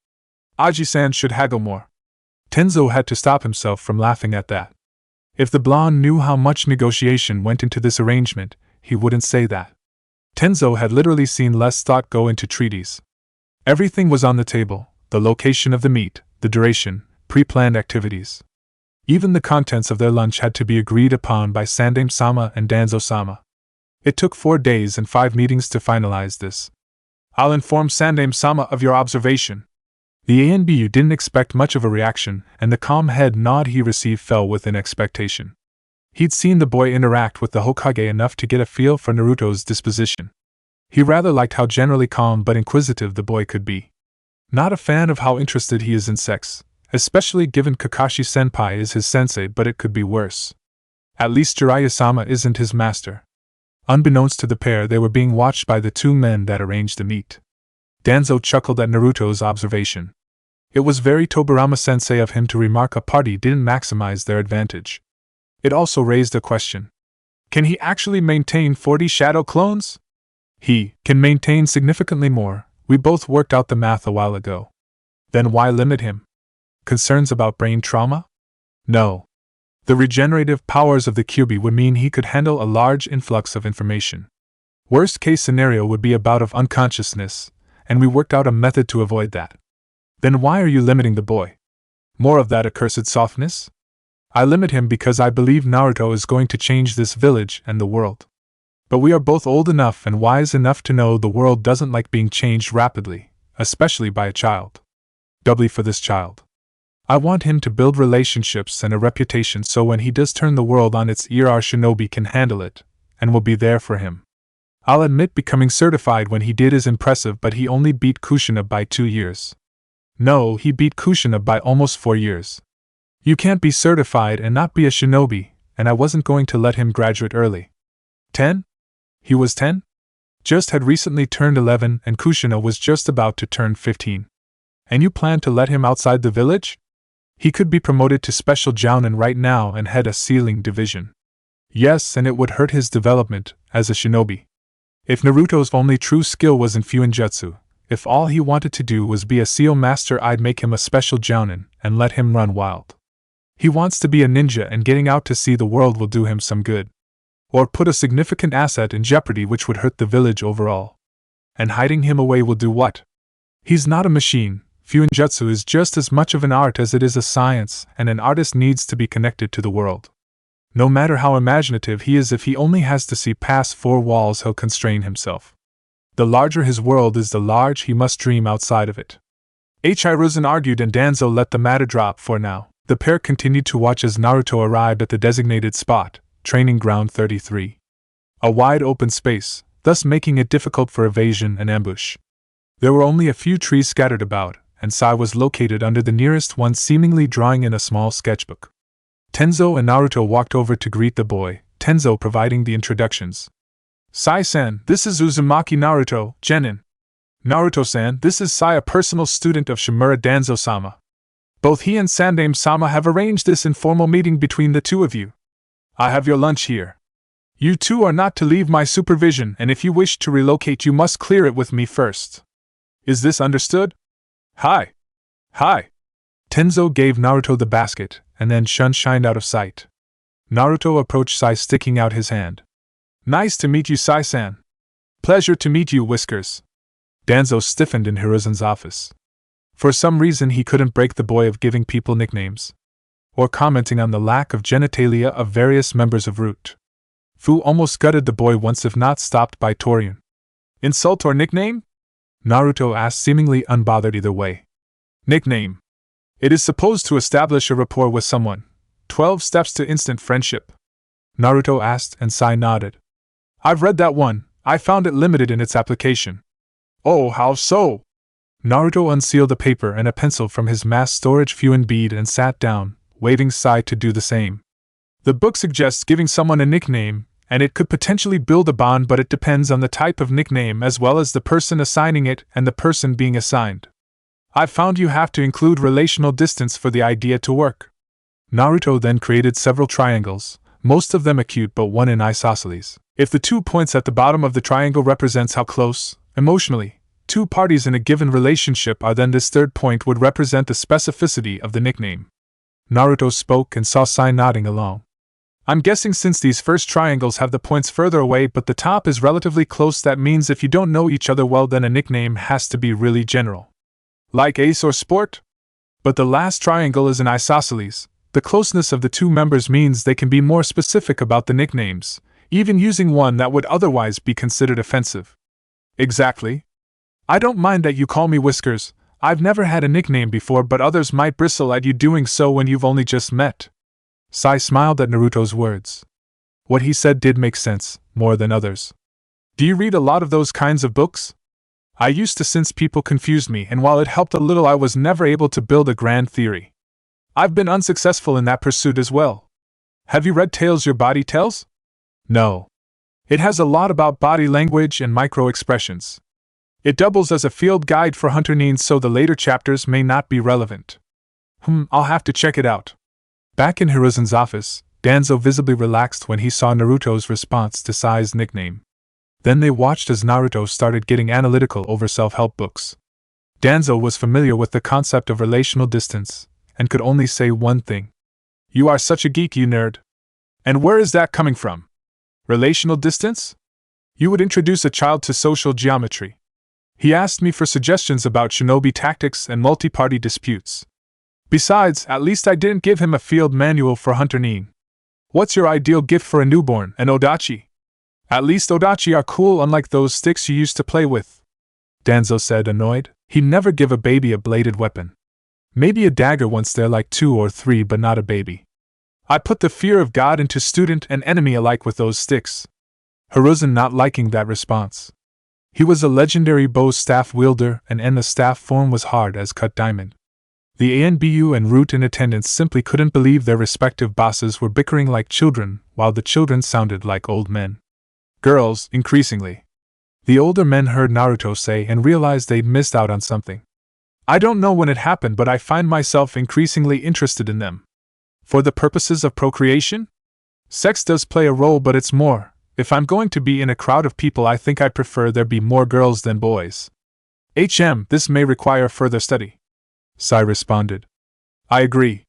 Aji-san should haggle more. Tenzo had to stop himself from laughing at that. If the blonde knew how much negotiation went into this arrangement, he wouldn't say that. Tenzo had literally seen less thought go into treaties. Everything was on the table, the location of the meet, the duration, pre-planned activities. Even the contents of their lunch had to be agreed upon by Sandame-sama and Danzo-sama. It took 4 days and 5 meetings to finalize this. I'll inform Sandame-sama of your observation. The ANBU didn't expect much of a reaction, and the calm head nod he received fell within expectation. He'd seen the boy interact with the Hokage enough to get a feel for Naruto's disposition. He rather liked how generally calm but inquisitive the boy could be. Not a fan of how interested he is in sex, especially given Kakashi-senpai is his sensei, but it could be worse. At least Jiraiya-sama isn't his master. Unbeknownst to the pair, they were being watched by the 2 men that arranged the meet. Danzo chuckled at Naruto's observation. It was very Tobirama-sensei of him to remark a party didn't maximize their advantage. It also raised a question. Can he actually maintain 40 shadow clones? He can maintain significantly more. We both worked out the math a while ago. Then why limit him? Concerns about brain trauma? No. The regenerative powers of the Kyuubi would mean he could handle a large influx of information. Worst case scenario would be a bout of unconsciousness, and we worked out a method to avoid that. Then why are you limiting the boy? More of that accursed softness? I limit him because I believe Naruto is going to change this village and the world. But we are both old enough and wise enough to know the world doesn't like being changed rapidly, especially by a child. Doubly for this child. I want him to build relationships and a reputation so when he does turn the world on its ear our shinobi can handle it, and will be there for him. I'll admit becoming certified when he did is impressive, but he only beat Kushina by 2 years. No, he beat Kushina by almost 4 years. You can't be certified and not be a shinobi, and I wasn't going to let him graduate early. 10? He was 10? Just had recently turned 11 and Kushina was just about to turn 15. And you plan to let him outside the village? He could be promoted to Special Jounin right now and head a sealing division. Yes, and it would hurt his development as a shinobi. If Naruto's only true skill was in Fuinjutsu, if all he wanted to do was be a Seal Master, I'd make him a Special Jounin and let him run wild. He wants to be a ninja and getting out to see the world will do him some good. Or put a significant asset in jeopardy which would hurt the village overall. And hiding him away will do what? He's not a machine. Fuinjutsu is just as much of an art as it is a science, and an artist needs to be connected to the world. No matter how imaginative he is, if he only has to see past 4 walls, he'll constrain himself. The larger his world is, the large he must dream outside of it. Hiruzen argued and Danzo let the matter drop for now. The pair continued to watch as Naruto arrived at the designated spot, Training Ground 33. A wide open space, thus making it difficult for evasion and ambush. There were only a few trees scattered about, and Sai was located under the nearest one, seemingly drawing in a small sketchbook. Tenzo and Naruto walked over to greet the boy, Tenzo providing the introductions. Sai-san, this is Uzumaki Naruto, Genin. Naruto-san, this is Sai, a personal student of Shimura Danzo-sama. Both he and Sandame-sama have arranged this informal meeting between the 2 of you. I have your lunch here. You 2 are not to leave my supervision, and if you wish to relocate you must clear it with me first. Is this understood? Hi. Hi. Tenzo gave Naruto the basket, and then shined out of sight. Naruto approached Sai, sticking out his hand. Nice to meet you, Sai-san. Pleasure to meet you, Whiskers. Danzo stiffened in Hiruzen's office. For some reason he couldn't break the boy of giving people nicknames. Or commenting on the lack of genitalia of various members of Root. Fu almost gutted the boy once if not stopped by Torian. Insult or nickname? Naruto asked, seemingly unbothered either way. Nickname. It is supposed to establish a rapport with someone. 12 steps to instant friendship. Naruto asked, and Sai nodded. I've read that one. I found it limited in its application. Oh, how so? Naruto unsealed a paper and a pencil from his mass storage fuin bead and sat down, waving Sai to do the same. The book suggests giving someone a nickname, and it could potentially build a bond, but it depends on the type of nickname as well as the person assigning it and the person being assigned. I've found you have to include relational distance for the idea to work. Naruto then created several triangles, most of them acute but one in isosceles. If the 2 points at the bottom of the triangle represents how close, emotionally, 2 parties in a given relationship are, then this third point would represent the specificity of the nickname. Naruto spoke and saw Sai nodding along. I'm guessing since these first triangles have the points further away but the top is relatively close, that means if you don't know each other well then a nickname has to be really general. Like ace or sport? But the last triangle is an isosceles. The closeness of the 2 members means they can be more specific about the nicknames, even using one that would otherwise be considered offensive. Exactly. I don't mind that you call me Whiskers. I've never had a nickname before, but others might bristle at you doing so when you've only just met. Sai smiled at Naruto's words. What he said did make sense, more than others. Do you read a lot of those kinds of books? I used to, since people confused me, and while it helped a little I was never able to build a grand theory. I've been unsuccessful in that pursuit as well. Have you read Tales Your Body Tells? No. It has a lot about body language and micro-expressions. It doubles as a field guide for hunter needs, so the later chapters may not be relevant. I'll have to check it out. Back in Hiruzen's office, Danzo visibly relaxed when he saw Naruto's response to Sai's nickname. Then they watched as Naruto started getting analytical over self-help books. Danzo was familiar with the concept of relational distance, and could only say one thing. You are such a geek, you nerd. And where is that coming from? Relational distance? You would introduce a child to social geometry. He asked me for suggestions about shinobi tactics and multi-party disputes. Besides, at least I didn't give him a field manual for hunter need. What's your ideal gift for a newborn? An odachi? At least odachi are cool, unlike those sticks you used to play with. Danzo said, annoyed. He'd never give a baby a bladed weapon. Maybe a dagger once they're like 2 or 3, but not a baby. I put the fear of God into student and enemy alike with those sticks. Hiruzen not liking that response. He was a legendary bow staff wielder, and the staff form was hard as cut diamond. The ANBU and Root in attendance simply couldn't believe their respective bosses were bickering like children, while the children sounded like old men. Girls, increasingly. The older men heard Naruto say and realized they'd missed out on something. I don't know when it happened, but I find myself increasingly interested in them. For the purposes of procreation? Sex does play a role, but it's more. If I'm going to be in a crowd of people, I think I'd prefer there be more girls than boys. This may require further study. Sai responded. I agree.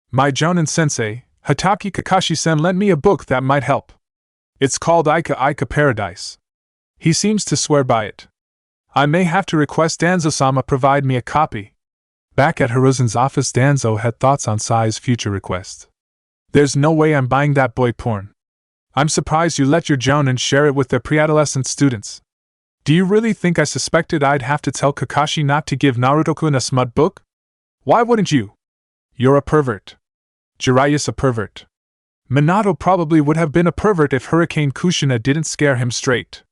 My Jounin sensei, Hataki Kakashi-sen, lent me a book that might help. It's called Ika Ika Paradise. He seems to swear by it. I may have to request Danzo-sama provide me a copy. Back at Hiruzen's office, Danzo had thoughts on Sai's future request. There's no way I'm buying that boy porn. I'm surprised you let your Jounin share it with their pre-adolescent students. Do you really think I suspected I'd have to tell Kakashi not to give Naruto-kun a smut book? Why wouldn't you? You're a pervert. Jiraiya's a pervert. Minato probably would have been a pervert if Hurricane Kushina didn't scare him straight.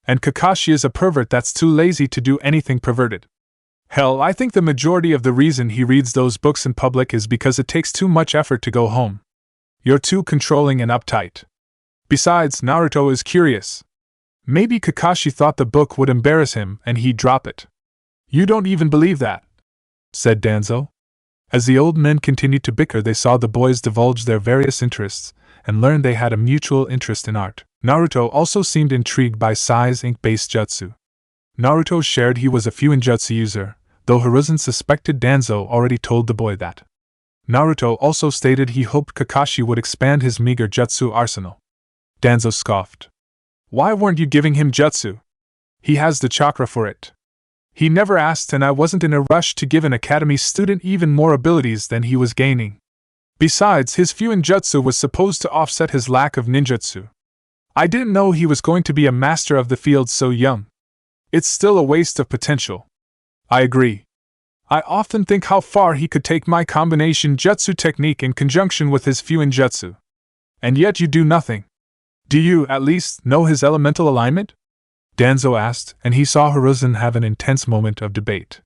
And Kakashi is a pervert that's too lazy to do anything perverted. Hell, I think the majority of the reason he reads those books in public is because it takes too much effort to go home. You're too controlling and uptight. Besides, Naruto is curious. Maybe Kakashi thought the book would embarrass him and he'd drop it. You don't even believe that, said Danzo. As the old men continued to bicker, they saw the boys divulge their various interests and learned they had a mutual interest in art. Naruto also seemed intrigued by Sai's ink-based jutsu. Naruto shared he was a Fuinjutsu user, though Hiruzen suspected Danzo already told the boy that. Naruto also stated he hoped Kakashi would expand his meager jutsu arsenal. Danzo scoffed. Why weren't you giving him jutsu? He has the chakra for it. He never asked, and I wasn't in a rush to give an academy student even more abilities than he was gaining. Besides, his Fuinjutsu was supposed to offset his lack of ninjutsu. I didn't know he was going to be a master of the field so young. It's still a waste of potential. I agree. I often think how far he could take my combination jutsu technique in conjunction with his Fuinjutsu. And yet you do nothing. Do you, at least, know his elemental alignment? Danzo asked, and he saw Hiruzen have an intense moment of debate.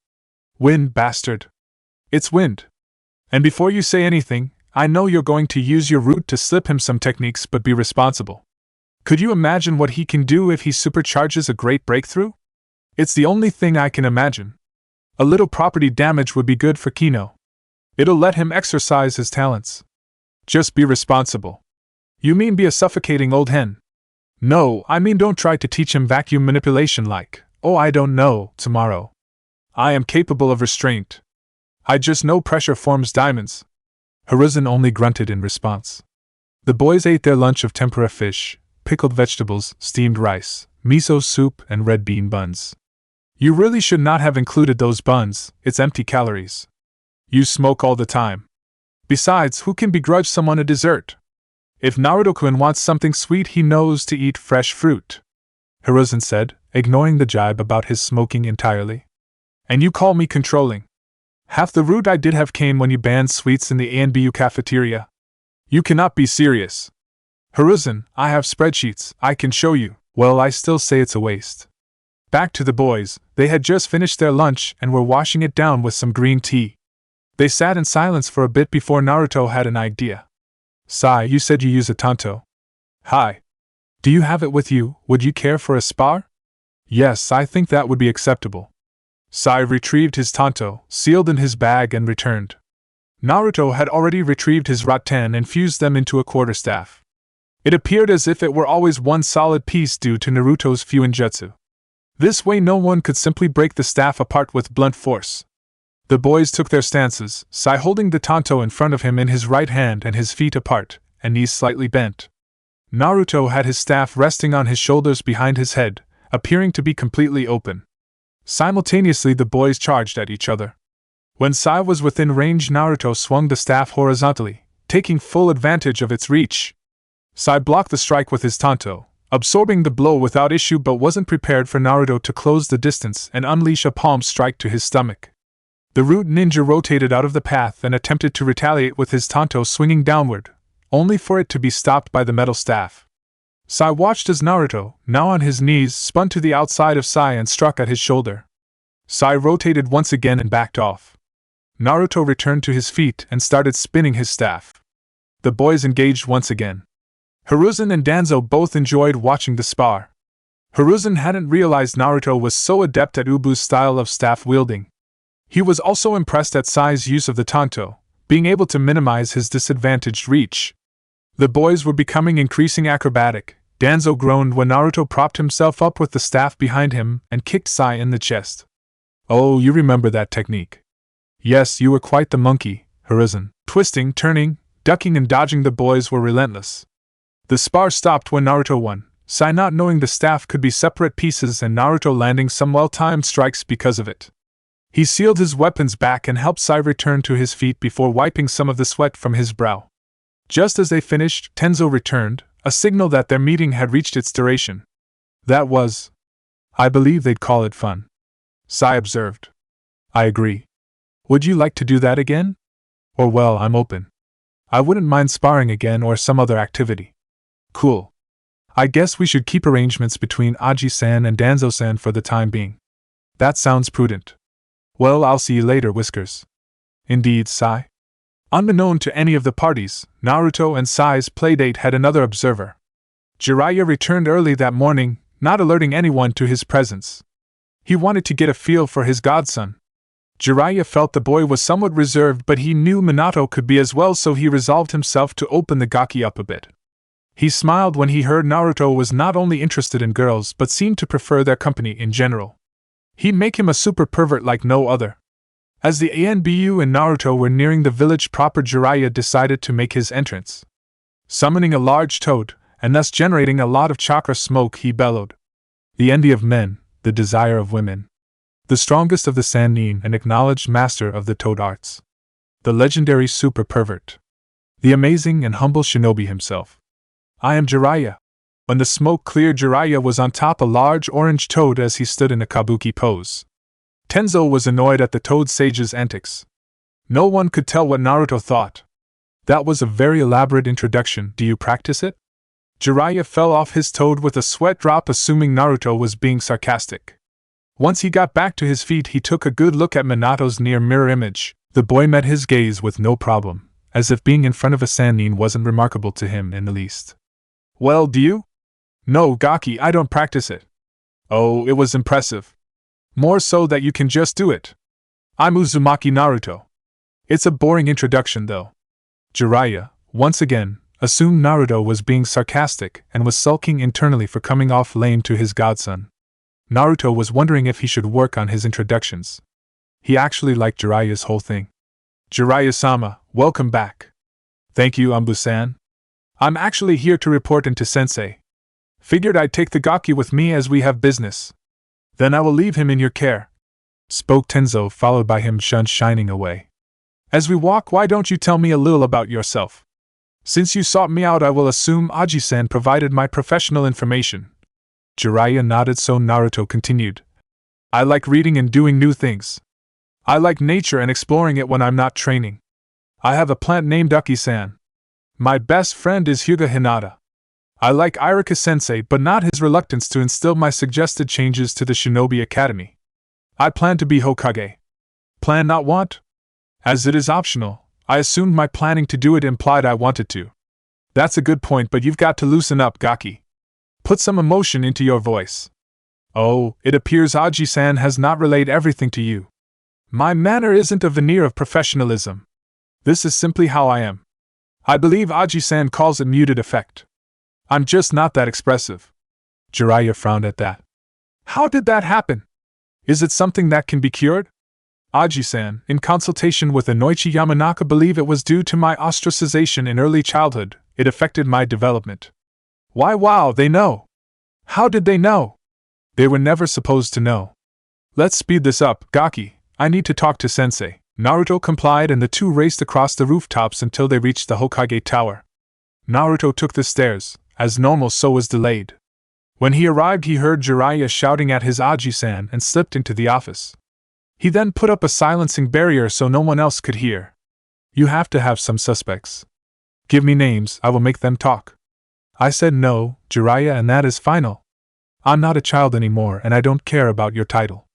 Wind, bastard. It's wind. And before you say anything, I know you're going to use your root to slip him some techniques, but be responsible. Could you imagine what he can do if he supercharges a great breakthrough? It's the only thing I can imagine. A little property damage would be good for Kino. It'll let him exercise his talents. Just be responsible. You mean be a suffocating old hen? No, I mean don't try to teach him vacuum manipulation like, oh I don't know, tomorrow. I am capable of restraint. I just know pressure forms diamonds. Hiruzen only grunted in response. The boys ate their lunch of tempura fish, pickled vegetables, steamed rice, miso soup, and red bean buns. You really should not have included those buns, it's empty calories. You smoke all the time. Besides, who can begrudge someone a dessert? If Naruto-kun wants something sweet, he knows to eat fresh fruit, Hiruzen said, ignoring the jibe about his smoking entirely. And you call me controlling. Half the root I did have came when you banned sweets in the ANBU cafeteria. You cannot be serious. Hiruzen, I have spreadsheets, I can show you. Well, I still say it's a waste. Back to the boys, they had just finished their lunch and were washing it down with some green tea. They sat in silence for a bit before Naruto had an idea. Sai, you said you use a tanto. Hi. Do you have it with you? Would you care for a spar? Yes, I think that would be acceptable. Sai retrieved his tanto, sealed in his bag, and returned. Naruto had already retrieved his rattan and fused them into a quarterstaff. It appeared as if it were always one solid piece due to Naruto's Fuinjutsu. This way no one could simply break the staff apart with blunt force. The boys took their stances, Sai holding the tanto in front of him in his right hand and his feet apart, and knees slightly bent. Naruto had his staff resting on his shoulders behind his head, appearing to be completely open. Simultaneously the boys charged at each other. When Sai was within range, Naruto swung the staff horizontally, taking full advantage of its reach. Sai blocked the strike with his tanto, absorbing the blow without issue, but wasn't prepared for Naruto to close the distance and unleash a palm strike to his stomach. The root ninja rotated out of the path and attempted to retaliate with his tanto swinging downward, only for it to be stopped by the metal staff. Sai watched as Naruto, now on his knees, spun to the outside of Sai and struck at his shoulder. Sai rotated once again and backed off. Naruto returned to his feet and started spinning his staff. The boys engaged once again. Hiruzen and Danzo both enjoyed watching the spar. Hiruzen hadn't realized Naruto was so adept at Ubu's style of staff wielding. He was also impressed at Sai's use of the tanto, being able to minimize his disadvantaged reach. The boys were becoming increasingly acrobatic. Danzo groaned when Naruto propped himself up with the staff behind him and kicked Sai in the chest. Oh, you remember that technique. Yes, you were quite the monkey, Hiruzen. Twisting, turning, ducking and dodging, the boys were relentless. The spar stopped when Naruto won, Sai not knowing the staff could be separate pieces and Naruto landing some well-timed strikes because of it. He sealed his weapons back and helped Sai return to his feet before wiping some of the sweat from his brow. Just as they finished, Tenzo returned, a signal that their meeting had reached its duration. That was, I believe they'd call it fun, Sai observed. I agree. Would you like to do that again? Or well, I'm open. I wouldn't mind sparring again or some other activity. Cool. I guess we should keep arrangements between Aji-san and Danzo-san for the time being. That sounds prudent. Well, I'll see you later, Whiskers. Indeed, Sai. Unbeknown to any of the parties, Naruto and Sai's playdate had another observer. Jiraiya returned early that morning, not alerting anyone to his presence. He wanted to get a feel for his godson. Jiraiya felt the boy was somewhat reserved, but he knew Minato could be as well, so he resolved himself to open the gaki up a bit. He smiled when he heard Naruto was not only interested in girls but seemed to prefer their company in general. He'd make him a super pervert like no other. As the ANBU and Naruto were nearing the village proper, Jiraiya decided to make his entrance. Summoning a large toad, and thus generating a lot of chakra smoke, he bellowed. The envy of men, the desire of women. The strongest of the Sannin, an acknowledged master of the toad arts. The legendary super pervert. The amazing and humble shinobi himself. I am Jiraiya. When the smoke cleared, Jiraiya was on top a large orange toad as he stood in a kabuki pose. Tenzo was annoyed at the Toad Sage's antics. No one could tell what Naruto thought. That was a very elaborate introduction. Do you practice it? Jiraiya fell off his toad with a sweat drop, assuming Naruto was being sarcastic. Once he got back to his feet, he took a good look at Minato's near mirror image. The boy met his gaze with no problem, as if being in front of a Sannin wasn't remarkable to him in the least. Well, do you? No, Gaki, I don't practice it. Oh, it was impressive. More so that you can just do it. I'm Uzumaki Naruto. It's a boring introduction, though. Jiraiya, once again, assumed Naruto was being sarcastic and was sulking internally for coming off lame to his godson. Naruto was wondering if he should work on his introductions. He actually liked Jiraiya's whole thing. Jiraiya-sama, welcome back. Thank you, Ambu-san. I'm actually here to report into Sensei. Figured I'd take the Gaki with me as we have business. Then I will leave him in your care, spoke Tenzo, followed by him shining away. As we walk, why don't you tell me a little about yourself? Since you sought me out, I will assume Aji-san provided my professional information. Jiraiya nodded, so Naruto continued. I like reading and doing new things. I like nature and exploring it when I'm not training. I have a plant named Uki-san. My best friend is Hyuga Hinata. I like Iruka-sensei, but not his reluctance to instill my suggested changes to the Shinobi Academy. I plan to be Hokage. Plan, not want? As it is optional, I assumed my planning to do it implied I wanted to. That's a good point, but you've got to loosen up, Gaki. Put some emotion into your voice. Oh, it appears Aji-san has not relayed everything to you. My manner isn't a veneer of professionalism. This is simply how I am. I believe Aji-san calls it muted effect. I'm just not that expressive. Jiraiya frowned at that. How did that happen? Is it something that can be cured? Aji-san, in consultation with Inoichi Yamanaka, believe it was due to my ostracization in early childhood. It affected my development. Why, wow, they know. How did they know? They were never supposed to know. Let's speed this up, Gaki. I need to talk to Sensei. Naruto complied, and the two raced across the rooftops until they reached the Hokage Tower. Naruto took the stairs. As normal, so was delayed. When he arrived, he heard Jiraiya shouting at his Aji-san and slipped into the office. He then put up a silencing barrier so no one else could hear. You have to have some suspects. Give me names, I will make them talk. I said no, Jiraiya, and that is final. I'm not a child anymore, and I don't care about your title.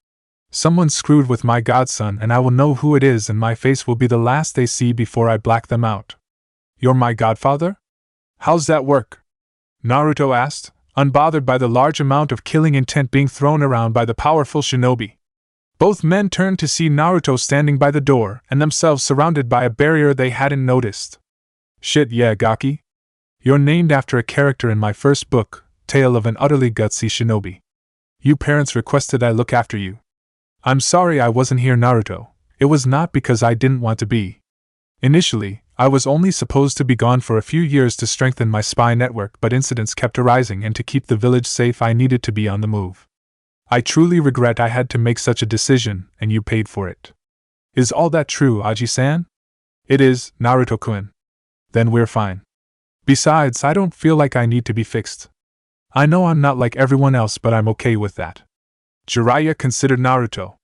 Someone screwed with my godson, and I will know who it is, and my face will be the last they see before I black them out. You're my godfather? How's that work? Naruto asked, unbothered by the large amount of killing intent being thrown around by the powerful shinobi. Both men turned to see Naruto standing by the door and themselves surrounded by a barrier they hadn't noticed. Shit, yeah, Gaki. You're named after a character in my first book, Tale of an Utterly Gutsy Shinobi. You parents requested I look after you. I'm sorry I wasn't here, Naruto. It was not because I didn't want to be. Initially, I was only supposed to be gone for a few years to strengthen my spy network, but incidents kept arising, and to keep the village safe I needed to be on the move. I truly regret I had to make such a decision, and you paid for it. Is all that true, Aji-san? It is, Naruto-kun. Then we're fine. Besides, I don't feel like I need to be fixed. I know I'm not like everyone else, but I'm okay with that. Jiraiya considered Naruto.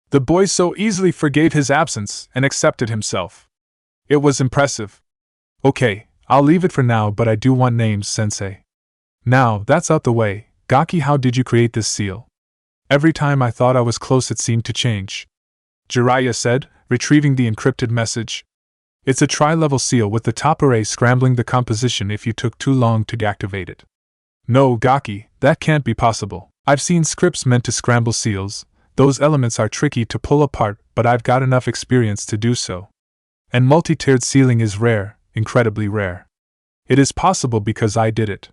The boy so easily forgave his absence and accepted himself. It was impressive. Okay, I'll leave it for now, but I do want names, Sensei. Now, that's out the way, Gaki, how did you create this seal? Every time I thought I was close, it seemed to change. Jiraiya said, retrieving the encrypted message. It's a tri-level seal with the top array scrambling the composition if you took too long to deactivate it. No, Gaki, that can't be possible. I've seen scripts meant to scramble seals. Those elements are tricky to pull apart, but I've got enough experience to do so. And multi-tiered sealing is rare, incredibly rare. It is possible because I did it.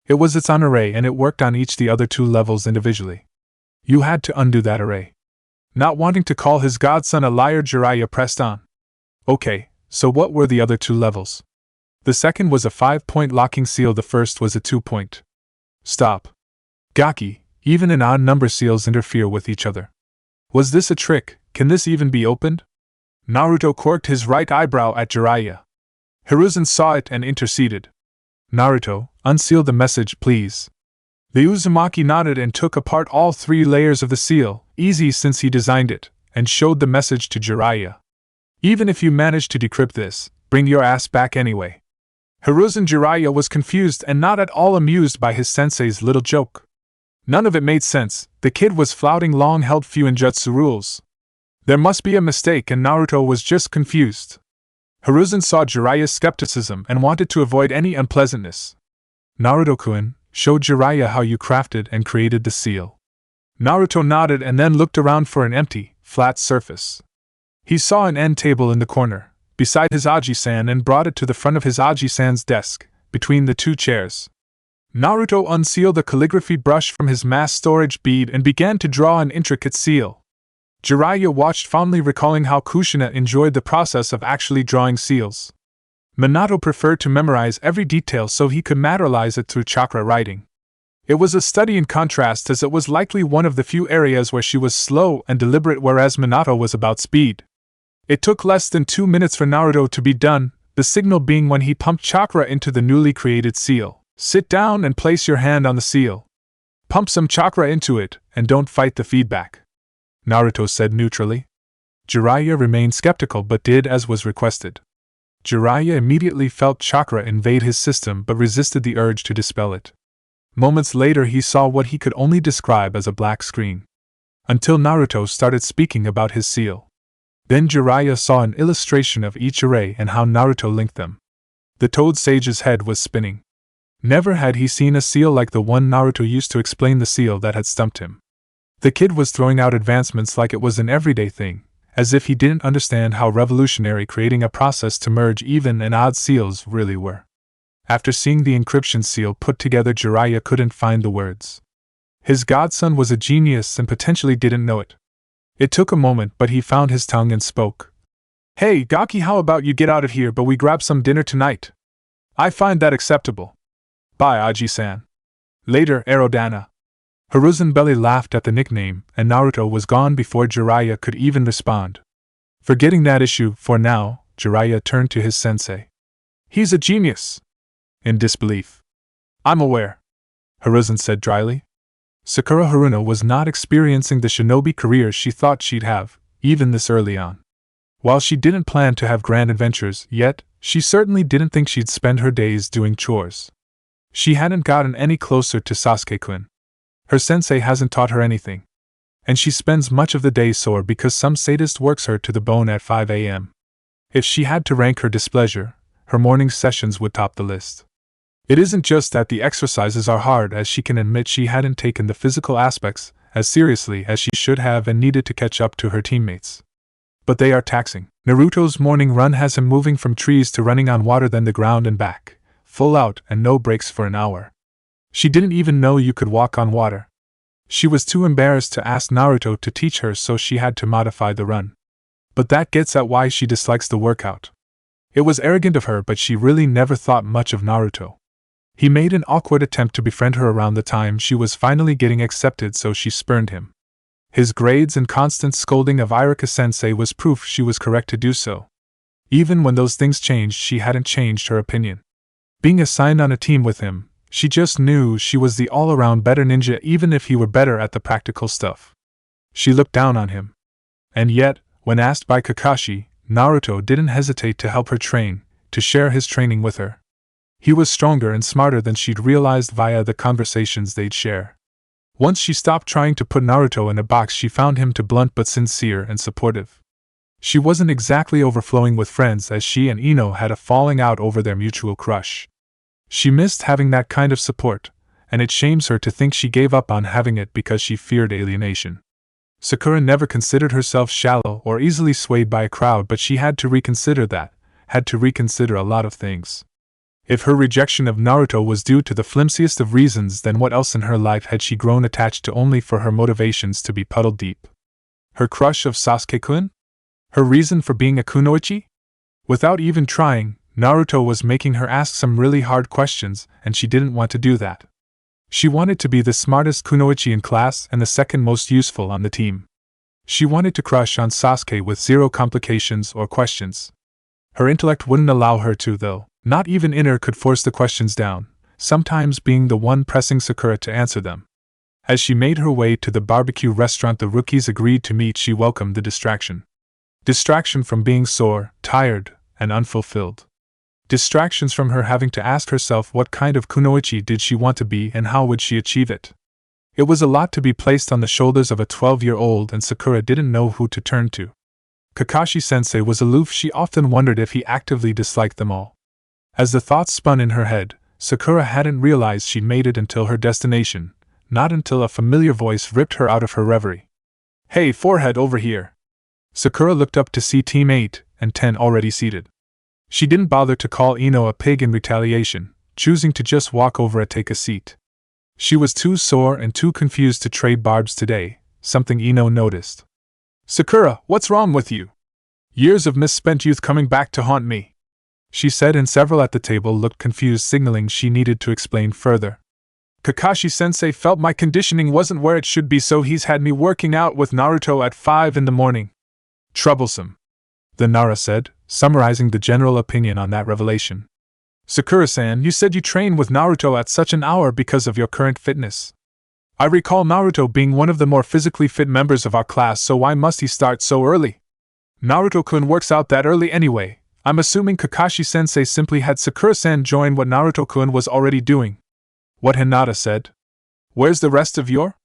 It was its own array and it worked on each the other two levels individually. You had to undo that array. Not wanting to call his godson a liar, Jiraiya pressed on. Okay, so what were the other two levels? The second was a 5-point locking seal, the first was a 2-point. Stop. Gaki, even in odd number seals interfere with each other. Was this a trick? Can this even be opened? Naruto quirked his right eyebrow at Jiraiya. Hiruzen saw it and interceded. Naruto, unseal the message, please. The Uzumaki nodded and took apart all 3 layers of the seal, easy since he designed it, and showed the message to Jiraiya. Even if you manage to decrypt this, bring your ass back anyway. Hiruzen Jiraiya was confused and not at all amused by his sensei's little joke. None of it made sense. The kid was flouting long-held Fuinjutsu rules. There must be a mistake and Naruto was just confused. Hiruzen saw Jiraiya's skepticism and wanted to avoid any unpleasantness. Naruto-kun, show Jiraiya how you crafted and created the seal. Naruto nodded and then looked around for an empty, flat surface. He saw an end table in the corner, beside his Aji-san, and brought it to the front of his Aji-san's desk, between the 2 chairs. Naruto unsealed the calligraphy brush from his mass storage bead and began to draw an intricate seal. Jiraiya watched fondly, recalling how Kushina enjoyed the process of actually drawing seals. Minato preferred to memorize every detail so he could materialize it through chakra writing. It was a study in contrast, as it was likely one of the few areas where she was slow and deliberate, whereas Minato was about speed. It took less than 2 minutes for Naruto to be done, the signal being when he pumped chakra into the newly created seal. Sit down and place your hand on the seal. Pump some chakra into it, and don't fight the feedback, Naruto said neutrally. Jiraiya remained skeptical but did as was requested. Jiraiya immediately felt chakra invade his system but resisted the urge to dispel it. Moments later he saw what he could only describe as a black screen. Until Naruto started speaking about his seal. Then Jiraiya saw an illustration of each array and how Naruto linked them. The Toad Sage's head was spinning. Never had he seen a seal like the one Naruto used to explain the seal that had stumped him. The kid was throwing out advancements like it was an everyday thing, as if he didn't understand how revolutionary creating a process to merge even and odd seals really were. After seeing the encryption seal put together, Jiraiya couldn't find the words. His godson was a genius and potentially didn't know it. It took a moment, but he found his tongue and spoke. "Hey, Gaki, how about you get out of here but we grab some dinner tonight? I find that acceptable. Bye, Aji-san. Later, Aerodana." Hiruzen belly laughed at the nickname, and Naruto was gone before Jiraiya could even respond. Forgetting that issue for now, Jiraiya turned to his sensei. "He's a genius." In disbelief. "I'm aware," Hiruzen said dryly. Sakura Haruno was not experiencing the shinobi career she thought she'd have, even this early on. While she didn't plan to have grand adventures yet, she certainly didn't think she'd spend her days doing chores. She hadn't gotten any closer to Sasuke-kun. Her sensei hasn't taught her anything. And she spends much of the day sore because some sadist works her to the bone at 5 a.m. If she had to rank her displeasure, her morning sessions would top the list. It isn't just that the exercises are hard, as she can admit she hadn't taken the physical aspects as seriously as she should have and needed to catch up to her teammates. But they are taxing. Naruto's morning run has him moving from trees to running on water, then the ground and back, full out and no breaks for an hour. She didn't even know you could walk on water. She was too embarrassed to ask Naruto to teach her, so she had to modify the run. But that gets at why she dislikes the workout. It was arrogant of her, but she really never thought much of Naruto. He made an awkward attempt to befriend her around the time she was finally getting accepted, so she spurned him. His grades and constant scolding of Iruka-sensei was proof she was correct to do so. Even when those things changed, she hadn't changed her opinion. Being assigned on a team with him, she just knew she was the all-around better ninja, even if he were better at the practical stuff. She looked down on him. And yet, when asked by Kakashi, Naruto didn't hesitate to help her train, to share his training with her. He was stronger and smarter than she'd realized via the conversations they'd share. Once she stopped trying to put Naruto in a box, she found him to blunt but sincere and supportive. She wasn't exactly overflowing with friends, as she and Ino had a falling out over their mutual crush. She missed having that kind of support, and it shames her to think she gave up on having it because she feared alienation. Sakura never considered herself shallow or easily swayed by a crowd, but she had to reconsider that, had to reconsider a lot of things. If her rejection of Naruto was due to the flimsiest of reasons, then what else in her life had she grown attached to only for her motivations to be puddle deep? Her crush of Sasuke-kun? Her reason for being a kunoichi? Without even trying, Naruto was making her ask some really hard questions, and she didn't want to do that. She wanted to be the smartest kunoichi in class and the second most useful on the team. She wanted to crush on Sasuke with zero complications or questions. Her intellect wouldn't allow her to, though. Not even Inner could force the questions down, sometimes being the one pressing Sakura to answer them. As she made her way to the barbecue restaurant the rookies agreed to meet, she welcomed the distraction. Distraction from being sore, tired, and unfulfilled. Distractions from her having to ask herself what kind of kunoichi did she want to be and how would she achieve it. It was a lot to be placed on the shoulders of a 12-year-old, and Sakura didn't know who to turn to. Kakashi-sensei was aloof. She often wondered if he actively disliked them all. As the thoughts spun in her head, Sakura hadn't realized she'd made it until her destination, not until a familiar voice ripped her out of her reverie. "Hey, forehead, over here!" Sakura looked up to see Team 8 and 10 already seated. She didn't bother to call Ino a pig in retaliation, choosing to just walk over and take a seat. She was too sore and too confused to trade barbs today, something Ino noticed. "Sakura, what's wrong with you? Years of misspent youth coming back to haunt me," she said, and several at the table looked confused, signaling she needed to explain further. "Kakashi-sensei felt my conditioning wasn't where it should be, so he's had me working out with Naruto at 5 in the morning. Troublesome," the Nara said, summarizing the general opinion on that revelation. "Sakura-san, you said you train with Naruto at such an hour because of your current fitness. I recall Naruto being one of the more physically fit members of our class, so why must he start so early? Naruto-kun works out that early anyway. I'm assuming Kakashi-sensei simply had Sakura-san join what Naruto-kun was already doing." "What?" Hinata said. "Where's the rest of your?"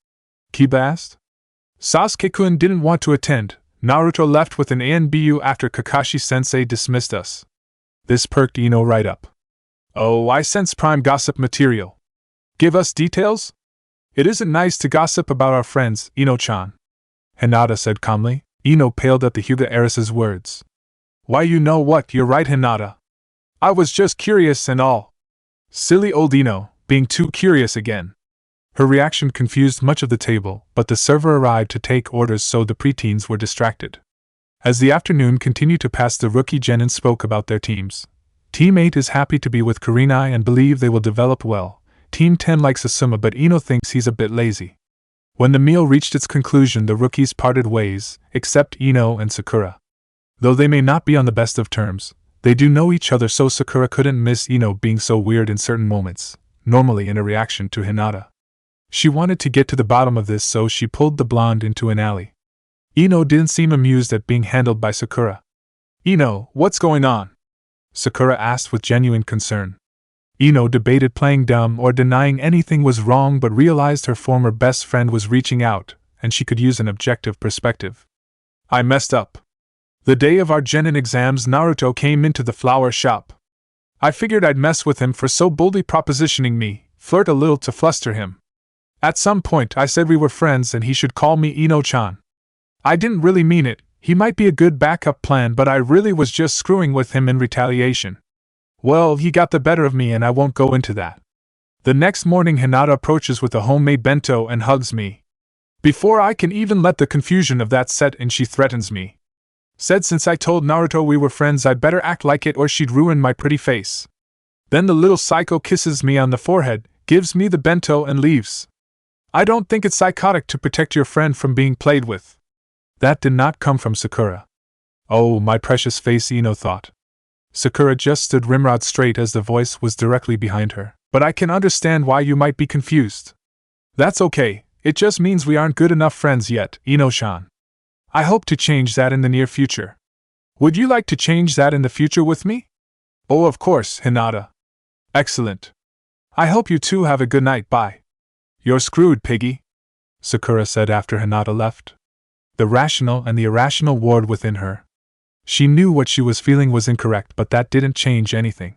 Kiba asked. "Sasuke-kun didn't want to attend. Naruto left with an ANBU after Kakashi-sensei dismissed us." This perked Ino right up. "Oh, I sense prime gossip material. Give us details?" "It isn't nice to gossip about our friends, Ino-chan," Hinata said calmly. Ino paled at the Hyuga heiress's words. "Why, you know what, you're right, Hinata. I was just curious and all." Silly old Ino, being too curious again. Her reaction confused much of the table, but the server arrived to take orders, so the preteens were distracted. As the afternoon continued to pass, the rookie genin spoke about their teams. Team 8 is happy to be with Kurenai and believe they will develop well. Team 10 likes Asuma, but Ino thinks he's a bit lazy. When the meal reached its conclusion, the rookies parted ways, except Ino and Sakura. Though they may not be on the best of terms, they do know each other, so Sakura couldn't miss Ino being so weird in certain moments, normally in a reaction to Hinata. She wanted to get to the bottom of this, so she pulled the blonde into an alley. Ino didn't seem amused at being handled by Sakura. "Ino, what's going on?" Sakura asked with genuine concern. Ino debated playing dumb or denying anything was wrong, but realized her former best friend was reaching out, and she could use an objective perspective. "I messed up. The day of our genin exams, Naruto came into the flower shop. I figured I'd mess with him for so boldly propositioning me, flirt a little to fluster him. At some point I said we were friends and he should call me Ino-chan. I didn't really mean it. He might be a good backup plan, but I really was just screwing with him in retaliation. Well, he got the better of me and I won't go into that. The next morning Hinata approaches with a homemade bento and hugs me. Before I can even let the confusion of that set in, she threatens me. Said since I told Naruto we were friends I'd better act like it or she'd ruin my pretty face. Then the little psycho kisses me on the forehead, gives me the bento and leaves. I don't think it's psychotic to protect your friend from being played with." That did not come from Sakura. "Oh, my precious face," Ino thought. Sakura just stood rimrod straight as the voice was directly behind her. "But I can understand why you might be confused. That's okay, it just means we aren't good enough friends yet, Ino-chan. I hope to change that in the near future. Would you like to change that in the future with me?" "Oh, of course, Hinata." "Excellent. I hope you two have a good night, bye." "You're screwed, piggy," Sakura said after Hinata left. The rational and the irrational warred within her. She knew what she was feeling was incorrect, but that didn't change anything.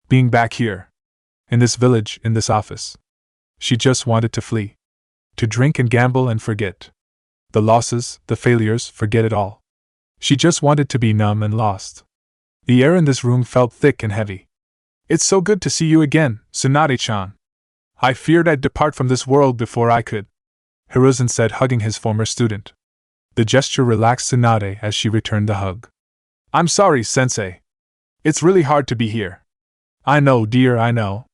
Being back here, in this village, in this office, she just wanted to flee. To drink and gamble and forget. The losses, the failures, forget it all. She just wanted to be numb and lost. The air in this room felt thick and heavy. "It's so good to see you again, Tsunade-chan. I feared I'd depart from this world before I could," Hiruzen said, hugging his former student. The gesture relaxed Tsunade as she returned the hug. "I'm sorry, sensei. It's really hard to be here." "I know, dear, I know.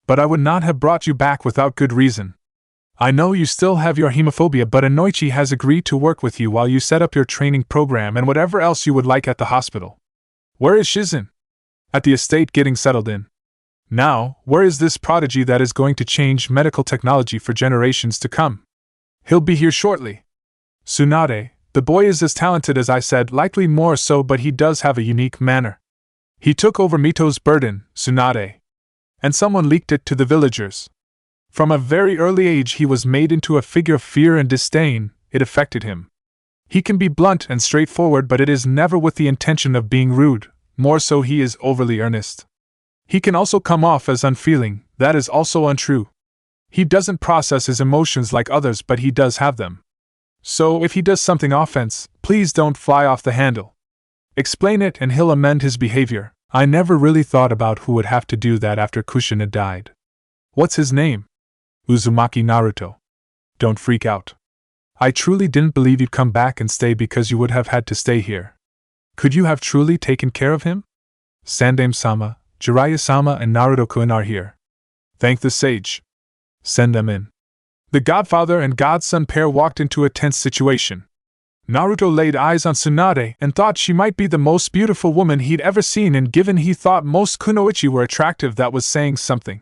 But I would not have brought you back without good reason. I know you still have your hemophobia, but Anoichi has agreed to work with you while you set up your training program and whatever else you would like at the hospital." "Where is Shizen?" "At the estate getting settled in." Now, where is this prodigy that is going to change medical technology for generations to come? He'll be here shortly. Tsunade, the boy is as talented as I said, likely more so, but he does have a unique manner. He took over Mito's burden, Tsunade. And someone leaked it to the villagers. From a very early age he was made into a figure of fear and disdain. It affected him. He can be blunt and straightforward, but it is never with the intention of being rude, more so he is overly earnest. He can also come off as unfeeling, that is also untrue. He doesn't process his emotions like others, but he does have them. So if he does something offense, please don't fly off the handle. Explain it and he'll amend his behavior. I never really thought about who would have to do that after Kushina died. What's his name? Uzumaki Naruto. Don't freak out. I truly didn't believe you'd come back and stay because you would have had to stay here. Could you have truly taken care of him? Sandaime-sama, Jiraiya-sama and Naruto-kun are here. Thank the sage. Send them in. The godfather and godson pair walked into a tense situation. Naruto laid eyes on Tsunade and thought she might be the most beautiful woman he'd ever seen, and given he thought most kunoichi were attractive, that was saying something.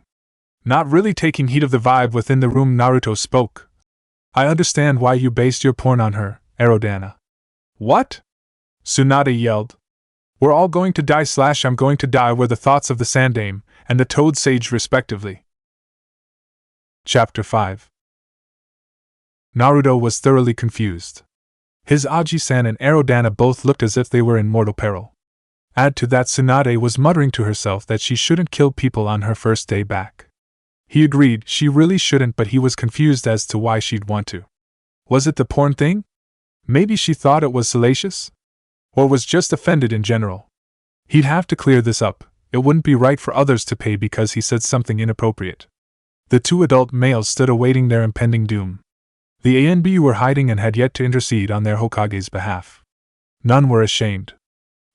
Not really taking heed of the vibe within the room, Naruto spoke. I understand why you based your porn on her, Arodana. What? Tsunade yelled. We're all going to die / I'm going to die were the thoughts of the Sandaime and the Toad Sage respectively. Chapter 5. Naruto was thoroughly confused. His Aji-san and Arodana both looked as if they were in mortal peril. Add to that, Tsunade was muttering to herself that she shouldn't kill people on her first day back. He agreed she really shouldn't, but he was confused as to why she'd want to. Was it the porn thing? Maybe she thought it was salacious? Or was just offended in general? He'd have to clear this up. It wouldn't be right for others to pay because he said something inappropriate. The two adult males stood awaiting their impending doom. The ANBU were hiding and had yet to intercede on their Hokage's behalf. None were ashamed.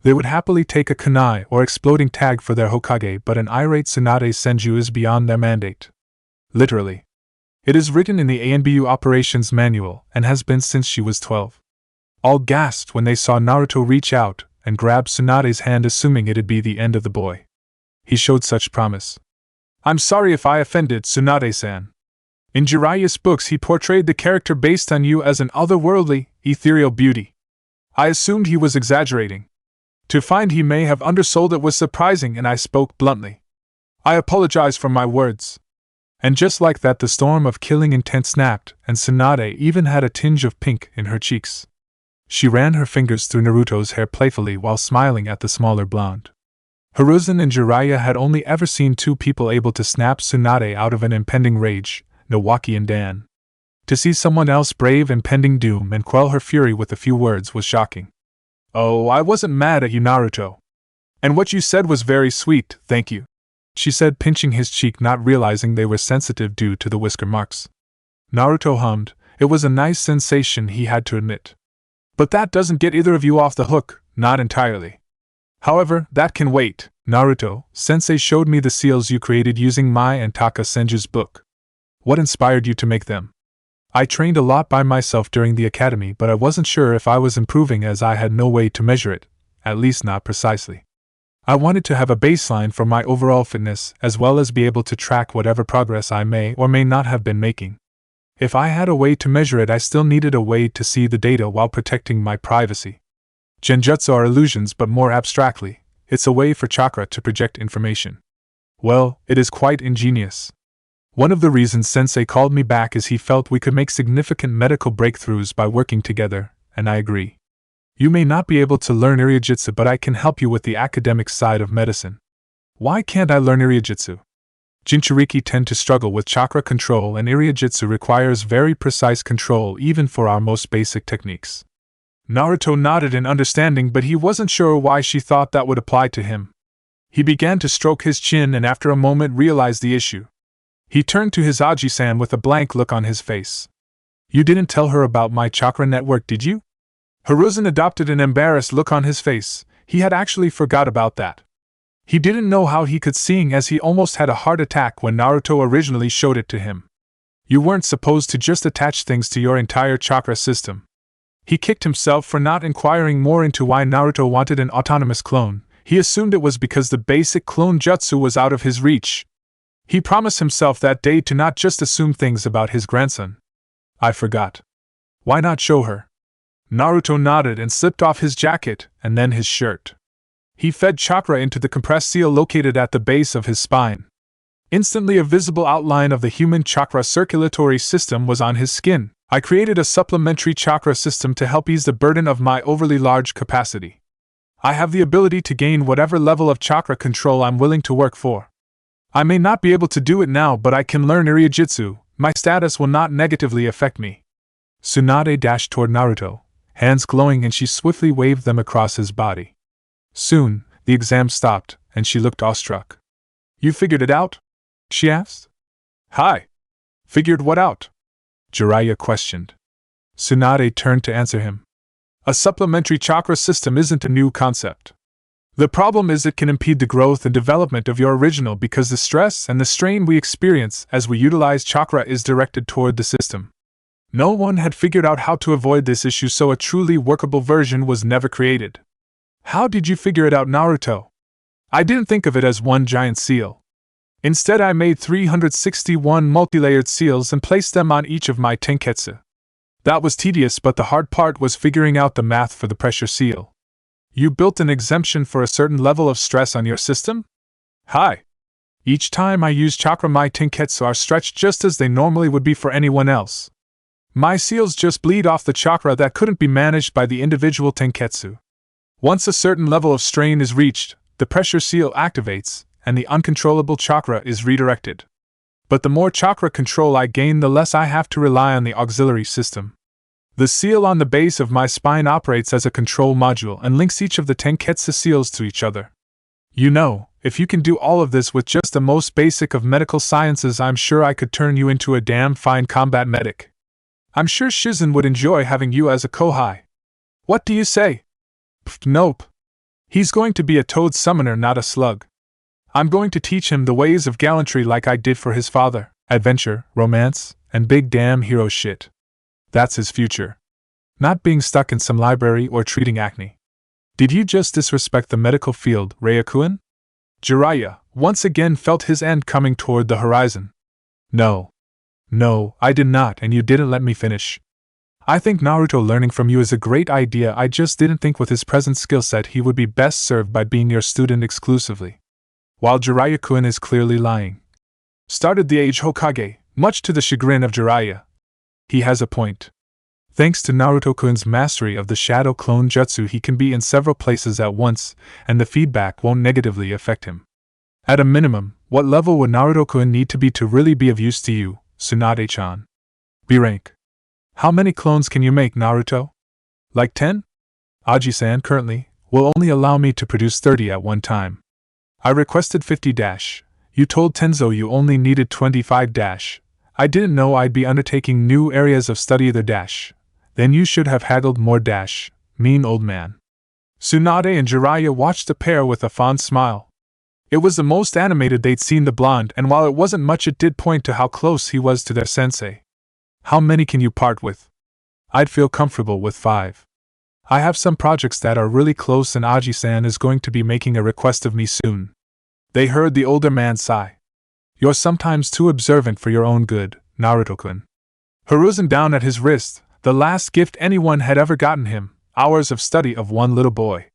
They would happily take a kunai or exploding tag for their Hokage, but an irate Tsunade Senju is beyond their mandate. Literally. It is written in the ANBU operations manual and has been since she was 12. All gasped when they saw Naruto reach out and grab Tsunade's hand, assuming it'd be the end of the boy. He showed such promise. I'm sorry if I offended, Tsunade-san. In Jiraiya's books he portrayed the character based on you as an otherworldly, ethereal beauty. I assumed he was exaggerating. To find he may have undersold it was surprising, and I spoke bluntly. I apologize for my words. And just like that, the storm of killing intent snapped, and Tsunade even had a tinge of pink in her cheeks. She ran her fingers through Naruto's hair playfully while smiling at the smaller blonde. Hiruzen and Jiraiya had only ever seen two people able to snap Tsunade out of an impending rage, Nawaki and Dan. To see someone else brave impending doom and quell her fury with a few words was shocking. Oh, I wasn't mad at you, Naruto. And what you said was very sweet, thank you, she said, pinching his cheek, not realizing they were sensitive due to the whisker marks. Naruto hummed. It was a nice sensation, he had to admit. But that doesn't get either of you off the hook, not entirely. However, that can wait. Naruto, Sensei showed me the seals you created using Mai and Taka Senju's book. What inspired you to make them? I trained a lot by myself during the academy, but I wasn't sure if I was improving as I had no way to measure it, at least not precisely. I wanted to have a baseline for my overall fitness, as well as be able to track whatever progress I may or may not have been making. If I had a way to measure it, I still needed a way to see the data while protecting my privacy. Genjutsu are illusions, but more abstractly, it's a way for chakra to project information. Well, it is quite ingenious. One of the reasons Sensei called me back is he felt we could make significant medical breakthroughs by working together, and I agree. You may not be able to learn Irujitsu, but I can help you with the academic side of medicine. Why can't I learn Irujitsu? Jinchuuriki tend to struggle with chakra control, and Irujitsu requires very precise control even for our most basic techniques. Naruto nodded in understanding, but he wasn't sure why she thought that would apply to him. He began to stroke his chin and after a moment realized the issue. He turned to his Aji-san with a blank look on his face. You didn't tell her about my chakra network, did you? Hiruzen adopted an embarrassed look on his face. He had actually forgot about that. He didn't know how he could, seeing as he almost had a heart attack when Naruto originally showed it to him. You weren't supposed to just attach things to your entire chakra system. He kicked himself for not inquiring more into why Naruto wanted an autonomous clone. He assumed it was because the basic clone jutsu was out of his reach. He promised himself that day to not just assume things about his grandson. I forgot. Why not show her? Naruto nodded and slipped off his jacket and then his shirt. He fed chakra into the compressed seal located at the base of his spine. Instantly, a visible outline of the human chakra circulatory system was on his skin. I created a supplementary chakra system to help ease the burden of my overly large capacity. I have the ability to gain whatever level of chakra control I'm willing to work for. I may not be able to do it now, but I can learn Iriyujutsu. My status will not negatively affect me. Tsunade dashed toward Naruto, hands glowing, and she swiftly waved them across his body. Soon, the exam stopped, and she looked awestruck. You figured it out? She asked. Hi. Figured what out? Jiraiya questioned. Tsunade turned to answer him. A supplementary chakra system isn't a new concept. The problem is it can impede the growth and development of your original because the stress and the strain we experience as we utilize chakra is directed toward the system. No one had figured out how to avoid this issue, so a truly workable version was never created. How did you figure it out, Naruto? I didn't think of it as one giant seal. Instead, I made 361 multi-layered seals and placed them on each of my tenketsu. That was tedious, but the hard part was figuring out the math for the pressure seal. You built an exemption for a certain level of stress on your system? Hi. Each time I use chakra, my tenketsu are stretched just as they normally would be for anyone else. My seals just bleed off the chakra that couldn't be managed by the individual tenketsu. Once a certain level of strain is reached, the pressure seal activates, and the uncontrollable chakra is redirected. But the more chakra control I gain, the less I have to rely on the auxiliary system. The seal on the base of my spine operates as a control module and links each of the tenketsu seals to each other. You know, if you can do all of this with just the most basic of medical sciences, I'm sure I could turn you into a damn fine combat medic. I'm sure Shizen would enjoy having you as a kohai. What do you say? Pfft, nope. He's going to be a toad summoner, not a slug. I'm going to teach him the ways of gallantry like I did for his father. Adventure, romance, and big damn hero shit. That's his future. Not being stuck in some library or treating acne. Did you just disrespect the medical field, Ryukuen? Jiraiya once again felt his end coming toward the horizon. No, I did not, and you didn't let me finish. I think Naruto learning from you is a great idea. I just didn't think with his present skill set he would be best served by being your student exclusively. While Jiraiya-kun is clearly lying. Started the age Hokage, much to the chagrin of Jiraiya. He has a point. Thanks to Naruto-kun's mastery of the Shadow Clone Jutsu, he can be in several places at once, and the feedback won't negatively affect him. At a minimum, what level would Naruto-kun need to be really be of use to you, Tsunade-chan? B rank. How many clones can you make, Naruto? Like 10? Aji-san currently will only allow me to produce 30 at one time. I requested 50 dash. You told Tenzo you only needed 25 dash. I didn't know I'd be undertaking new areas of study the dash. Then you should have haggled more dash, mean old man. Tsunade and Jiraiya watched the pair with a fond smile. It was the most animated they'd seen the blonde, and while it wasn't much, it did point to how close he was to their sensei. How many can you part with? I'd feel comfortable with 5. I have some projects that are really close, and Aji-san is going to be making a request of me soon. They heard the older man sigh. You're sometimes too observant for your own good, Naruto-kun. Hiruzen down at his wrist, the last gift anyone had ever gotten him, hours of study of one little boy.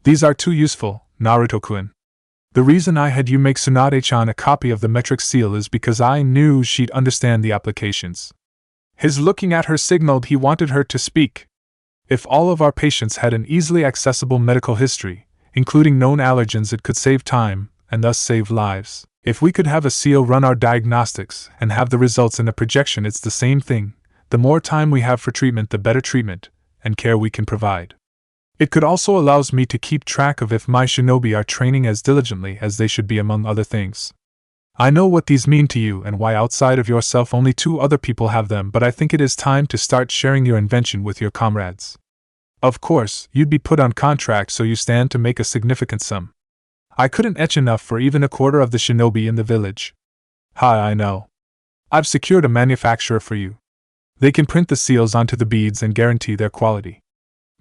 These are too useful, Naruto-kun. The reason I had you make Tsunade-chan a copy of the metric seal is because I knew she'd understand the applications. His looking at her signaled he wanted her to speak. If all of our patients had an easily accessible medical history, including known allergens, it could save time, and thus save lives. If we could have a seal run our diagnostics and have the results in a projection, it's the same thing. The more time we have for treatment, the better treatment and care we can provide. It could also allows me to keep track of if my shinobi are training as diligently as they should be, among other things. I know what these mean to you and why outside of yourself only 2 other people have them, but I think it is time to start sharing your invention with your comrades. Of course, you'd be put on contract, so you stand to make a significant sum. I couldn't etch enough for even a quarter of the shinobi in the village. I know. I've secured a manufacturer for you. They can print the seals onto the beads and guarantee their quality.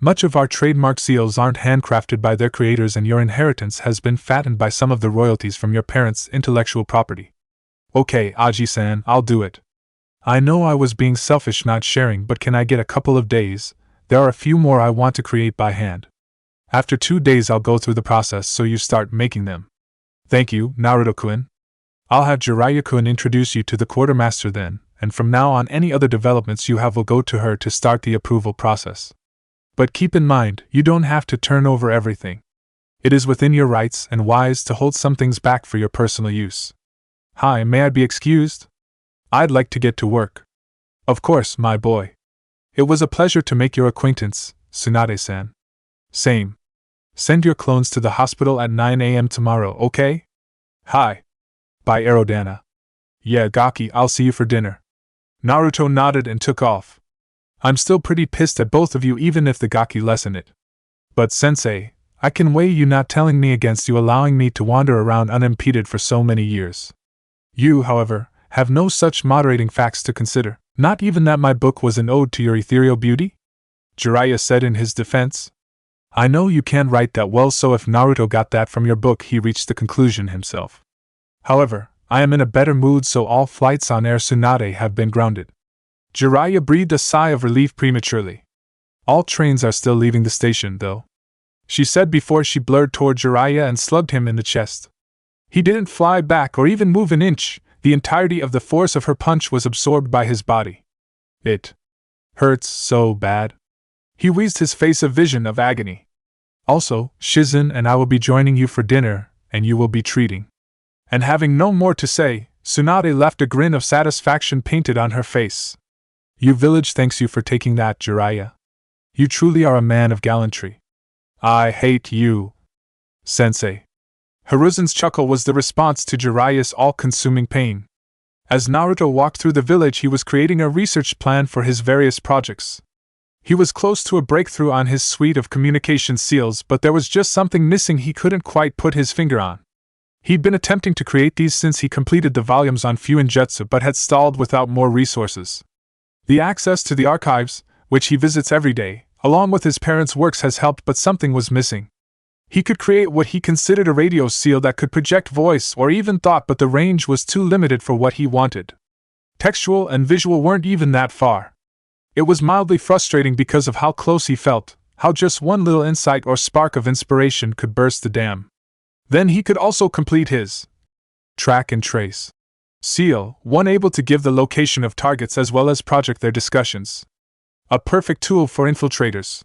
Much of our trademark seals aren't handcrafted by their creators, and your inheritance has been fattened by some of the royalties from your parents' intellectual property. Okay, Aji-san, I'll do it. I know I was being selfish not sharing, but can I get a couple of days? There are a few more I want to create by hand. After 2 days I'll go through the process so you start making them. Thank you, Naruto-kun. I'll have Jiraiya-kun introduce you to the quartermaster then, and from now on any other developments you have will go to her to start the approval process. But keep in mind, you don't have to turn over everything. It is within your rights and wise to hold some things back for your personal use. Hi, may I be excused? I'd like to get to work. Of course, my boy. It was a pleasure to make your acquaintance, Tsunade-san. Same. Send your clones to the hospital at 9 a.m. tomorrow, okay? Hi. Bye, Aerodana. Yeah, Gaki, I'll see you for dinner. Naruto nodded and took off. I'm still pretty pissed at both of you even if the Gaki lessen it. But sensei, I can weigh you not telling me against you allowing me to wander around unimpeded for so many years. You, however, have no such moderating facts to consider, not even that my book was an ode to your ethereal beauty? Jiraiya said in his defense. I know you can't write that well, so if Naruto got that from your book he reached the conclusion himself. However, I am in a better mood, so all flights on Air Tsunade have been grounded. Jiraiya breathed a sigh of relief prematurely. All trains are still leaving the station, though, she said before she blurred toward Jiraiya and slugged him in the chest. He didn't fly back or even move an inch. The entirety of the force of her punch was absorbed by his body. It hurts so bad. He wheezed, his face a vision of agony. Also, Shizen and I will be joining you for dinner, and you will be treating. And having no more to say, Tsunade left, a grin of satisfaction painted on her face. Your village thanks you for taking that, Jiraiya. You truly are a man of gallantry. I hate you, sensei. Hiruzen's chuckle was the response to Jiraiya's all-consuming pain. As Naruto walked through the village, he was creating a research plan for his various projects. He was close to a breakthrough on his suite of communication seals, but there was just something missing he couldn't quite put his finger on. He'd been attempting to create these since he completed the volumes on Fuinjutsu but had stalled without more resources. The access to the archives, which he visits every day, along with his parents' works has helped, but something was missing. He could create what he considered a radio seal that could project voice or even thought, but the range was too limited for what he wanted. Textual and visual weren't even that far. It was mildly frustrating because of how close he felt, how just one little insight or spark of inspiration could burst the dam. Then he could also complete his track and trace seal, one able to give the location of targets as well as project their discussions. A perfect tool for infiltrators.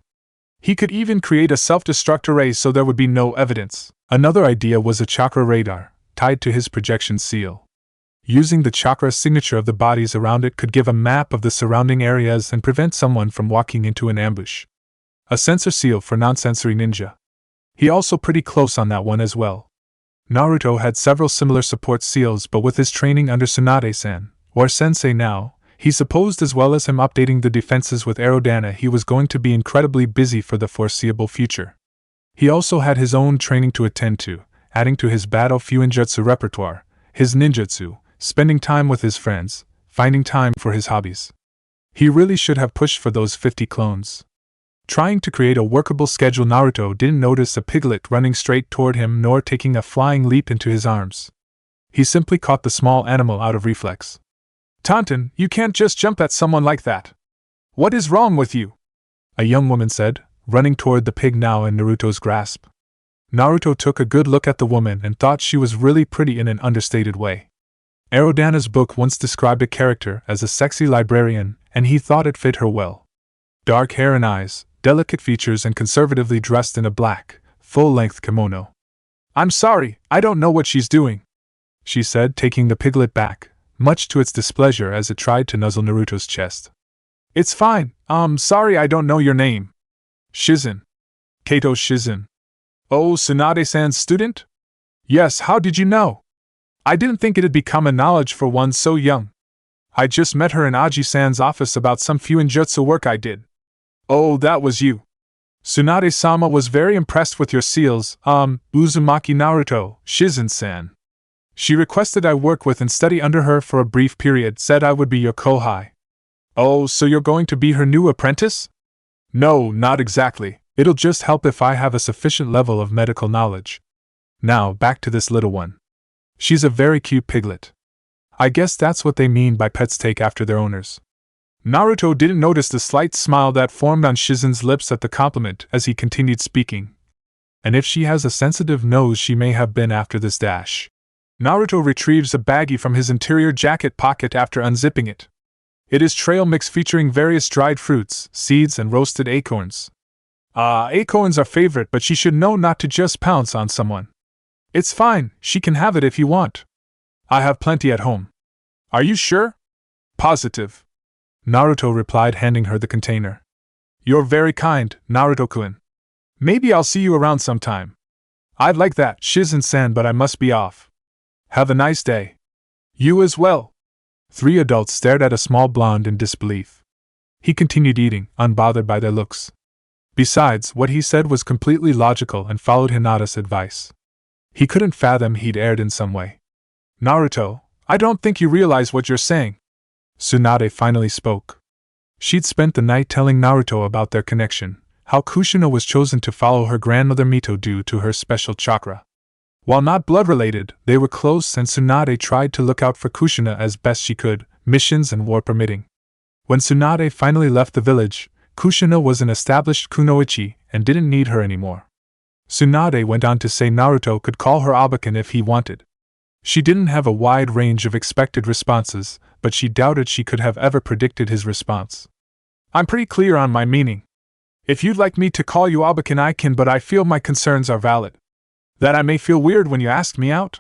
He could even create a self-destruct array so there would be no evidence. Another idea was a chakra radar, tied to his projection seal. Using the chakra signature of the bodies around it could give a map of the surrounding areas and prevent someone from walking into an ambush. A sensor seal for non-sensory ninja. He also pretty close on that one as well. Naruto had several similar support seals, but with his training under Tsunade-san, or sensei now, he supposed, as well as him updating the defenses with Aerodana, he was going to be incredibly busy for the foreseeable future. He also had his own training to attend to, adding to his battle Fuinjutsu repertoire, his ninjutsu, spending time with his friends, finding time for his hobbies. He really should have pushed for those 50 clones. Trying to create a workable schedule, Naruto didn't notice a piglet running straight toward him nor taking a flying leap into his arms. He simply caught the small animal out of reflex. Taunton, you can't just jump at someone like that. What is wrong with you? A young woman said, running toward the pig now in Naruto's grasp. Naruto took a good look at the woman and thought she was really pretty in an understated way. Aerodana's book once described a character as a sexy librarian, and he thought it fit her well. Dark hair and eyes, delicate features, and conservatively dressed in a black, full-length kimono. I'm sorry, I don't know what she's doing, she said, taking the piglet back, much to its displeasure as it tried to nuzzle Naruto's chest. It's fine, sorry I don't know your name. Shizen. Kato Shizen. Oh, Tsunade-san's student? Yes, how did you know? I didn't think it'd be common knowledge for one so young. I just met her in Aji-san's office about some Fuinjutsu work I did. Oh, that was you. Tsunade-sama was very impressed with your seals, Uzumaki Naruto, Shizen-san. She requested I work with and study under her for a brief period, said I would be your kohai. Oh, so you're going to be her new apprentice? No, not exactly. It'll just help if I have a sufficient level of medical knowledge. Now, back to this little one. She's a very cute piglet. I guess that's what they mean by pets take after their owners. Naruto didn't notice the slight smile that formed on Shizen's lips at the compliment as he continued speaking. And if she has a sensitive nose, she may have been after this dash. Naruto retrieves a baggie from his interior jacket pocket after unzipping it. It is trail mix featuring various dried fruits, seeds, and roasted acorns. Acorns are favorite, but she should know not to just pounce on someone. It's fine, she can have it if you want. I have plenty at home. Are you sure? Positive. Naruto replied, handing her the container. You're very kind, Naruto-kun. Maybe I'll see you around sometime. I'd like that, Shizen-san, but I must be off. Have a nice day. You as well. 3 adults stared at a small blonde in disbelief. He continued eating, unbothered by their looks. Besides, what he said was completely logical and followed Hinata's advice. He couldn't fathom he'd erred in some way. Naruto, I don't think you realize what you're saying. Tsunade finally spoke. She'd spent the night telling Naruto about their connection, how Kushina was chosen to follow her grandmother Mito due to her special chakra. While not blood-related, they were close, and Tsunade tried to look out for Kushina as best she could, missions and war permitting. When Tsunade finally left the village, Kushina was an established kunoichi and didn't need her anymore. Tsunade went on to say Naruto could call her Abakan if he wanted. She didn't have a wide range of expected responses, but she doubted she could have ever predicted his response. I'm pretty clear on my meaning. If you'd like me to call you Abakan, I can, but I feel my concerns are valid. That I may feel weird when you ask me out?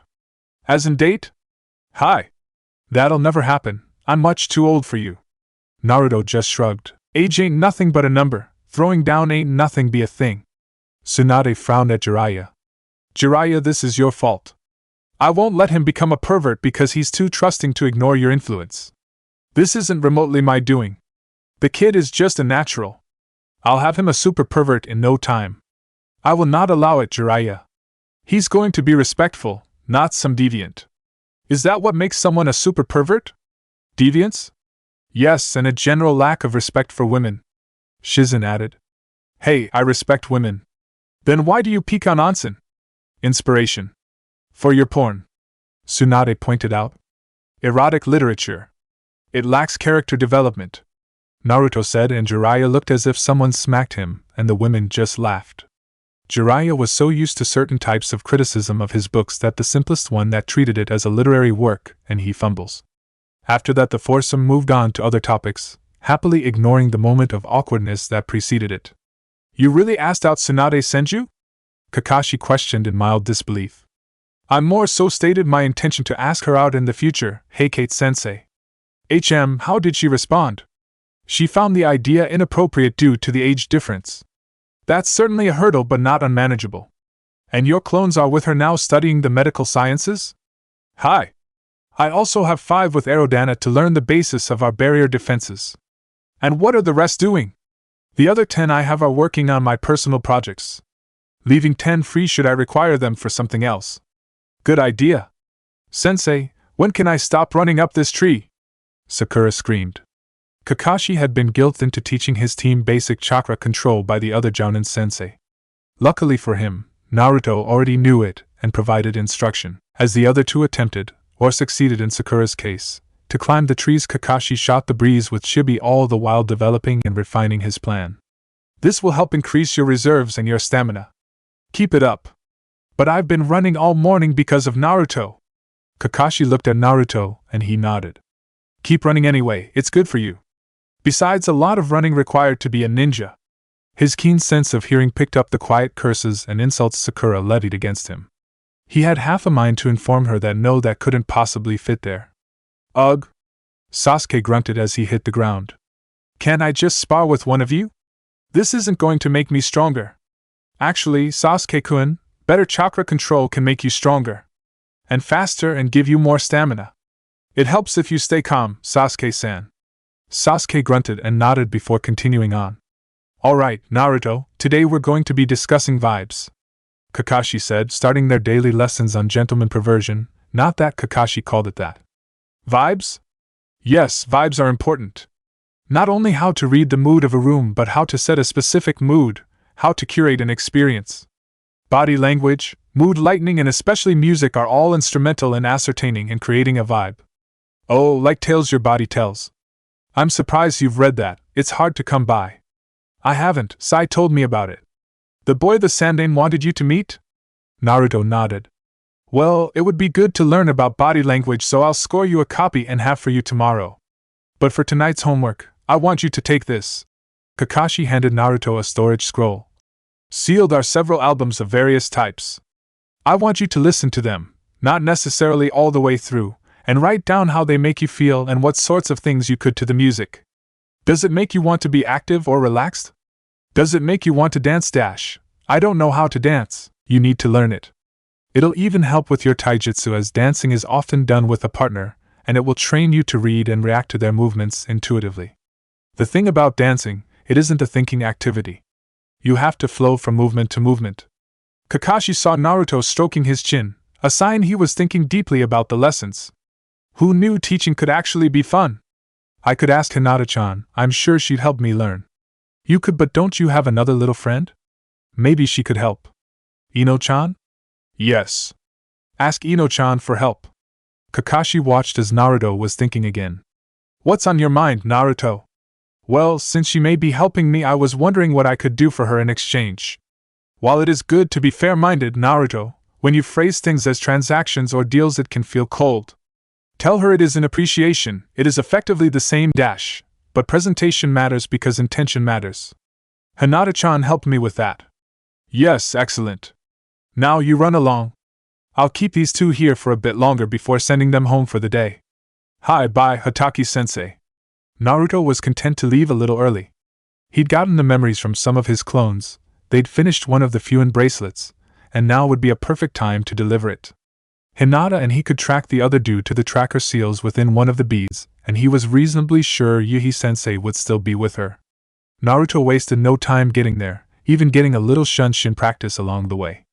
As in date? Hi. That'll never happen, I'm much too old for you. Naruto just shrugged. Age ain't nothing but a number, throwing down ain't nothing be a thing. Tsunade frowned at Jiraiya. Jiraiya, this is your fault. I won't let him become a pervert because he's too trusting to ignore your influence. This isn't remotely my doing. The kid is just a natural. I'll have him a super pervert in no time. I will not allow it, Jiraiya. He's going to be respectful, not some deviant. Is that what makes someone a super pervert? Deviance? Yes, and a general lack of respect for women. Shizen added. Hey, I respect women. Then why do you peek on onsen? Inspiration. For your porn. Tsunade pointed out. Erotic literature. It lacks character development. Naruto said, and Jiraiya looked as if someone smacked him, and the women just laughed. Jiraiya was so used to certain types of criticism of his books that the simplest one that treated it as a literary work, and he fumbles. After that the foursome moved on to other topics, happily ignoring the moment of awkwardness that preceded it. You really asked out Tsunade Senju? Kakashi questioned in mild disbelief. I more so stated my intention to ask her out in the future, Heikate-sensei. How did she respond? She found the idea inappropriate due to the age difference. That's certainly a hurdle, but not unmanageable. And your clones are with her now studying the medical sciences? Hi. I also have 5 with Aerodana to learn the basis of our barrier defenses. And what are the rest doing? The other 10 I have are working on my personal projects. Leaving 10 free should I require them for something else. Good idea. Sensei, when can I stop running up this tree? Sakura screamed. Kakashi had been guilted into teaching his team basic chakra control by the other Jounin sensei. Luckily for him, Naruto already knew it and provided instruction. As the other 2 attempted, or succeeded in Sakura's case, to climb the trees, Kakashi shot the breeze with Chibi, all the while developing and refining his plan. This will help increase your reserves and your stamina. Keep it up. But I've been running all morning because of Naruto. Kakashi looked at Naruto and he nodded. Keep running anyway, it's good for you. Besides, a lot of running required to be a ninja. His keen sense of hearing picked up the quiet curses and insults Sakura levied against him. He had half a mind to inform her that no, that couldn't possibly fit there. Ugh! Sasuke grunted as he hit the ground. Can't I just spar with one of you? This isn't going to make me stronger. Actually, Sasuke-kun, better chakra control can make you stronger. And faster and give you more stamina. It helps if you stay calm, Sasuke-san. Sasuke grunted and nodded before continuing on. Alright, Naruto, today we're going to be discussing vibes. Kakashi said, starting their daily lessons on gentleman perversion, not that Kakashi called it that. Vibes? Yes, vibes are important. Not only how to read the mood of a room but how to set a specific mood, how to curate an experience. Body language, mood lightening and especially music are all instrumental in ascertaining and creating a vibe. Oh, like tales your body tells. I'm surprised you've read that, it's hard to come by. I haven't, Sai told me about it. The boy the Sandaime wanted you to meet? Naruto nodded. Well, it would be good to learn about body language, so I'll score you a copy and have for you tomorrow. But for tonight's homework, I want you to take this. Kakashi handed Naruto a storage scroll. Sealed are several albums of various types. I want you to listen to them, not necessarily all the way through, and write down how they make you feel and what sorts of things you could to the music. Does it make you want to be active or relaxed? Does it make you want to dance dash? I don't know how to dance, you need to learn it. It'll even help with your taijutsu as dancing is often done with a partner, and it will train you to read and react to their movements intuitively. The thing about dancing, it isn't a thinking activity. You have to flow from movement to movement. Kakashi saw Naruto stroking his chin, a sign he was thinking deeply about the lessons. Who knew teaching could actually be fun? I could ask Hinata-chan, I'm sure she'd help me learn. You could, but don't you have another little friend? Maybe she could help. Ino-chan? Yes. Ask Ino-chan for help. Kakashi watched as Naruto was thinking again. What's on your mind, Naruto? Well, since she may be helping me, I was wondering what I could do for her in exchange. While it is good to be fair-minded, Naruto, when you phrase things as transactions or deals it can feel cold. Tell her it is an appreciation, it is effectively the same dash, but presentation matters because intention matters. Hinata-chan helped me with that. Yes, excellent. Now you run along. I'll keep these two here for a bit longer before sending them home for the day. Hi, bye, Hataki-sensei. Naruto was content to leave a little early. He'd gotten the memories from some of his clones, they'd finished one of the Fuin bracelets, and now would be a perfect time to deliver it. Hinata and he could track the other dude to the tracker seals within one of the beads, and he was reasonably sure Yuhi-sensei would still be with her. Naruto wasted no time getting there, even getting a little shunshin practice along the way.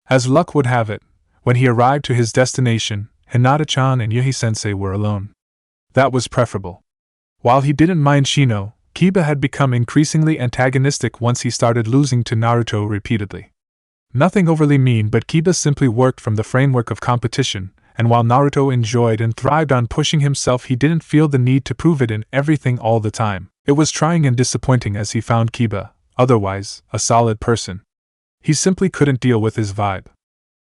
As luck would have it, when he arrived to his destination, Hinata-chan and Yuhi-sensei were alone. That was preferable. While he didn't mind Shino, Kiba had become increasingly antagonistic once he started losing to Naruto repeatedly. Nothing overly mean, but Kiba simply worked from the framework of competition, and while Naruto enjoyed and thrived on pushing himself, he didn't feel the need to prove it in everything all the time. It was trying and disappointing as he found Kiba, otherwise, a solid person. He simply couldn't deal with his vibe.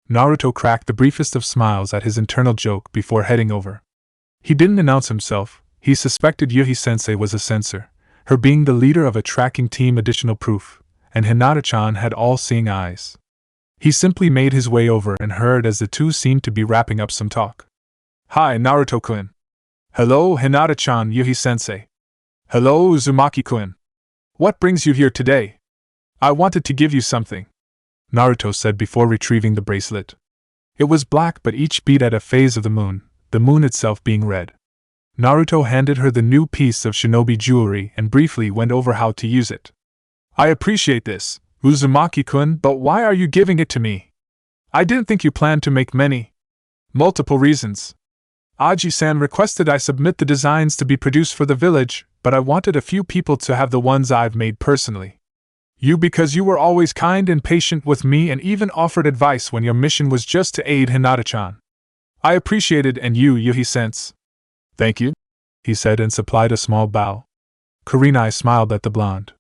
Naruto cracked the briefest of smiles at his internal joke before heading over. He didn't announce himself. He suspected Yuhi-sensei was a censor, her being the leader of a tracking team additional proof, and Hinata-chan had all-seeing eyes. He simply made his way over and heard as the two seemed to be wrapping up some talk. Hi, Naruto-kun. Hello, Hinata-chan, Yuhi-sensei. Hello, Uzumaki-kun. What brings you here today? I wanted to give you something, Naruto said before retrieving the bracelet. It was black, but each bead had a phase of the moon itself being red. Naruto handed her the new piece of shinobi jewelry and briefly went over how to use it. I appreciate this, Uzumaki-kun, but why are you giving it to me? I didn't think you planned to make many. Multiple reasons. Aji-san requested I submit the designs to be produced for the village, but I wanted a few people to have the ones I've made personally. You, because you were always kind and patient with me and even offered advice when your mission was just to aid Hinata-chan. I appreciated, and you, Yuhi-sense. Thank you, he said and supplied a small bow. Kurenai smiled at the blonde.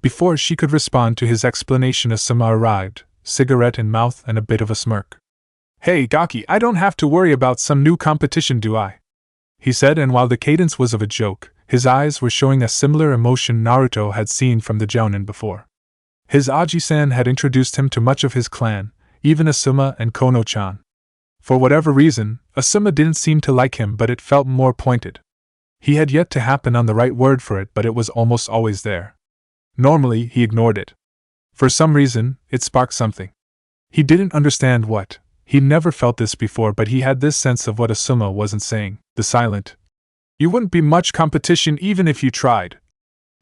Before she could respond to his explanation, Asuma arrived, cigarette in mouth and a bit of a smirk. Hey Gaki, I don't have to worry about some new competition, do I? He said, and while the cadence was of a joke, his eyes were showing a similar emotion Naruto had seen from the Jounin before. His Aji-san had introduced him to much of his clan, even Asuma and Kono-chan. For whatever reason, Asuma didn't seem to like him, but it felt more pointed. He had yet to happen on the right word for it, but it was almost always there. Normally, he ignored it. For some reason, it sparked something. He didn't understand what. He'd never felt this before, but he had this sense of what Asuma wasn't saying, the silent. You wouldn't be much competition even if you tried.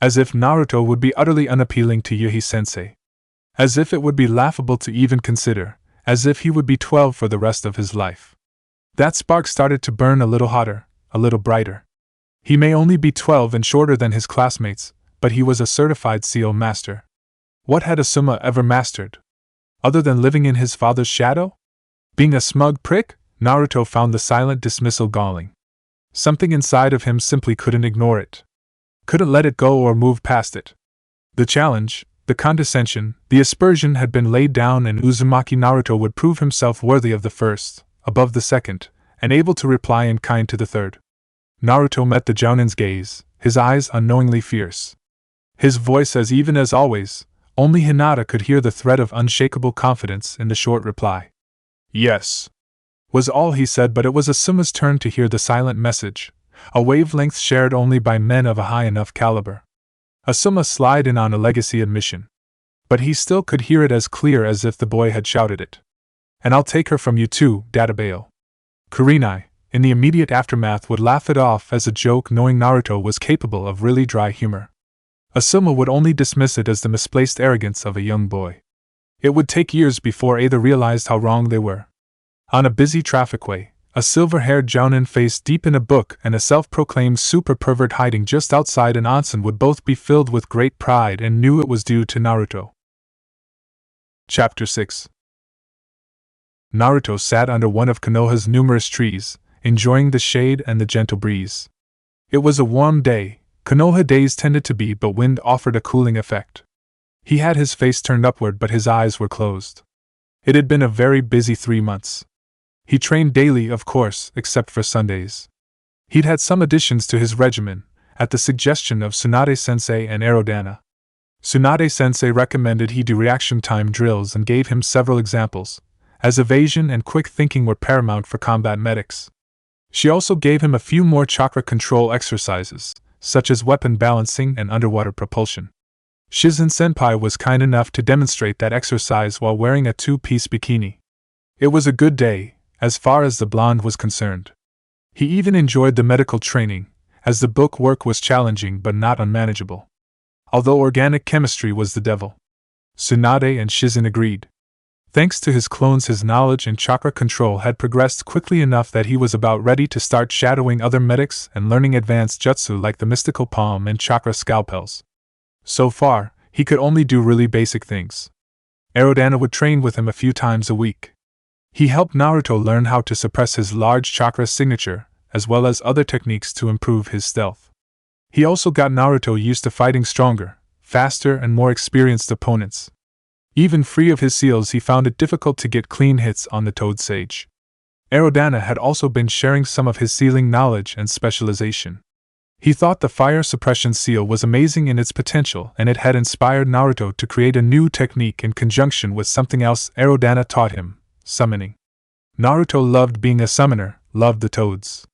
As if Naruto would be utterly unappealing to Yuhi-sensei. As if it would be laughable to even consider. As if he would be 12 for the rest of his life. That spark started to burn a little hotter, a little brighter. He may only be 12 and shorter than his classmates, but he was a certified Seal Master. What had Asuma ever mastered? Other than living in his father's shadow? Being a smug prick? Naruto found the silent dismissal galling. Something inside of him simply couldn't ignore it. Couldn't let it go or move past it. The challenge, the condescension, the aspersion had been laid down, and Uzumaki Naruto would prove himself worthy of the first, above the second, and able to reply in kind to the third. Naruto met the Jounin's gaze, his eyes unknowingly fierce. His voice as even as always, only Hinata could hear the thread of unshakable confidence in the short reply. Yes, was all he said, but it was Asuma's turn to hear the silent message, a wavelength shared only by men of a high enough caliber. Asuma slid in on a legacy admission. But he still could hear it as clear as if the boy had shouted it. And I'll take her from you too, Databeo. Kurenai, in the immediate aftermath, would laugh it off as a joke, knowing Naruto was capable of really dry humor. Asuma would only dismiss it as the misplaced arrogance of a young boy. It would take years before either realized how wrong they were. On a busy trafficway, a silver-haired Jounin face deep in a book and a self-proclaimed super pervert hiding just outside an onsen would both be filled with great pride and knew it was due to Naruto. Chapter 6. Naruto sat under one of Konoha's numerous trees, enjoying the shade and the gentle breeze. It was a warm day. Konoha days tended to be, but wind offered a cooling effect. He had his face turned upward, but his eyes were closed. It had been a very busy 3 months. He trained daily, of course, except for Sundays. He'd had some additions to his regimen, at the suggestion of Tsunade-sensei and Aerodana. Tsunade-sensei recommended he do reaction time drills and gave him several examples, as evasion and quick thinking were paramount for combat medics. She also gave him a few more chakra control exercises, such as weapon balancing and underwater propulsion. Shizen-senpai was kind enough to demonstrate that exercise while wearing a 2-piece bikini. It was a good day, as far as the blonde was concerned. He even enjoyed the medical training, as the book work was challenging but not unmanageable. Although organic chemistry was the devil. Tsunade and Shizen agreed. Thanks to his clones, his knowledge in chakra control had progressed quickly enough that he was about ready to start shadowing other medics and learning advanced jutsu like the mystical palm and chakra scalpels. So far, he could only do really basic things. Aerodana would train with him a few times a week. He helped Naruto learn how to suppress his large chakra signature, as well as other techniques to improve his stealth. He also got Naruto used to fighting stronger, faster and more experienced opponents. Even free of his seals, he found it difficult to get clean hits on the Toad Sage. Aerodana had also been sharing some of his sealing knowledge and specialization. He thought the fire suppression seal was amazing in its potential, and it had inspired Naruto to create a new technique in conjunction with something else Aerodana taught him: summoning. Naruto loved being a summoner, loved the toads.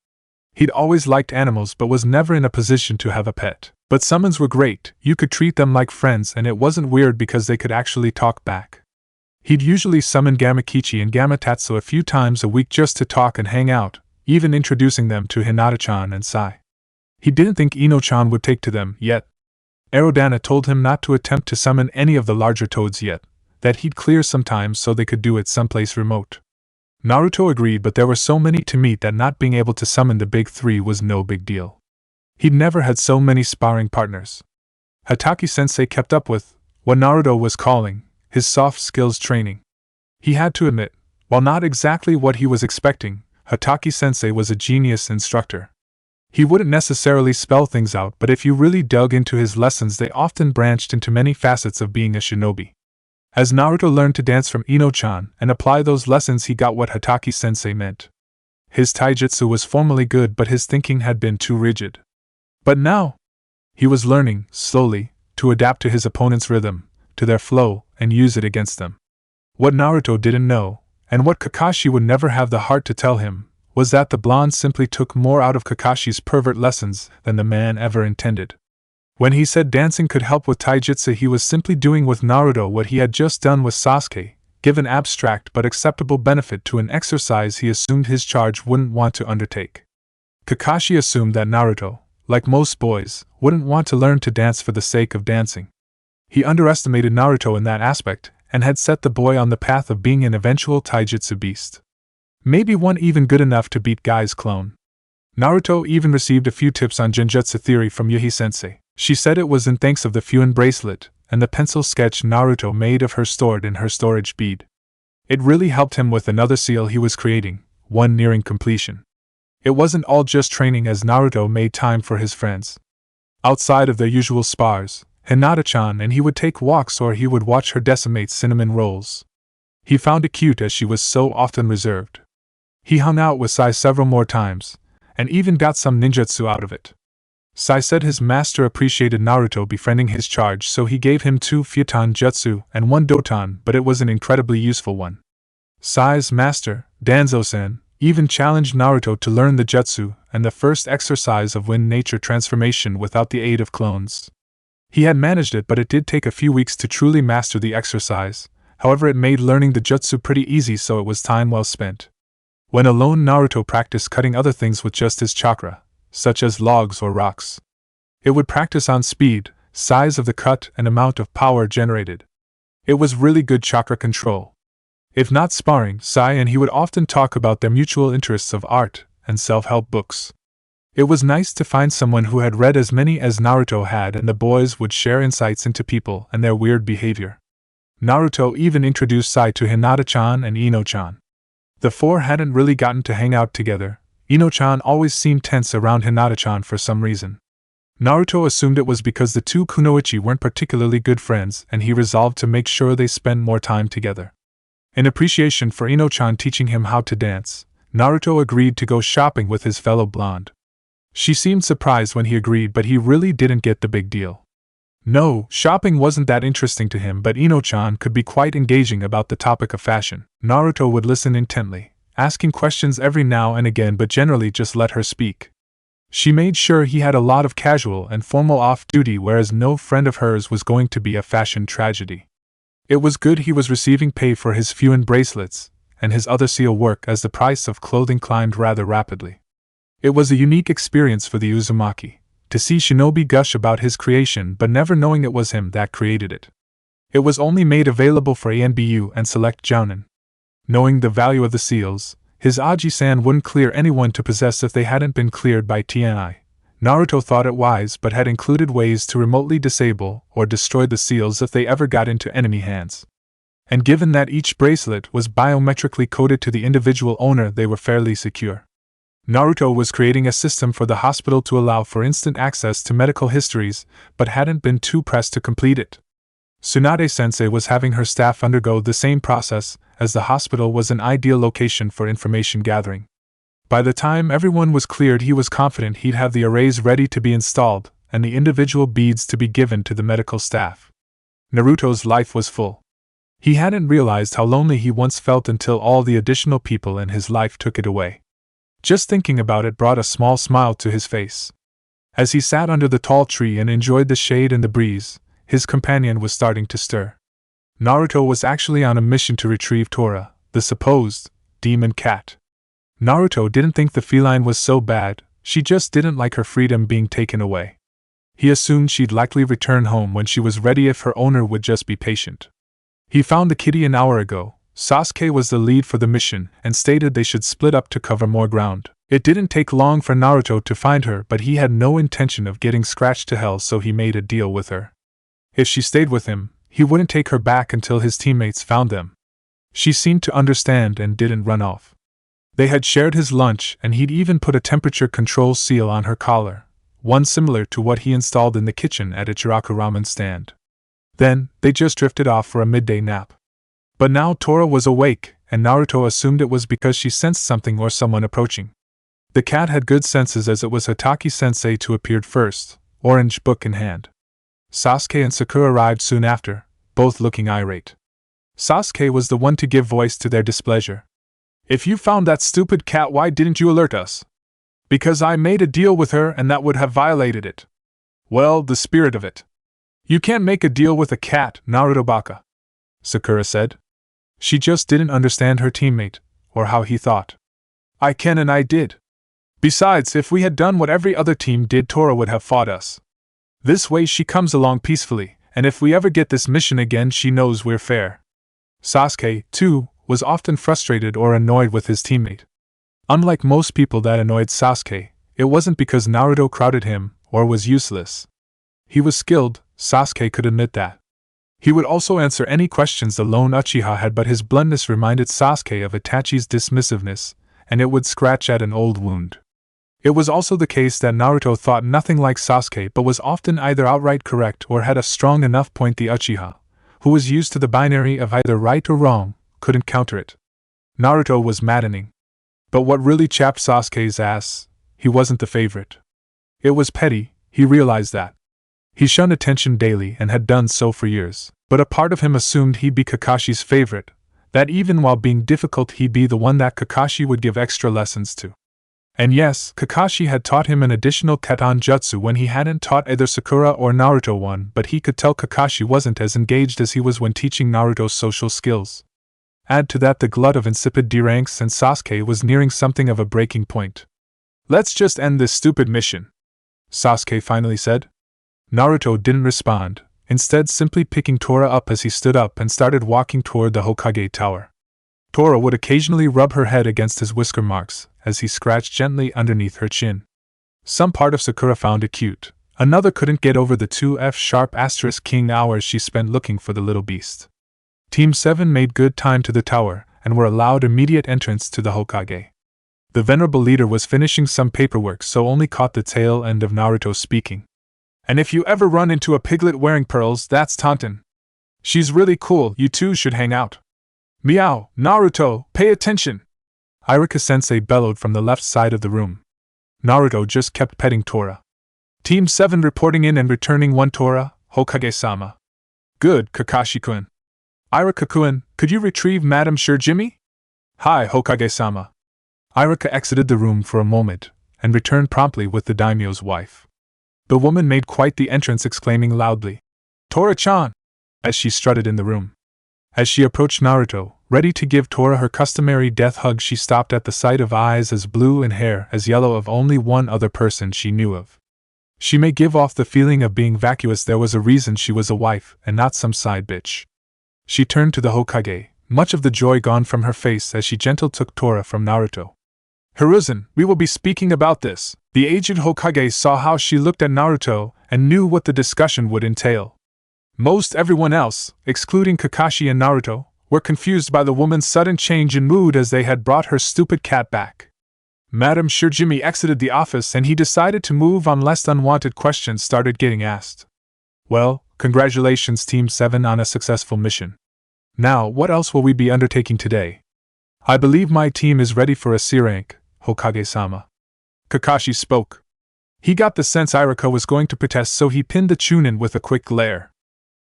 He'd always liked animals but was never in a position to have a pet. But summons were great, you could treat them like friends and it wasn't weird because they could actually talk back. He'd usually summon Gamakichi and Gamatatsu a few times a week just to talk and hang out, even introducing them to Hinata-chan and Sai. He didn't think Ino-chan would take to them yet. Aerodana told him not to attempt to summon any of the larger toads yet, that he'd clear some time so they could do it someplace remote. Naruto agreed, but there were so many to meet that not being able to summon the big 3 was no big deal. He'd never had so many sparring partners. Hatake-sensei kept up with what Naruto was calling his soft skills training. He had to admit, while not exactly what he was expecting, Hatake-sensei was a genius instructor. He wouldn't necessarily spell things out, but if you really dug into his lessons, they often branched into many facets of being a shinobi. As Naruto learned to dance from Ino-chan and apply those lessons, he got what Hatake-sensei meant. His taijutsu was formally good, but his thinking had been too rigid. But now, he was learning, slowly, to adapt to his opponent's rhythm, to their flow, and use it against them. What Naruto didn't know, and what Kakashi would never have the heart to tell him, was that the blonde simply took more out of Kakashi's pervert lessons than the man ever intended. When he said dancing could help with taijutsu, he was simply doing with Naruto what he had just done with Sasuke, give an abstract but acceptable benefit to an exercise he assumed his charge wouldn't want to undertake. Kakashi assumed that Naruto, like most boys, wouldn't want to learn to dance for the sake of dancing. He underestimated Naruto in that aspect, and had set the boy on the path of being an eventual taijutsu beast. Maybe one even good enough to beat Guy's clone. Naruto even received a few tips on Genjutsu theory from Yuhi-sensei. She said it was in thanks of the Fuin bracelet and the pencil sketch Naruto made of her stored in her storage bead. It really helped him with another seal he was creating, one nearing completion. It wasn't all just training as Naruto made time for his friends. Outside of their usual spars, Hinata-chan and he would take walks or he would watch her decimate cinnamon rolls. He found it cute as she was so often reserved. He hung out with Sai several more times, and even got some ninjutsu out of it. Sai said his master appreciated Naruto befriending his charge, so he gave him 2 Futon Jutsu and 1 Doton, but it was an incredibly useful one. Sai's master, Danzo-sen, even challenged Naruto to learn the jutsu and the first exercise of wind nature transformation without the aid of clones. He had managed it, but it did take a few weeks to truly master the exercise. However, it made learning the jutsu pretty easy, so it was time well spent. When alone, Naruto practiced cutting other things with just his chakra, such as logs or rocks. It would practice on speed, size of the cut, and amount of power generated. It was really good chakra control. If not sparring, Sai and he would often talk about their mutual interests of art and self-help books. It was nice to find someone who had read as many as Naruto had, and the boys would share insights into people and their weird behavior. Naruto even introduced Sai to Hinata-chan and Ino-chan. The 4 hadn't really gotten to hang out together. Ino-chan always seemed tense around Hinata-chan for some reason. Naruto assumed it was because the 2 kunoichi weren't particularly good friends, and he resolved to make sure they spend more time together. In appreciation for Ino-chan teaching him how to dance, Naruto agreed to go shopping with his fellow blonde. She seemed surprised when he agreed, but he really didn't get the big deal. No, shopping wasn't that interesting to him, but Ino-chan could be quite engaging about the topic of fashion. Naruto would listen intently, asking questions every now and again, but generally just let her speak. She made sure he had a lot of casual and formal off-duty, whereas no friend of hers was going to be a fashion tragedy. It was good he was receiving pay for his Fuin bracelets and his other seal work, as the price of clothing climbed rather rapidly. It was a unique experience for the Uzumaki to see Shinobi gush about his creation, but never knowing it was him that created it. It was only made available for ANBU and select jounin. Knowing the value of the seals, his Aji-san wouldn't clear anyone to possess if they hadn't been cleared by TNI. Naruto thought it wise, but had included ways to remotely disable or destroy the seals if they ever got into enemy hands. And given that each bracelet was biometrically coded to the individual owner, they were fairly secure. Naruto was creating a system for the hospital to allow for instant access to medical histories, but hadn't been too pressed to complete it. Tsunade-sensei was having her staff undergo the same process, as the hospital was an ideal location for information gathering. By the time everyone was cleared, he was confident he'd have the arrays ready to be installed, and the individual beads to be given to the medical staff. Naruto's life was full. He hadn't realized how lonely he once felt until all the additional people in his life took it away. Just thinking about it brought a small smile to his face. As he sat under the tall tree and enjoyed the shade and the breeze, his companion was starting to stir. Naruto was actually on a mission to retrieve Tora, the supposed demon cat. Naruto didn't think the feline was so bad, she just didn't like her freedom being taken away. He assumed she'd likely return home when she was ready if her owner would just be patient. He found the kitty an hour ago. Sasuke was the lead for the mission and stated they should split up to cover more ground. It didn't take long for Naruto to find her, but he had no intention of getting scratched to hell, so he made a deal with her. If she stayed with him, he wouldn't take her back until his teammates found them. She seemed to understand and didn't run off. They had shared his lunch, and he'd even put a temperature control seal on her collar, one similar to what he installed in the kitchen at Ichiraku ramen stand. Then, they just drifted off for a midday nap. But now Tora was awake, and Naruto assumed it was because she sensed something or someone approaching. The cat had good senses, as it was Hataki-sensei who appeared first, orange book in hand. Sasuke and Sakura arrived soon after, both looking irate. Sasuke was the one to give voice to their displeasure. "If you found that stupid cat, why didn't you alert us?" "Because I made a deal with her and that would have violated it." "Well, the spirit of it." "You can't make a deal with a cat, Naruto Baka," Sakura said. She just didn't understand her teammate, or how he thought. "I can, and I did. Besides, if we had done what every other team did, Tora would have fought us. This way she comes along peacefully, and if we ever get this mission again, she knows we're fair." Sasuke, too, was often frustrated or annoyed with his teammate. Unlike most people that annoyed Sasuke, It wasn't because Naruto crowded him, or was useless. He was skilled, Sasuke could admit that. He would also answer any questions the lone Uchiha had, but his bluntness reminded Sasuke of Itachi's dismissiveness, and it would scratch at an old wound. It was also the case that Naruto thought nothing like Sasuke but was often either outright correct or had a strong enough point the Uchiha, who was used to the binary of either right or wrong, couldn't counter it. Naruto was maddening. But what really chapped Sasuke's ass, he wasn't the favorite. It was petty, he realized that. He shunned attention daily and had done so for years, but a part of him assumed he'd be Kakashi's favorite, that even while being difficult he'd be the one that Kakashi would give extra lessons to. And yes, Kakashi had taught him an additional canon jutsu when he hadn't taught either Sakura or Naruto one, but he could tell Kakashi wasn't as engaged as he was when teaching Naruto's social skills. Add to that the glut of insipid D-ranks and Sasuke was nearing something of a breaking point. "Let's just end this stupid mission," Sasuke finally said. Naruto didn't respond, instead simply picking Tora up as he stood up and started walking toward the Hokage tower. Tora would occasionally rub her head against his whisker marks as he scratched gently underneath her chin. Some part of Sakura found it cute, another couldn't get over the 2F# king hours she spent looking for the little beast. Team 7 made good time to the tower and were allowed immediate entrance to the Hokage. The venerable leader was finishing some paperwork, so only caught the tail end of Naruto speaking. "And if you ever run into a piglet wearing pearls, that's Taunton. She's really cool, you two should hang out." "Meow, Naruto, pay attention!" Iruka-sensei bellowed from the left side of the room. Naruto just kept petting Tora. "Team 7 reporting in and returning 1 Tora, Hokage-sama." "Good, Kakashi-kun." "Iruka-kun, could you retrieve Madame Shirjimi?" "Hi, Hokage-sama." Iruka exited the room for a moment, and returned promptly with the daimyo's wife. The woman made quite the entrance, exclaiming loudly, "Tora-chan!" as she strutted in the room. As she approached Naruto, ready to give Tora her customary death hug, she stopped at the sight of eyes as blue and hair as yellow of only one other person she knew of. She may give off the feeling of being vacuous, there was a reason she was a wife and not some side bitch. She turned to the Hokage, much of the joy gone from her face as she gently took Tora from Naruto. "Hiruzen, we will be speaking about this." The aged Hokage saw how she looked at Naruto and knew what the discussion would entail. Most everyone else, excluding Kakashi and Naruto, were confused by the woman's sudden change in mood as they had brought her stupid cat back. Madame Shirjimi exited the office and he decided to move on lest unwanted questions started getting asked. "Well, congratulations Team 7 on a successful mission. Now, what else will we be undertaking today?" "I believe my team is ready for a C rank, Hokage-sama." Kakashi spoke. He got the sense Iruka was going to protest, so he pinned the Chunin with a quick glare.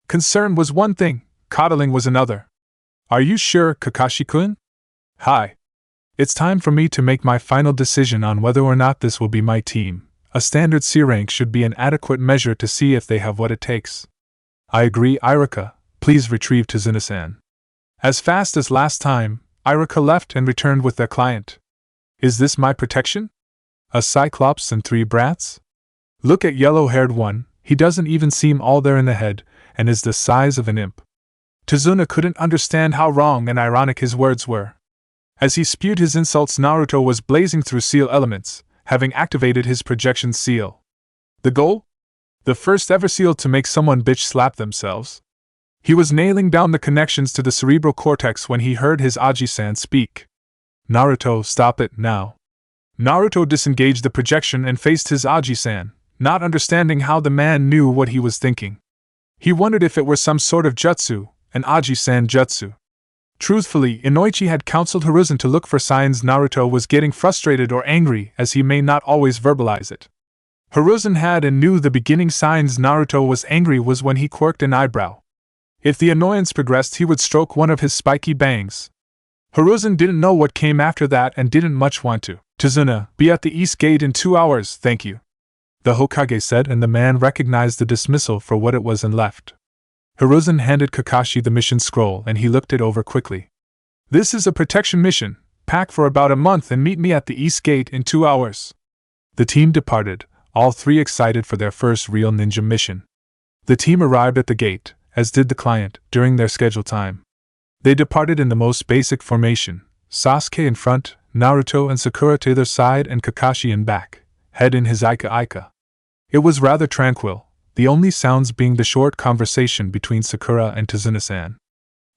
Concern was one thing, coddling was another. "Are you sure, Kakashi-kun?" "Hi. It's time for me to make my final decision on whether or not this will be my team. A standard C rank should be an adequate measure to see if they have what it takes." "I agree, Iruka. Please retrieve Tazuna-san." As fast as last time, Iruka left and returned with their client. "Is this my protection? A cyclops and 3 brats? Look at yellow-haired one, he doesn't even seem all there in the head, and is the size of an imp." Tazuna couldn't understand how wrong and ironic his words were. As he spewed his insults, Naruto was blazing through seal elements, having activated his projection seal. The goal? The first ever seal to make someone bitch slap themselves. He was nailing down the connections to the cerebral cortex when he heard his Aji-san speak. "Naruto, stop it, now." Naruto disengaged the projection and faced his Aji-san, not understanding how the man knew what he was thinking. He wondered if it were some sort of jutsu, an Aji-san jutsu. Truthfully, Inoichi had counseled Hiruzen to look for signs Naruto was getting frustrated or angry, as he may not always verbalize it. Hiruzen had and knew the beginning signs Naruto was angry was when he quirked an eyebrow. If the annoyance progressed, he would stroke one of his spiky bangs. Hiruzen didn't know what came after that and didn't much want to. "Tazuna, be at the east gate in 2 hours, thank you," the Hokage said, and the man recognized the dismissal for what it was and left. Hiruzen handed Kakashi the mission scroll and he looked it over quickly. "This is a protection mission. Pack for about a month and meet me at the east gate in 2 hours." The team departed, all 3 excited for their first real ninja mission. The team arrived at the gate, as did the client, during their scheduled time. They departed in the most basic formation, Sasuke in front, Naruto and Sakura to either side and Kakashi in back, head in his Ika. It was rather tranquil, the only sounds being the short conversation between Sakura and Tazuna-san.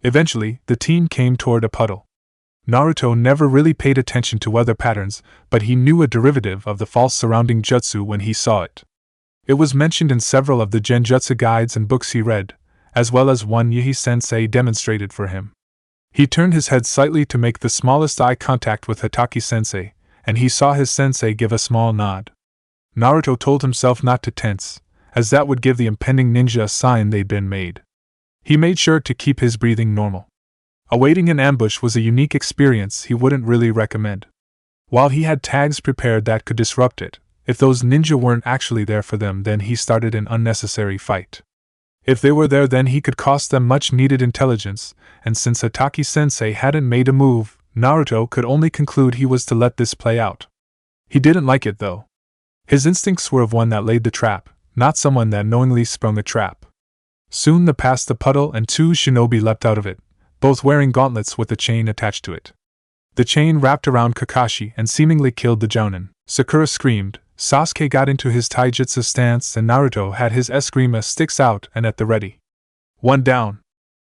Eventually, the team came toward a puddle. Naruto never really paid attention to weather patterns, but he knew a derivative of the false surrounding jutsu when he saw it. It was mentioned in several of the genjutsu guides and books he read, as well as one Yahi-sensei demonstrated for him. He turned his head slightly to make the smallest eye contact with Hatake-sensei, and he saw his sensei give a small nod. Naruto told himself not to tense, as that would give the impending ninja a sign they'd been made. He made sure to keep his breathing normal. Awaiting an ambush was a unique experience he wouldn't really recommend. While he had tags prepared that could disrupt it, if those ninja weren't actually there for them, then he started an unnecessary fight. If they were there, then he could cost them much needed intelligence, and since Hatake-sensei hadn't made a move, Naruto could only conclude he was to let this play out. He didn't like it though. His instincts were of one that laid the trap, not someone that knowingly sprung the trap. Soon they passed the puddle and two shinobi leapt out of it, both wearing gauntlets with a chain attached to it. The chain wrapped around Kakashi and seemingly killed the jounin. Sakura screamed, Sasuke got into his taijutsu stance, and Naruto had his eskrima sticks out and at the ready. One down.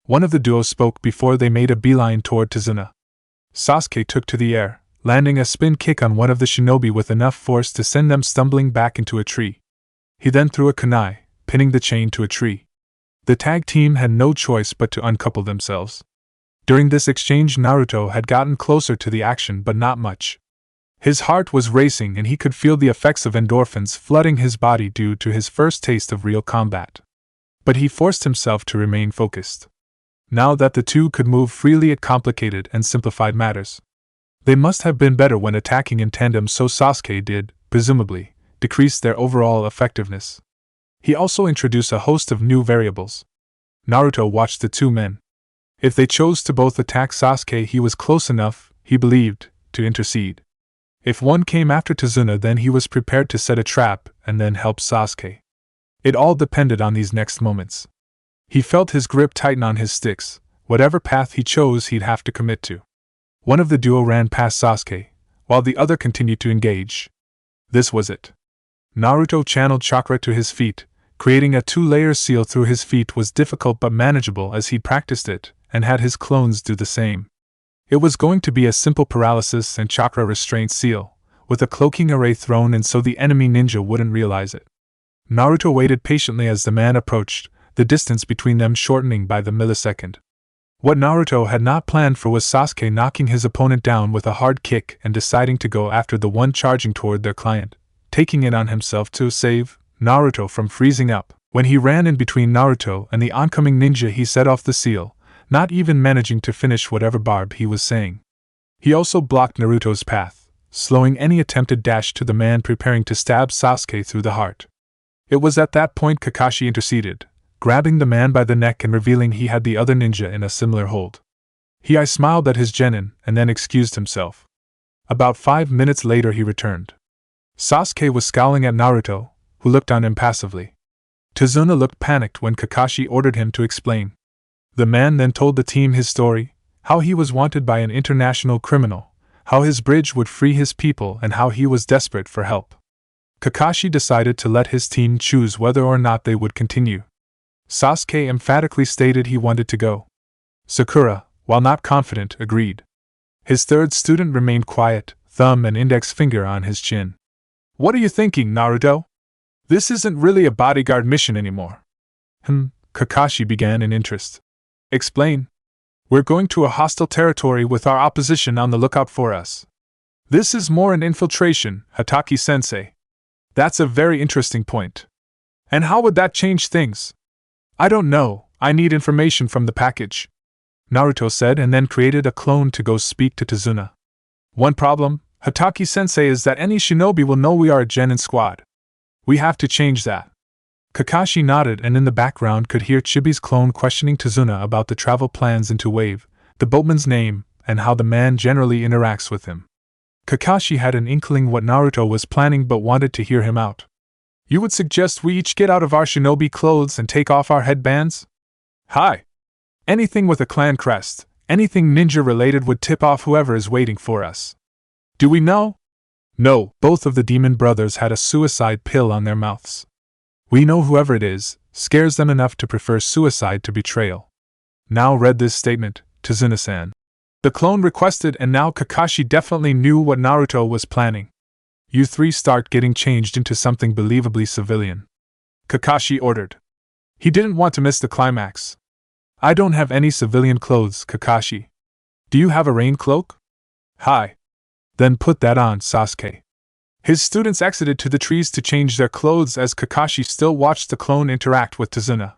One of the duo spoke before they made a beeline toward Tazuna. Sasuke took to the air, landing a spin kick on one of the shinobi with enough force to send them stumbling back into a tree. He then threw a kunai, pinning the chain to a tree. The tag team had no choice but to uncouple themselves. During this exchange, Naruto had gotten closer to the action, but not much. His heart was racing and he could feel the effects of endorphins flooding his body due to his first taste of real combat. But he forced himself to remain focused. Now that the two could move freely, it complicated and simplified matters. They must have been better when attacking in tandem, so Sasuke did, presumably, decrease their overall effectiveness. He also introduced a host of new variables. Naruto watched the two men. If they chose to both attack Sasuke, he was close enough, he believed, to intercede. If one came after Tazuna, then he was prepared to set a trap and then help Sasuke. It all depended on these next moments. He felt his grip tighten on his sticks. Whatever path he chose, he'd have to commit to. One of the duo ran past Sasuke, while the other continued to engage. This was it. Naruto channeled chakra to his feet. Creating a two-layer seal through his feet was difficult but manageable as he'd practiced it, and had his clones do the same. It was going to be a simple paralysis and chakra restraint seal, with a cloaking array thrown in so the enemy ninja wouldn't realize it. Naruto waited patiently as the man approached, the distance between them shortening by the millisecond. What Naruto had not planned for was Sasuke knocking his opponent down with a hard kick and deciding to go after the one charging toward their client, taking it on himself to save Naruto from freezing up. When he ran in between Naruto and the oncoming ninja, he set off the seal, not even managing to finish whatever barb he was saying. He also blocked Naruto's path, slowing any attempted dash to the man preparing to stab Sasuke through the heart. It was at that point Kakashi interceded, grabbing the man by the neck and revealing he had the other ninja in a similar hold. He smiled at his genin and then excused himself. About 5 minutes later he returned. Sasuke was scowling at Naruto, who looked on impassively. Tazuna looked panicked when Kakashi ordered him to explain. The man then told the team his story, how he was wanted by an international criminal, how his bridge would free his people, and how he was desperate for help. Kakashi decided to let his team choose whether or not they would continue. Sasuke emphatically stated he wanted to go. Sakura, while not confident, agreed. His third student remained quiet, thumb and index finger on his chin. What are you thinking, Naruto? This isn't really a bodyguard mission anymore. Kakashi began in interest. Explain. We're going to a hostile territory with our opposition on the lookout for us. This is more an infiltration, Hatake-sensei. That's a very interesting point. And how would that change things? I don't know, I need information from the package, Naruto said, and then created a clone to go speak to Tazuna. One problem, Hatake-sensei, is that any shinobi will know we are a genin squad. We have to change that. Kakashi nodded, and in the background could hear Chibi's clone questioning Tazuna about the travel plans into Wave, the boatman's name, and how the man generally interacts with him. Kakashi had an inkling what Naruto was planning but wanted to hear him out. You would suggest we each get out of our shinobi clothes and take off our headbands? Hi! Anything with a clan crest, anything ninja related would tip off whoever is waiting for us. Do we know? No, both of the demon brothers had a suicide pill on their mouths. We know whoever it is scares them enough to prefer suicide to betrayal. Now read this statement, Tazuna-san. The clone requested, and now Kakashi definitely knew what Naruto was planning. You three start getting changed into something believably civilian, Kakashi ordered. He didn't want to miss the climax. I don't have any civilian clothes, Kakashi. Do you have a rain cloak? Hi. Then put that on, Sasuke. His students exited to the trees to change their clothes as Kakashi still watched the clone interact with Tazuna.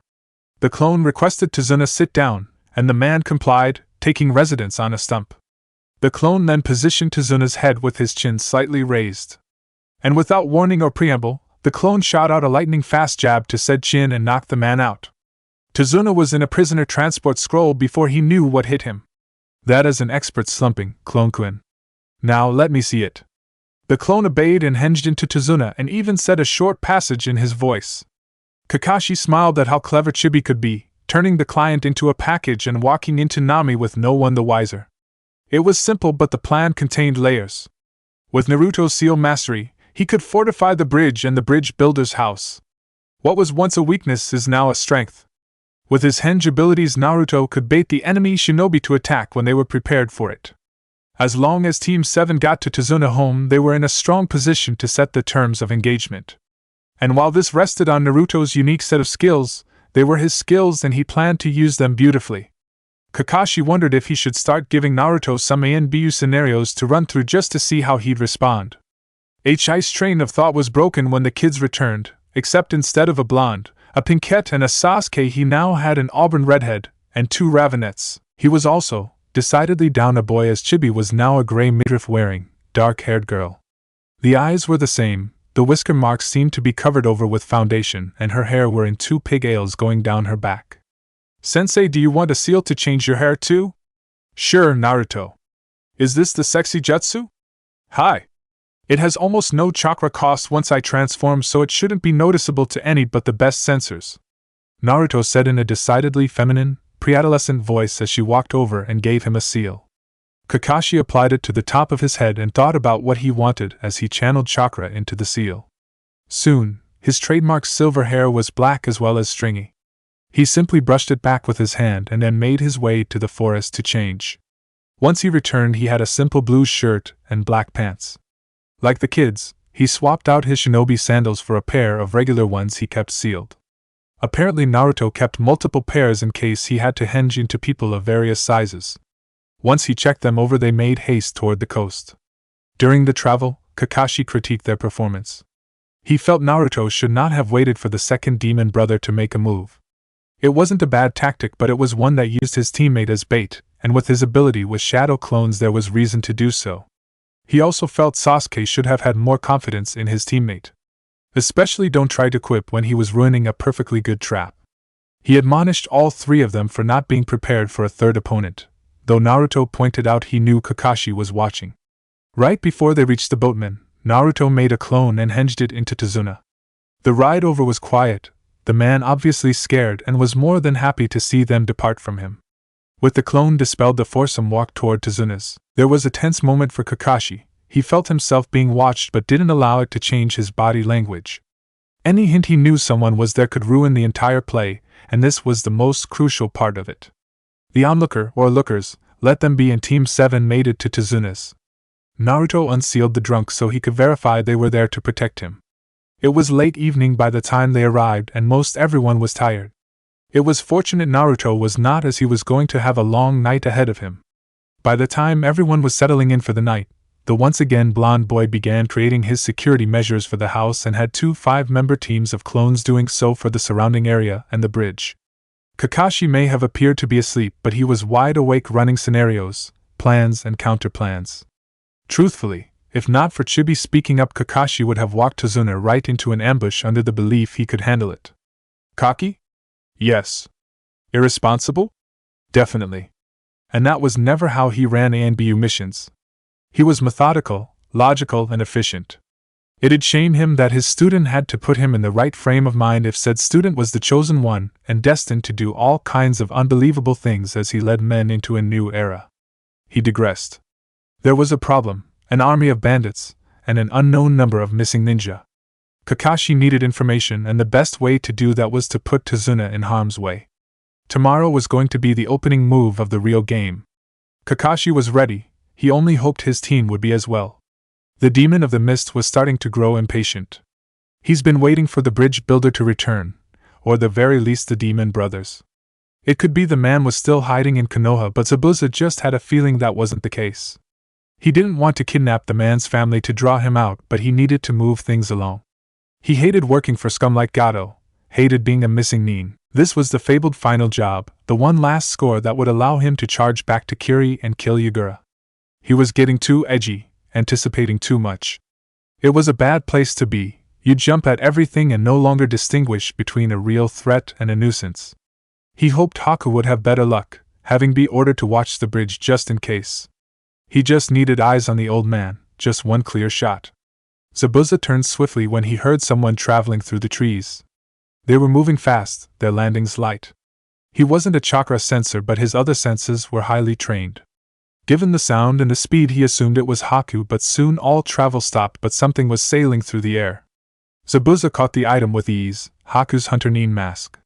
The clone requested Tazuna sit down, and the man complied, taking residence on a stump. The clone then positioned Tazuna's head with his chin slightly raised. And without warning or preamble, the clone shot out a lightning-fast jab to said chin and knocked the man out. Tazuna was in a prisoner transport scroll before he knew what hit him. That is an expert slumping, Clone-kun. Now let me see it. The clone obeyed and hinged into Tazuna and even said a short passage in his voice. Kakashi smiled at how clever Chibi could be, turning the client into a package and walking into Nami with no one the wiser. It was simple, but the plan contained layers. With Naruto's seal mastery, he could fortify the bridge and the bridge builder's house. What was once a weakness is now a strength. With his henge abilities, Naruto could bait the enemy shinobi to attack when they were prepared for it. As long as Team 7 got to Tazuna home, they were in a strong position to set the terms of engagement. And while this rested on Naruto's unique set of skills, they were his skills and he planned to use them beautifully. Kakashi wondered if he should start giving Naruto some ANBU scenarios to run through just to see how he'd respond. His train of thought was broken when the kids returned, except instead of a blonde, a pinkette and a Sasuke, he now had an auburn redhead, and 2 ravenettes. He was also decidedly down a boy, as Chibi was now a gray midriff-wearing, dark-haired girl. The eyes were the same, the whisker marks seemed to be covered over with foundation, and her hair were in 2 pigtails going down her back. Sensei, do you want a seal to change your hair too? Sure, Naruto. Is this the sexy jutsu? Hi. It has almost no chakra cost once I transform, so it shouldn't be noticeable to any but the best sensors, Naruto said in a decidedly feminine, pre-adolescent voice as she walked over and gave him a seal. Kakashi applied it to the top of his head and thought about what he wanted as he channeled chakra into the seal. Soon, his trademark silver hair was black as well as stringy. He simply brushed it back with his hand and then made his way to the forest to change. Once he returned, he had a simple blue shirt and black pants. Like the kids, he swapped out his shinobi sandals for a pair of regular ones he kept sealed. Apparently Naruto kept multiple pairs in case he had to henge into people of various sizes. Once he checked them over, they made haste toward the coast. During the travel, Kakashi critiqued their performance. He felt Naruto should not have waited for the second demon brother to make a move. It wasn't a bad tactic, but it was one that used his teammate as bait, and with his ability with shadow clones there was reason to do so. He also felt Sasuke should have had more confidence in his teammate. Especially don't try to quip when he was ruining a perfectly good trap. He admonished all 3 of them for not being prepared for a third opponent, though Naruto pointed out he knew Kakashi was watching. Right before they reached the boatman, Naruto made a clone and hinged it into Tazuna. The ride over was quiet, the man obviously scared and was more than happy to see them depart from him. With the clone dispelled, the foursome walked toward Tazuna's. There was a tense moment for Kakashi. He felt himself being watched but didn't allow it to change his body language. Any hint he knew someone was there could ruin the entire play, and this was the most crucial part of it. The onlooker, or lookers, let them be, and Team 7 made it to Tazuna's. Naruto unsealed the drunk so he could verify they were there to protect him. It was late evening by the time they arrived and most everyone was tired. It was fortunate Naruto was not, as he was going to have a long night ahead of him. By the time everyone was settling in for the night, the once again blonde boy began creating his security measures for the house and had 2 5-member teams of clones doing so for the surrounding area and the bridge. Kakashi may have appeared to be asleep, but he was wide awake running scenarios, plans and counterplans. Truthfully, if not for Chibi speaking up, Kakashi would have walked Tazuna right into an ambush under the belief he could handle it. Cocky? Yes. Irresponsible? Definitely. And that was never how he ran ANBU missions. He was methodical, logical, and efficient. It'd shame him that his student had to put him in the right frame of mind if said student was the chosen one and destined to do all kinds of unbelievable things as he led men into a new era. He digressed. There was a problem, an army of bandits, and an unknown number of missing ninja. Kakashi needed information, and the best way to do that was to put Tazuna in harm's way. Tomorrow was going to be the opening move of the real game. Kakashi was ready, he only hoped his team would be as well. The demon of the mist was starting to grow impatient. He's been waiting for the bridge builder to return, or the very least the demon brothers. It could be the man was still hiding in Konoha, but Zabuza just had a feeling that wasn't the case. He didn't want to kidnap the man's family to draw him out, but he needed to move things along. He hated working for scum like Gato, hated being a missing nin. This was the fabled final job, the one last score that would allow him to charge back to Kiri and kill Yagura. He was getting too edgy, anticipating too much. It was a bad place to be. You jump at everything and no longer distinguish between a real threat and a nuisance. He hoped Haku would have better luck, having been ordered to watch the bridge just in case. He just needed eyes on the old man, just one clear shot. Zabuza turned swiftly when he heard someone traveling through the trees. They were moving fast, their landings light. He wasn't a chakra sensor, but his other senses were highly trained. Given the sound and the speed, he assumed it was Haku, but soon all travel stopped, but something was sailing through the air. Zabuza caught the item with ease, Haku's hunter nin mask.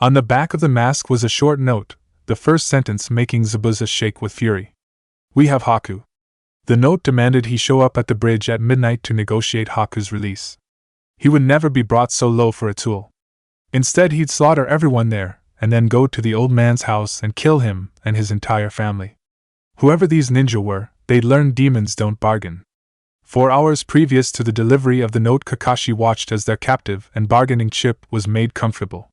On the back of the mask was a short note, the first sentence making Zabuza shake with fury. "We have Haku." The note demanded he show up at the bridge at midnight to negotiate Haku's release. He would never be brought so low for a tool. Instead, he'd slaughter everyone there, and then go to the old man's house and kill him and his entire family. Whoever these ninja were, they'd learned demons don't bargain. 4 hours previous to the delivery of the note, Kakashi watched as their captive and bargaining chip was made comfortable.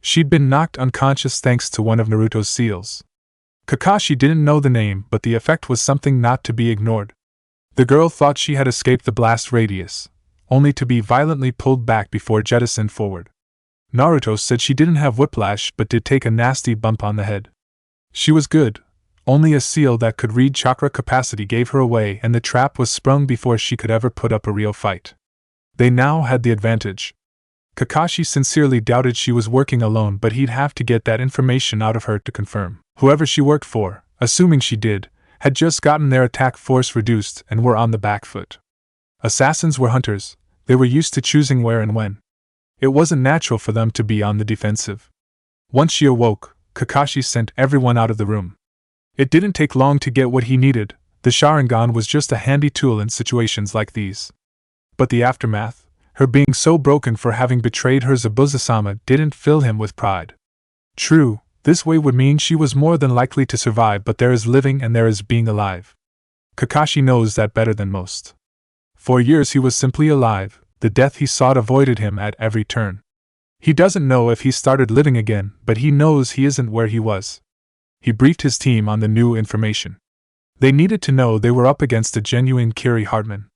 She'd been knocked unconscious thanks to one of Naruto's seals. Kakashi didn't know the name, but the effect was something not to be ignored. The girl thought she had escaped the blast radius, only to be violently pulled back before jettisoned forward. Naruto said she didn't have whiplash but did take a nasty bump on the head. She was good. Only a seal that could read chakra capacity gave her away, and the trap was sprung before she could ever put up a real fight. They now had the advantage. Kakashi sincerely doubted she was working alone, but he'd have to get that information out of her to confirm. Whoever she worked for, assuming she did, had just gotten their attack force reduced and were on the back foot. Assassins were hunters, they were used to choosing where and when. It wasn't natural for them to be on the defensive. Once she awoke, Kakashi sent everyone out of the room. It didn't take long to get what he needed. The Sharingan was just a handy tool in situations like these. But the aftermath, her being so broken for having betrayed her Zabuza-sama, didn't fill him with pride. True, this way would mean she was more than likely to survive, but there is living and there is being alive. Kakashi knows that better than most. For years he was simply alive, the death he sought avoided him at every turn. He doesn't know if he started living again, but he knows he isn't where he was. He briefed his team on the new information. They needed to know they were up against a genuine Kiri Hartman.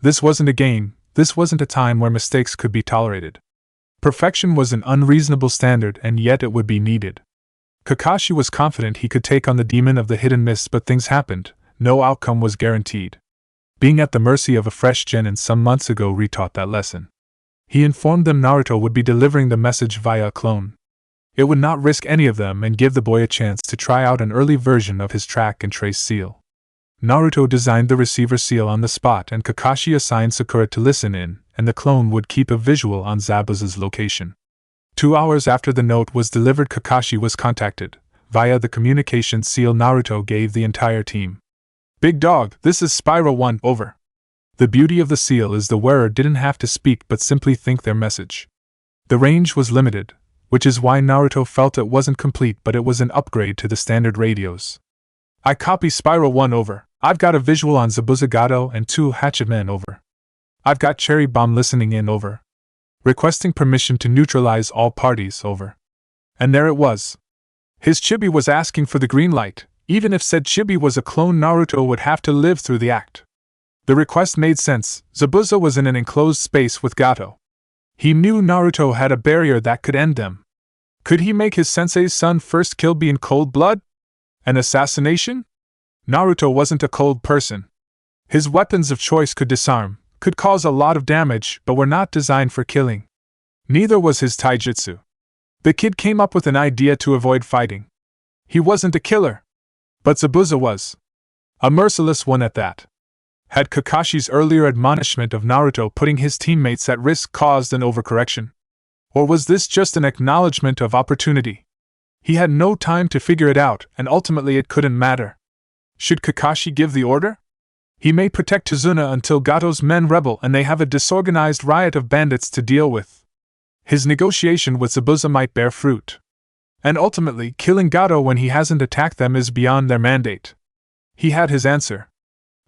This wasn't a game, this wasn't a time where mistakes could be tolerated. Perfection was an unreasonable standard, and yet it would be needed. Kakashi was confident he could take on the demon of the hidden mists, but things happened, no outcome was guaranteed. Being at the mercy of a fresh genin some months ago retaught that lesson. He informed them Naruto would be delivering the message via a clone. It would not risk any of them and give the boy a chance to try out an early version of his track and trace seal. Naruto designed the receiver seal on the spot, and Kakashi assigned Sakura to listen in, and the clone would keep a visual on Zabuza's location. 2 hours after the note was delivered, Kakashi was contacted. Via the communication seal Naruto gave the entire team. "Big dog, this is Spyro 1, over." The beauty of the seal is the wearer didn't have to speak but simply think their message. The range was limited, which is why Naruto felt it wasn't complete, but it was an upgrade to the standard radios. "I copy Spyro 1, over. I've got a visual on Zabuza Gato and 2 hatchetmen, over. I've got Cherry Bomb listening in, over. Requesting permission to neutralize all parties, over." And there it was. His chibi was asking for the green light. Even if said chibi was a clone, Naruto would have to live through the act. The request made sense. Zabuza was in an enclosed space with Gato. He knew Naruto had a barrier that could end them. Could he make his sensei's son first kill be in cold blood? An assassination? Naruto wasn't a cold person. His weapons of choice could disarm, could cause a lot of damage, but were not designed for killing. Neither was his taijutsu. The kid came up with an idea to avoid fighting. He wasn't a killer. But Zabuza was. A merciless one at that. Had Kakashi's earlier admonishment of Naruto putting his teammates at risk caused an overcorrection? Or was this just an acknowledgement of opportunity? He had no time to figure it out, and ultimately it couldn't matter. Should Kakashi give the order? He may protect Tazuna until Gato's men rebel and they have a disorganized riot of bandits to deal with. His negotiation with Zabuza might bear fruit. And ultimately, killing Gato when he hasn't attacked them is beyond their mandate. He had his answer.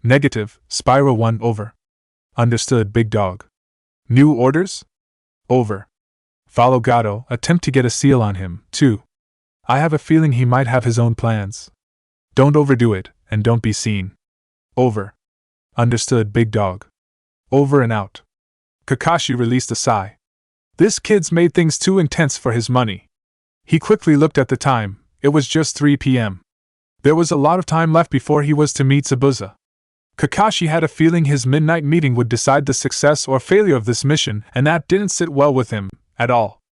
Negative, Spiral 1 over. Understood, big dog. New orders? Over. Follow Gato, attempt to get a seal on him, too. I have a feeling he might have his own plans. Don't overdo it, and don't be seen. Over. Understood, big dog. Over and out. Kakashi released a sigh. This kid's made things too intense for his money. He quickly looked at the time. It was just 3 p.m. There was a lot of time left before he was to meet Zabuza. Kakashi had a feeling his midnight meeting would decide the success or failure of this mission, and that didn't sit well with him, at all.